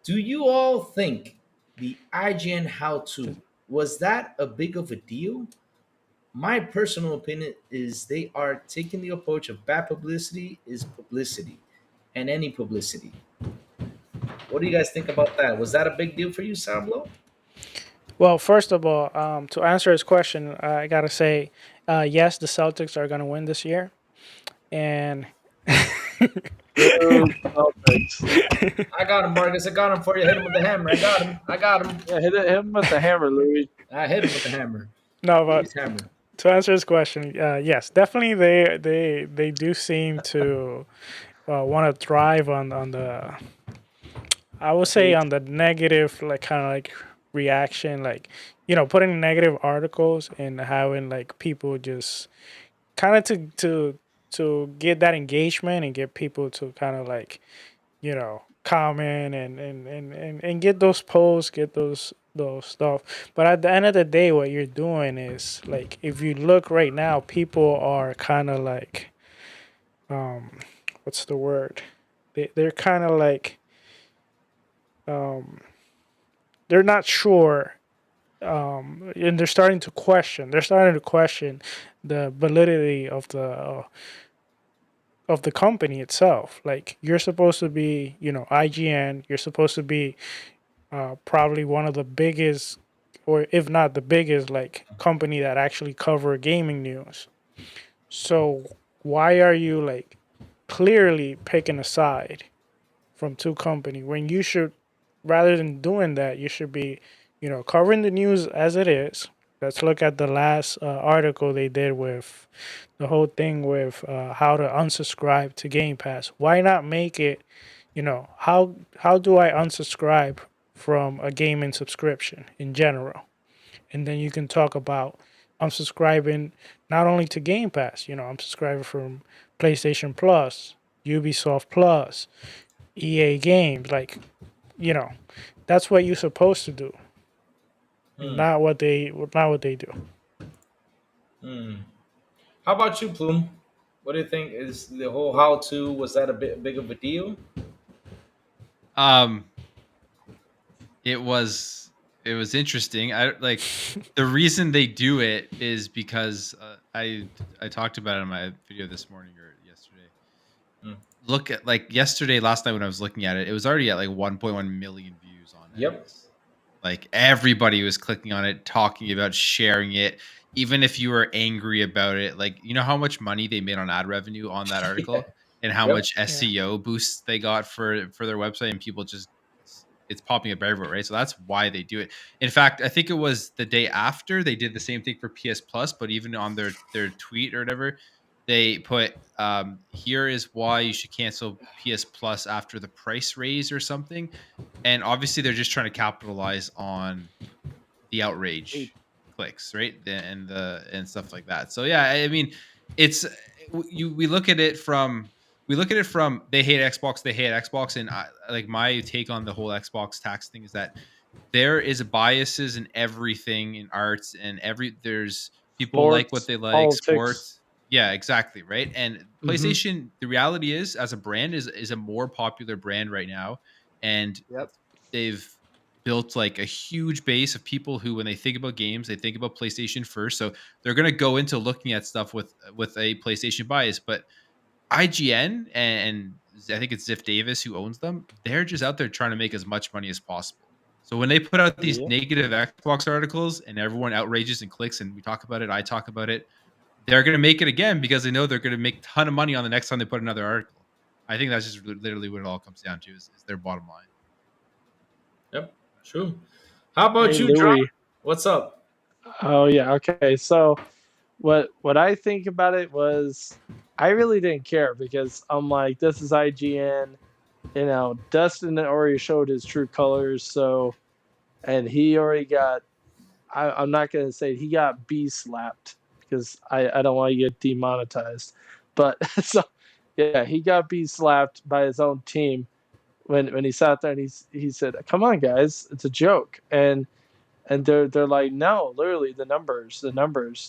Do you all think the IGN how-to was that a big of a deal? My personal opinion is they are taking the approach of bad publicity is publicity, and any publicity. What do you guys think about that? Was that a big deal for you, Sourblow? Well, first of all, to answer his question, I gotta say, yes, the Celtics are gonna win this year, and Good Celtics. I got him, Marcus. I got him for you. Hit him with the hammer. I got him. I got him. Yeah, hit him with the hammer, Louis. I hit him with the hammer. no, but Louis hammer. to answer his question, yes, definitely they do seem to want to thrive on the, I would say, Hate. on the negative, like, kind of like reaction, like, putting negative articles and having like people just kind of to get that engagement and get people to kind of like, comment and get those posts, get those stuff. But at the end of the day, what you're doing is, like, if you look right now, people are kind of like, um what's the word, they're kind of like, um they're not sure, and they're starting to question the validity of the company itself. Like, you're supposed to be, IGN, you're supposed to be probably one of the biggest, or if not the biggest, like, company that actually cover gaming news. So why are you like clearly picking a side from two company when you should, rather than doing that, you should be, covering the news as it is. Let's look at the last article they did with the whole thing with how to unsubscribe to Game Pass. Why not make it, how do I unsubscribe from a gaming subscription in general? And then you can talk about, I'm subscribing not only to Game Pass, I'm subscribing from PlayStation Plus, Ubisoft Plus, EA Games. Like, you know, that's what you're supposed to do, Hmm. not what they do. Hmm. How about you, Plume? What do you think? Is the whole how-to, was that a bit big of a deal? Um, it was interesting. I like the reason they do it is because I talked about it in my video this morning or yesterday. Hmm. Look at, like, yesterday, last night when I was looking at it, it was already at like 1.1 million views on Yep. X. Like, everybody was clicking on it, talking about, sharing it, even if you were angry about it. Like, you know how much money they made on ad revenue on that Yeah. article, and how Yep. much Yeah. SEO boosts they got for their website, and people just, it's popping up everywhere, right? So that's why they do it. In fact, I think it was the day after they did the same thing for PS Plus, but even on their tweet or whatever, they put, here is why you should cancel PS Plus after the price raise or something. And obviously they're just trying to capitalize on the Hate. outrage clicks, right? And stuff like that. So yeah, I mean, it's, we look at it from, they hate Xbox, and like, my take on the whole Xbox tax thing is that there is biases in everything in arts, and there's people like what Sports, they like, politics. sports. Yeah, exactly, right. And PlayStation, the reality is, as a brand, is a more popular brand right now, and Yep. they've built like a huge base of people who, when they think about games, they think about PlayStation first. So they're going to go into looking at stuff with a PlayStation bias. But IGN and I think it's Ziff Davis who owns them, they're just out there trying to make as much money as possible. So when they put out these Yeah. negative Xbox articles and everyone outrages and clicks, and we talk about it, I talk about it, they're going to make it again because they know they're going to make a ton of money on the next time they put another article. I think that's just literally what it all comes down to is their bottom line. Yep, true. How about Hey, you, John? Louis. What's up? Oh yeah, okay. So what I think about it was I really didn't care because I'm like, this is IGN. You know, Dustin already showed his true colors, so and he already got I'm not gonna say he got B slapped because I don't want to get demonetized. But so yeah, he got B slapped by his own team when he sat there and he said, "Come on, guys, it's a joke." And they're like, "No, literally the numbers,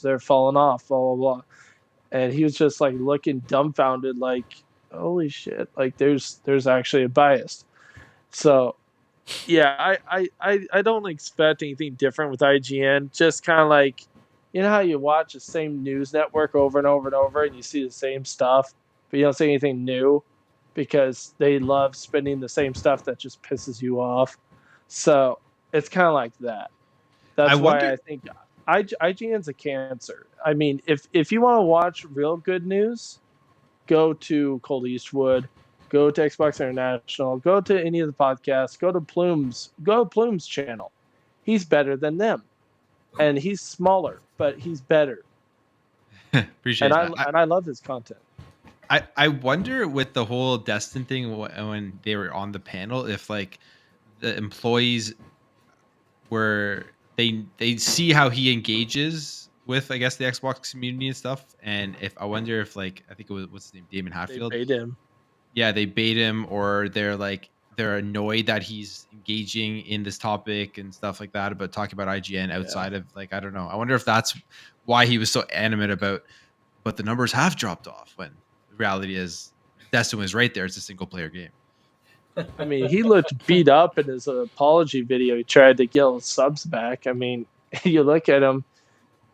they're falling off, blah blah blah." And he was just like looking dumbfounded, like, "Holy shit!" Like there's actually a bias. So yeah, I don't expect anything different with IGN. Just kind of like, you know how you watch the same news network over and over and over, and you see the same stuff, but you don't see anything new because they love spinning the same stuff that just pisses you off. So it's kind of like that. I That's why wonder. I think IGN's a cancer. I mean, if you want to watch real good news, go to Cold Eastwood, go to Xbox International, go to any of the podcasts, go to Plume's channel. He's better than them, and he's smaller, but he's better. Appreciate that. And I love his content. I wonder with the whole Destin thing when they were on the panel, if like the employees were they see how he engages with, I guess, the Xbox community and stuff, and if I wonder if, like, I think it was, what's his name, Damon They Hatfield. bait him. Yeah, they bait him, or they're annoyed that he's engaging in this topic and stuff like that, about talking about IGN outside of, like, I don't know. I wonder if that's why he was so animate about, but the numbers have dropped off, when the reality is Destin was right there. It's a single player game. I mean, he looked beat up in his apology video. He tried to get his subs back. I mean, you look at him,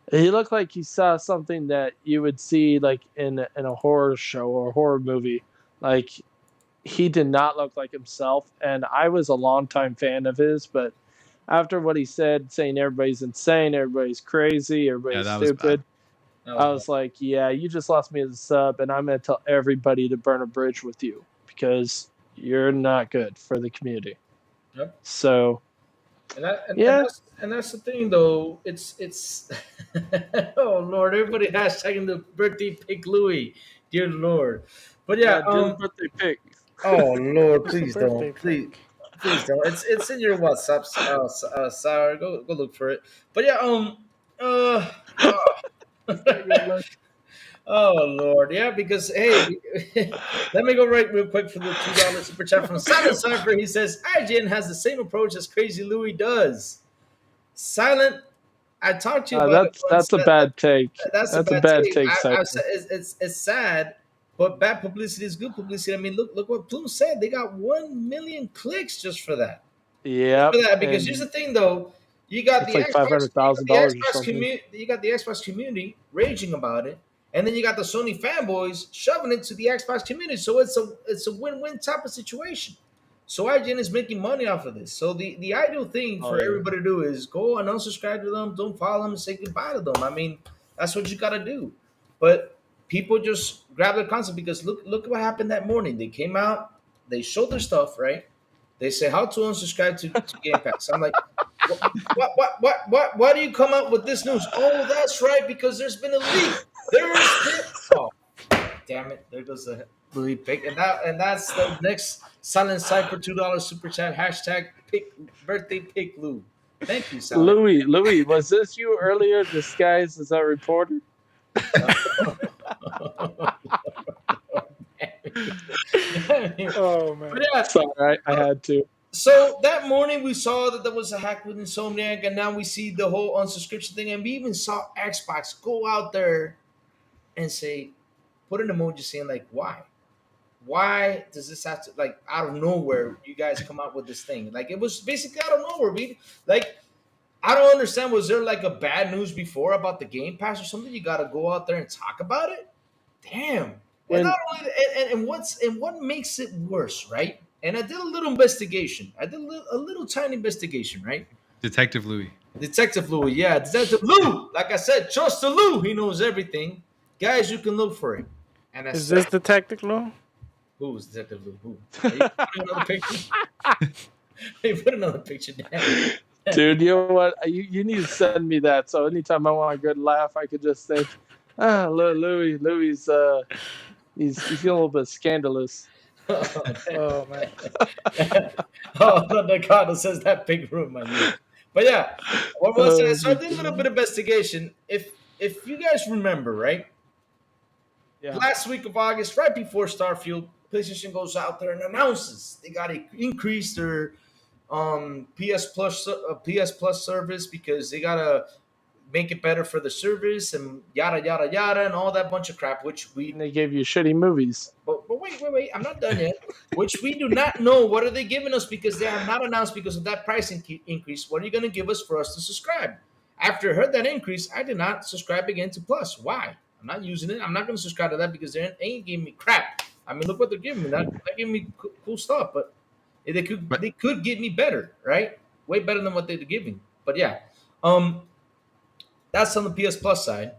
he looked like he saw something that you would see like in a horror show or a horror movie. Like, he did not look like himself, and I was a longtime fan of his, but after what he said, saying everybody's insane, everybody's crazy, Yeah, everybody's that was stupid, bad. I was like, yeah, you just lost me as a sub, and I'm going to tell everybody to burn a bridge with you because you're not good for the community. Yep. So, and that's the thing, though. It's oh Lord, everybody hashtagging the birthday pick Louis, dear Lord. But yeah, do the birthday pick. oh Lord, What's the please birthday don't, please, pic? please don't. It's in your WhatsApp, Sarah. Go look for it. But yeah, uh, uh oh Lord, yeah, because hey, let me go right real quick for the $2 super chat from Silent Cypher. He says IGN has the same approach as Crazy Louis does. Silent, I talked to you about it once. That's a bad take. That's a bad take. It's sad, but bad publicity is good publicity. I mean, look what Plume said. They got 1 million clicks just for that. Yeah, Because here's the thing, though. You got it's the like Xbox, $500,000 or something. You got the Xbox community raging about it, and then you got the Sony fanboys shoving it to the Xbox community. So it's a win-win type of situation. So IGN is making money off of this. So the ideal thing for everybody to do is go and unsubscribe to them, don't follow them, and say goodbye to them. I mean, that's what you got to do. But people just grab their concept because look what happened that morning. They came out, they showed their stuff, right? They say how to unsubscribe to Game Pass. I'm like, why do you come out with this news? Oh, that's right, because there's been a leak. Oh, damn it! There goes the leak pick, and that's the next Silent Cypher $2 super chat hashtag pick birthday pick Lou. Thank you, Silent. Louis, was this you earlier disguised as a reporter? Oh man! But yeah, sorry, I had to. So that morning we saw that there was a hack with Insomniac, and now we see the whole unsubscription thing, and we even saw Xbox go out there and say, put an emoji saying like, why? Why does this have to, like, out of nowhere you guys come out with this thing? Like, it was basically out of nowhere. We like, I don't understand. Was there like a bad news before about the Game Pass or something? You got to go out there and talk about it. Damn. And When not only and what makes it worse, right? And I did a little investigation. I did a little tiny investigation, right? Detective Louis. Detective Louis, yeah, Detective Lou. Like I said, trust the Lou. He knows everything. Guys, you can look for him. And I Is said, this the tactical? who is Detective Lou? Who? Are you putting another picture? Are you put another picture down? Dude, you know what? You need to send me that. So anytime I want a good laugh, I could just think, Louis, he's feeling a little bit scandalous. Oh man. Oh, the Anaconda says that big room, my man. But yeah, what was it? So I did a little bit of investigation. If you guys remember, right? Yeah. Last week of August, right before Starfield, PlayStation goes out there and announces they got to increase their PS Plus service because they gotta make it better for the service and yada yada yada and all that bunch of crap. Which we And they gave you shitty movies. but wait, I'm not done yet. Which we do not know what are they giving us because they have not announced because of that price increase. What are you going to give us for us to subscribe? After I heard that increase, I did not subscribe again to Plus. Why? I'm not using it. I'm not going to subscribe to that because they ain't giving me crap. I mean, look what they're giving me. They're giving me cool stuff, but But they could give me better, right? Way better than what they're giving. But yeah, um, that's on the PS Plus side.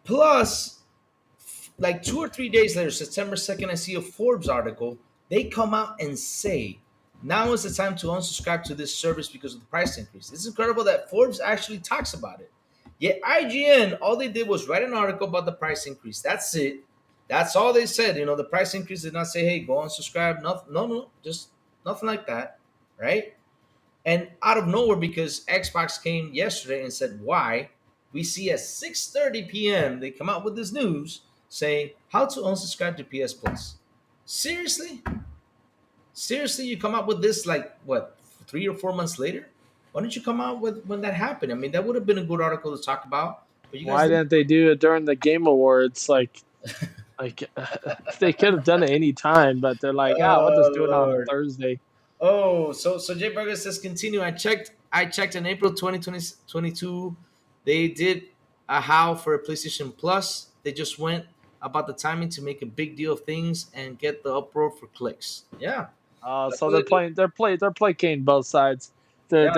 Plus, like 2 or 3 days later, September 2nd, I see a Forbes article. They come out and say, now is the time to unsubscribe to this service because of the price increase. It's incredible that Forbes actually talks about it. Yet IGN, all they did was write an article about the price increase. That's it. That's all they said. You know, the price increase did not say, hey, go unsubscribe. No, just nothing like that. Right? And out of nowhere, because Xbox came yesterday and said why, we see at 6:30 p.m. they come out with this news saying how to unsubscribe to PS Plus. Seriously? Seriously, you come out with this like what 3 or 4 months later? Why didn't you come out with when that happened? I mean, that would have been a good article to talk about. But you guys Why didn't they do it during the Game Awards? Like they could have done it any time, but they're like, we'll just Oh do it on Lord. Thursday. Oh, so Jay Burger says continue. I checked in April 2022. They did a how for a PlayStation Plus. They just went about the timing to make a big deal of things and get the uproar for clicks. Yeah. That's So what they do. they're placating both sides. They're Yeah.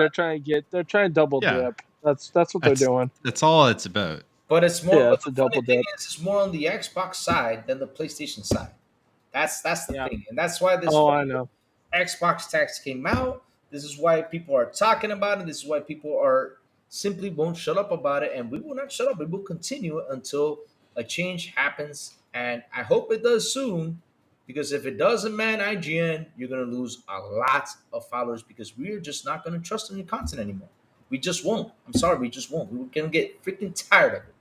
they're trying to double yeah, dip. That's what they're doing. that's all it's about. But it's more Yeah, but it's a the funny double thing dip. is it's more on the Xbox side than the PlayStation side. That's the Yeah. thing. And that's why this Oh, I whole know. Xbox tax came out. This is why people are talking about it. This is why people are simply won't shut up about it. And we will not shut up. We will continue until a change happens. And I hope it does soon. Because if it doesn't, man, IGN, you're gonna lose a lot of followers because we're just not gonna trust in your content anymore. We just won't. I'm sorry, we just won't. We're gonna get freaking tired of it.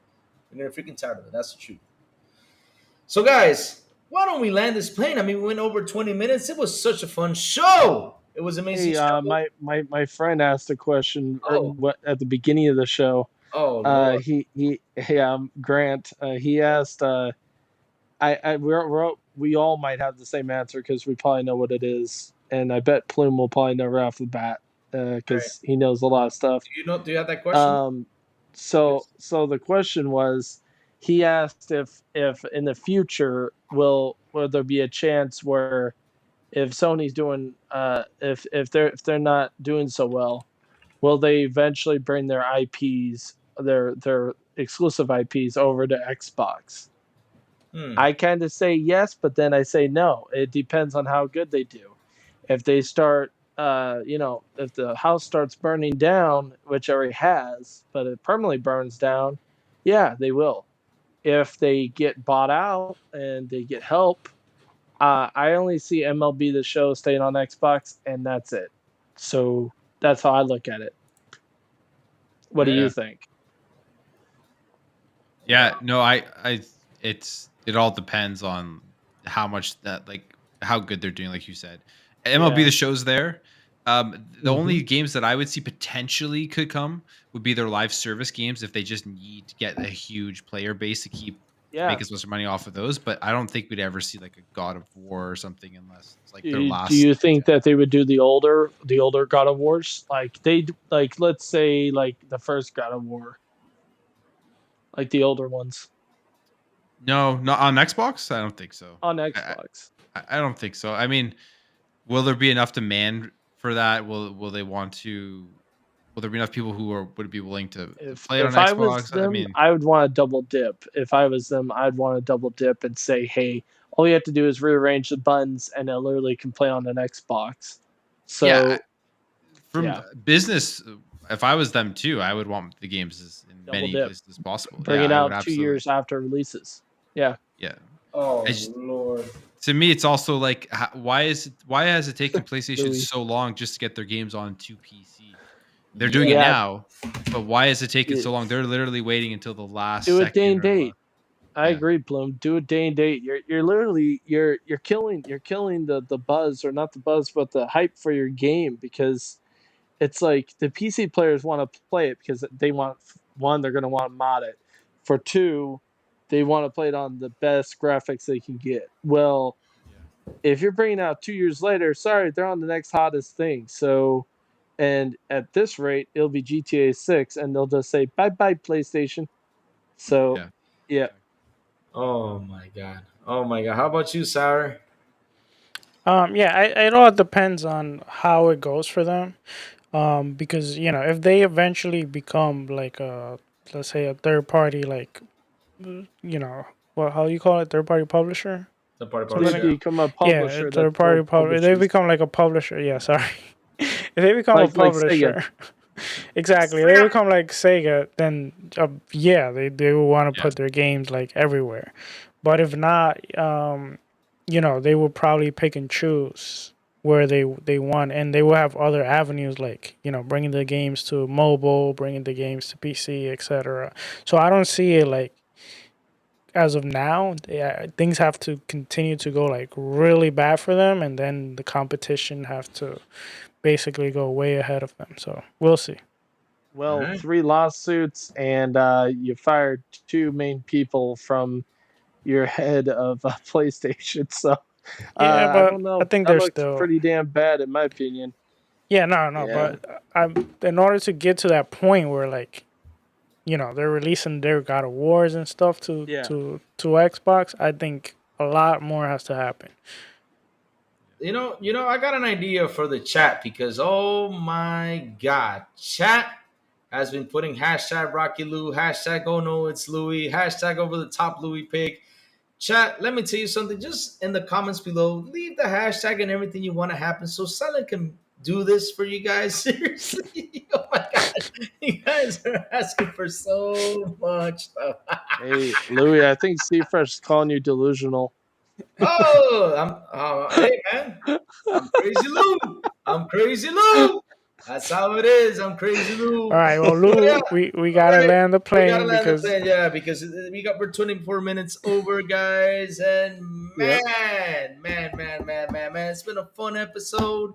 We're gonna freaking tired of it. That's the truth. So, guys, why don't we land this plane? I mean, we went over 20 minutes. It was such a fun show. It was an amazing Hey, show. my friend asked a question Oh, at the beginning of the show. oh Lord. Grant. He asked. We all might have the same answer because we probably know what it is, and I bet Plume will probably know right off the bat All right. because he knows a lot of stuff. Do you have that question? Um, so the question was, he asked if in the future will there be a chance where if Sony's doing if they're not doing so well, will they eventually bring their IPs their exclusive IPs over to Xbox? Hmm. I kind of say yes, but then I say no. It depends on how good they do. If they start, if the house starts burning down, which already has, but it permanently burns down, yeah, they will. If they get bought out and they get help, I only see MLB The Show staying on Xbox, and that's it. So that's how I look at it. What do Yeah. you think? Yeah, no, it all depends on how much that like how good they're doing, like you said. MLB Yeah. the show's there. The only games that I would see potentially could come would be their live service games if they just need to get a huge player base to make as much money off of those. But I don't think we'd ever see like a God of War or something unless it's like their Do last you think that they would do the older God of Wars? Like let's say like the first God of War, like the older ones No, not on Xbox. I don't think so. on I, Xbox. I don't think so. I mean, will there be enough demand for that? Will they want to? Will there be enough people who would be willing to play it on If I was Xbox? I them, mean, I would want to double dip. If I was them, I'd want to double dip and say, hey, all you have to do is rearrange the buttons, and it literally can play on an Xbox. yeah, So from business, if I was them too, I would want the games in double many dip, places as possible. bring Yeah, it I would out 2 absolutely. years after releases. Yeah. Yeah. Oh I just, Lord. to me, it's also like, why has it taken PlayStation Louis. so long just to get their games onto PC? They're doing it Yeah. now, but why is it taking so Yeah. long? They're literally waiting until the last Do it day second. and date. I Yeah. agree, Plume. Do it day and date. You're literally you're killing the buzz, or not the buzz, but the hype for your game, because it's like the PC players want to play it because they want, one, they're going to want to mod it. For two, they want to play it on the best graphics they can get. Well, if you're bringing out 2 years later, sorry, they're on the next hottest thing. So, and at this rate, it'll be GTA 6, and they'll just say bye bye PlayStation. So, yeah. Oh my god. Oh my god. How about you, Sour? Yeah, it all depends on how it goes for them. Because if they eventually become like let's say a third party, like how you call it, third party publisher. The party Something publisher. like They Yeah. become a Yeah, publisher. third party publisher. They become like a publisher. Yeah, sorry. If they become a Like publisher, exactly. They become like Sega. Then yeah, they will want to put their games like everywhere. But if not, they will probably pick and choose where they want, and they will have other avenues like bringing the games to mobile, bringing the games to PC, etc. So I don't see it like as of now. Things have to continue to go like really bad for them, and then the competition have to basically go way ahead of them. So we'll see. Well, Alright. 3 lawsuits, and you fired 2 main people from your head of PlayStation. So Yeah, I but don't know. I think That they're looks still. pretty damn bad, in my opinion. Yeah, no. Yeah. But in order to get to that point where like, they're releasing their God of Wars and stuff to Xbox, I think a lot more has to happen. I got an idea for the chat because oh my god, chat has been putting hashtag Rocky Lou, hashtag oh no it's Louis, hashtag over the top Louis Pig. Chat, let me tell you something. Just in the comments below, leave the hashtag and everything you want to happen so Silent can do this for you guys. Seriously. Oh my god. You guys are asking for so much stuff. Hey, Louis, I think Seafresh is calling you delusional. Hey man, I'm crazy Lou. I'm crazy Lou. That's how it is. I'm crazy Lou. All right, well, Lou, Yeah. we gotta land the We gotta plane land because the plane, yeah, because we're 24 minutes over, guys, and man, it's been a fun episode,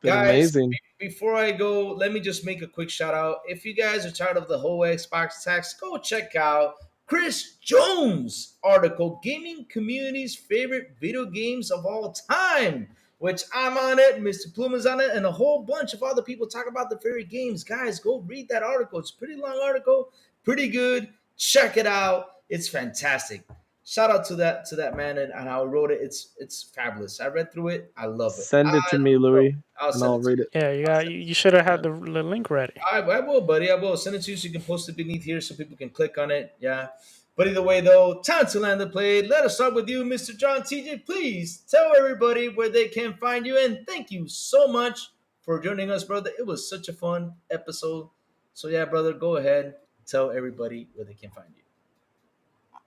Been guys. amazing. Before I go, let me just make a quick shout out. If you guys are tired of the whole Xbox tax, go check out Chris Jones' article, Gaming Community's Favorite Video Games of All Time, which I'm on it, Mr. Plume is on it, and a whole bunch of other people talk about the favorite games. Guys, go read that article. It's a pretty long article, pretty good. Check it out. It's fantastic. Shout out to that man and how he wrote it. It's fabulous. I read through it. I love it. Send it to me, Louis, I'll and send I'll it to read you. it. you should have had the link ready. I will, buddy. I will send it to you so you can post it beneath here so people can click on it. Yeah. But either way, though, time to land the plane. Let us start with you, Mr. John TJ. Please tell everybody where they can find you. And thank you so much for joining us, brother. It was such a fun episode. So, yeah, brother, go ahead. Tell everybody where they can find you.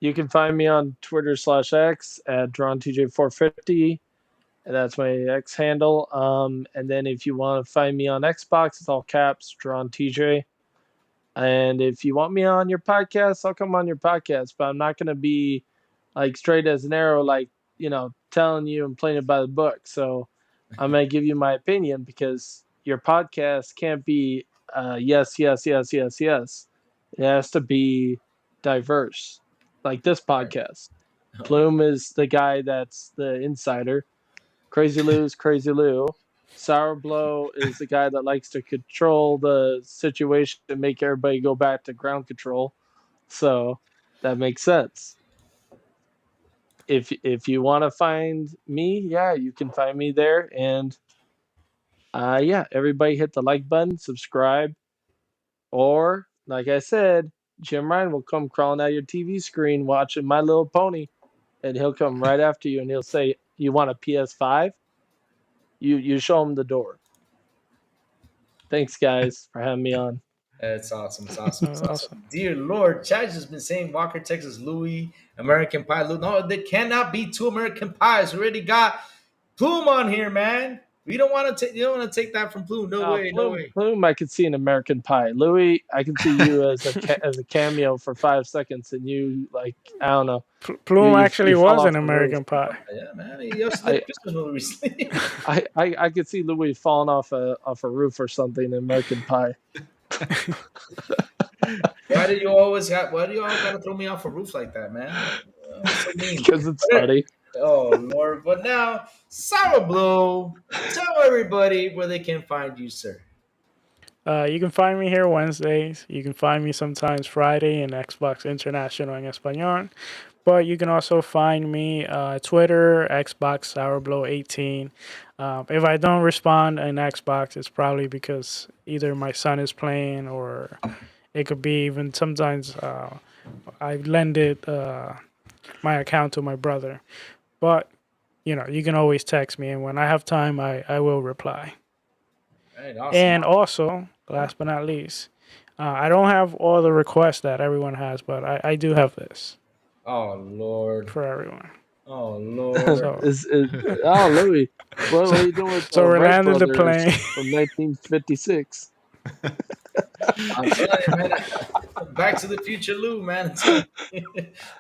You can find me on Twitter/X at DrawnTJ450. And that's my X handle. And then if you want to find me on Xbox, it's all caps, DrawnTJ. And if you want me on your podcast, I'll come on your podcast. But I'm not going to be like straight as an arrow, like, telling you and playing it by the book. So I'm going to give you my opinion because your podcast can't be yes, yes, yes, yes, yes. It has to be diverse, like this podcast. Plume is the guy that's the insider. Crazy Lou's Crazy Lou. Sourblow is the guy that likes to control the situation and make everybody go back to ground control. So that makes sense. If you want to find me, yeah, you can find me there. And yeah, everybody hit the like button, subscribe, or like I said, Jim Ryan will come crawling out your TV screen watching My Little Pony, and he'll come right after you and he'll say, "You want a PS5?" You show him the door. Thanks, guys, for having me on. It's awesome. It's awesome. It's awesome. Awesome. Dear Lord, Chaz has been saying Walker, Texas, Louis, American Pie. No, there cannot be two American Pies. We already got Plume on here, man. We don't want to take. You don't want to take that from Plume. No way. No way. Plume, I could see an American Pie. Louis, I can see you as a cameo for 5 seconds, and you like I don't know. Plume actually you fall was off an the American Pie. Yeah, man. He also did Christmas movie recently. I could see Louis falling off a roof or something in American Pie. Why do you all gotta throw me off a roof like that, man? So mean. Because it's funny. Oh Lord! But now, Sourblow, tell everybody where they can find you, sir. You can find me here Wednesdays. You can find me sometimes Friday in Xbox International en Español. But you can also find me Twitter, Xbox Sourblow18. If I don't respond in Xbox, it's probably because either my son is playing or it could be even sometimes I lend it my account to my brother. But, you can always text me, and when I have time, I will reply. Right, awesome. And also, last but not least, I don't have all the requests that everyone has, but I do have this. Oh Lord! For everyone. Oh Lord! So, Louis, what are you doing with so we're Wright landing the Brothers plane from 1956? I'm telling you, man. Back to the Future Lou, man.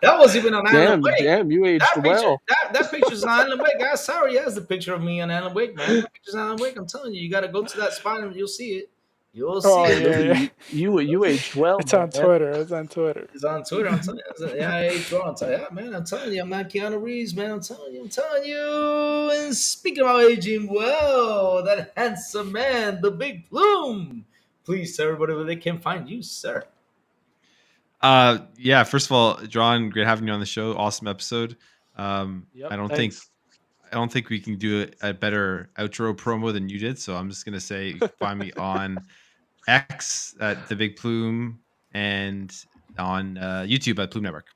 That was even on Alan Wake. Damn, you aged well. That picture's on Alan Wake. Guys, sorry, has the picture of me on Alan Wake, man. That picture's on Alan Wake. I'm telling you, you got to go to that spot and you'll see it. You'll see it. Yeah. You aged well. It's on Twitter. It's on Twitter. It's on Twitter. I'm telling you. Yeah, I aged well. Yeah, man. I'm telling you, I'm not Keanu Reeves, man. I'm telling you. And speaking about aging well, that handsome man, the big Plume. Please tell everybody where they can find you, sir. Yeah, first of all, John, great having you on the show. Awesome episode. I don't think we can do a better outro promo than you did, so I'm just gonna say you can find me on X at the Big Plume and on YouTube at Plume Network.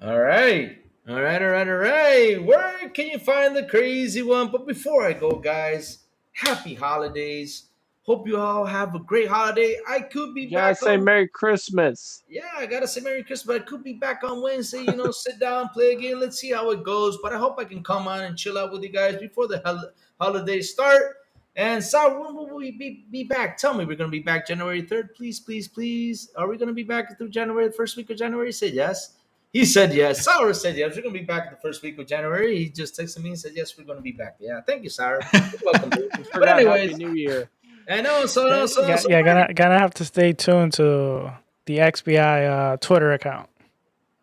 All right. Where can you find the crazy one? But before I go, guys, happy holidays. Hope you all have a great holiday. I could be back. I say Merry Christmas. Yeah, I gotta say Merry Christmas. I could be back on Wednesday. Sit down, play a game. Let's see how it goes. But I hope I can come on and chill out with you guys before the holidays start. And Sal, when will we be back? Tell me, we're gonna be back January 3rd, please, please, please. Are we gonna be back through January, the first week of January? He said yes. He said yes. Sour said yes. We're gonna be back the first week of January. He just texted me and said yes. We're gonna be back. Yeah, thank you, Sour. You're welcome. But anyways, Happy New Year. I know. Gonna have to stay tuned to the XBI Twitter account.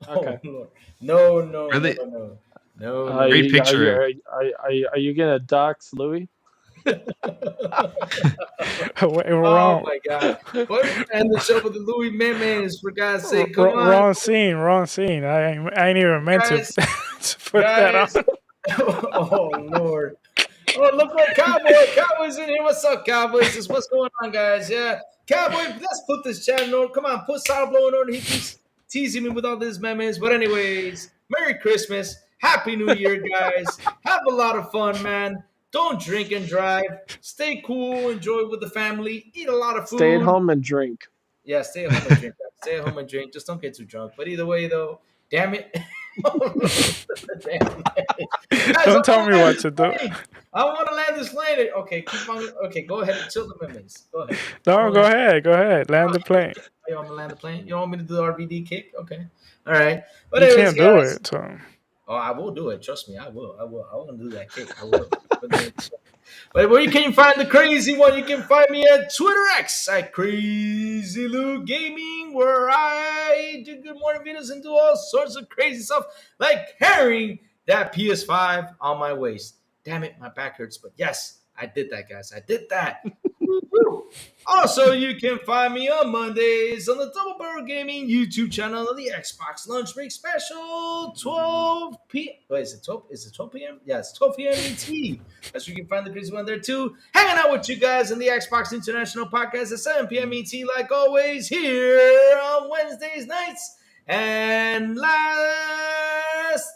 Okay. Oh, no. Really? No. Great picture. Are you gonna dox Louis? Oh my God! And the show with the Louis memes, for God's sake, come on. Wrong scene. I ain't even meant to put that on. Oh Lord! Oh, look like Cowboy's in here. What's up, Cowboys? What's going on, guys? Yeah, Cowboy. Let's put this chat in order. Come on, put Sourblow in order. He keeps teasing me with all these memes. But anyways, Merry Christmas, Happy New Year, guys. Have a lot of fun, man. Don't drink and drive. Stay cool. Enjoy with the family. Eat a lot of food. Stay at home and drink. Yeah, stay at home and drink. Stay at home and drink. Just don't get too drunk. But either way, though, damn it. Don't tell me what to do. I want to land this plane. Okay, keep on. Okay, go ahead and chill the memories. Go ahead. No, go ahead. Land the plane. You want me to land the plane? You don't want me to do the RVD kick? Okay. All right. But you anyways, can't do it. So. Oh, I will do it. Trust me, I will. I will. I want to do that cake. I will. But where can you find the crazy one? You can find me at Twitter X at Crazy Lou Gaming, where I do good morning videos and do all sorts of crazy stuff, like carrying that PS5 on my waist. Damn it, my back hurts. But yes, I did that, guys. I did that. Also, you can find me on Mondays on the Double Barrel Gaming YouTube channel on the Xbox Lunch Break Special, 12 p.m. Wait, is it 12? Is it 12 p.m.? Yeah, it's 12 p.m. ET. That's where you can find the crazy one there too. Hanging out with you guys in the Xbox International Podcast at 7 p.m. ET, like always, here on Wednesdays nights. And last,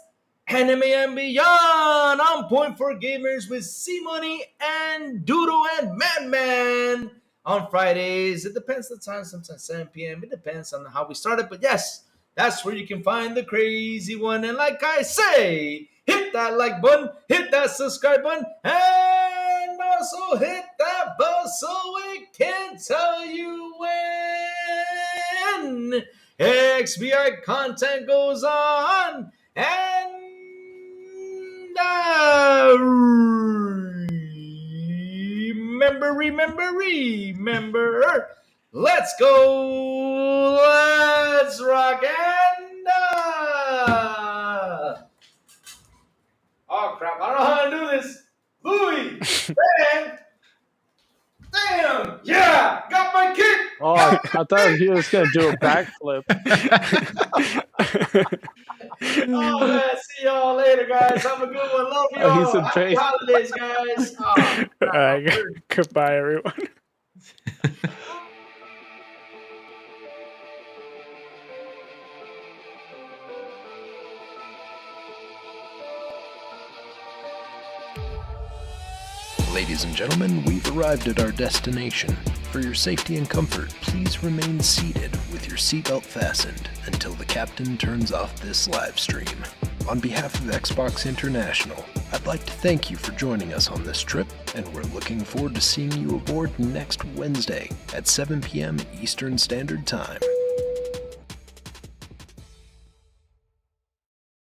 Anime and Beyond, on point for gamers with C Money and Doodle and Madman. On Fridays, it depends the time, sometimes 7 p.m. It depends on how we started. But yes, that's where you can find the crazy one. And like I say, hit that like button, hit that subscribe button, and also hit that bell so it can tell you when XBI content goes on. And remember, let's go, let's rock, and oh crap, I don't know how to do this. Louis, man, damn, yeah, got my kick. Oh, I thought he was going to do a backflip. Oh man, see y'all later, guys. Have a good one. Love y'all. He's in Happy pain. holidays, guys. Oh, All right, goodbye, everyone. Ladies and gentlemen, we've arrived at our destination. For your safety and comfort, please remain seated with your seatbelt fastened until the captain turns off this live stream. On behalf of Xbox International, I'd like to thank you for joining us on this trip, and we're looking forward to seeing you aboard next Wednesday at 7 p.m. Eastern Standard Time.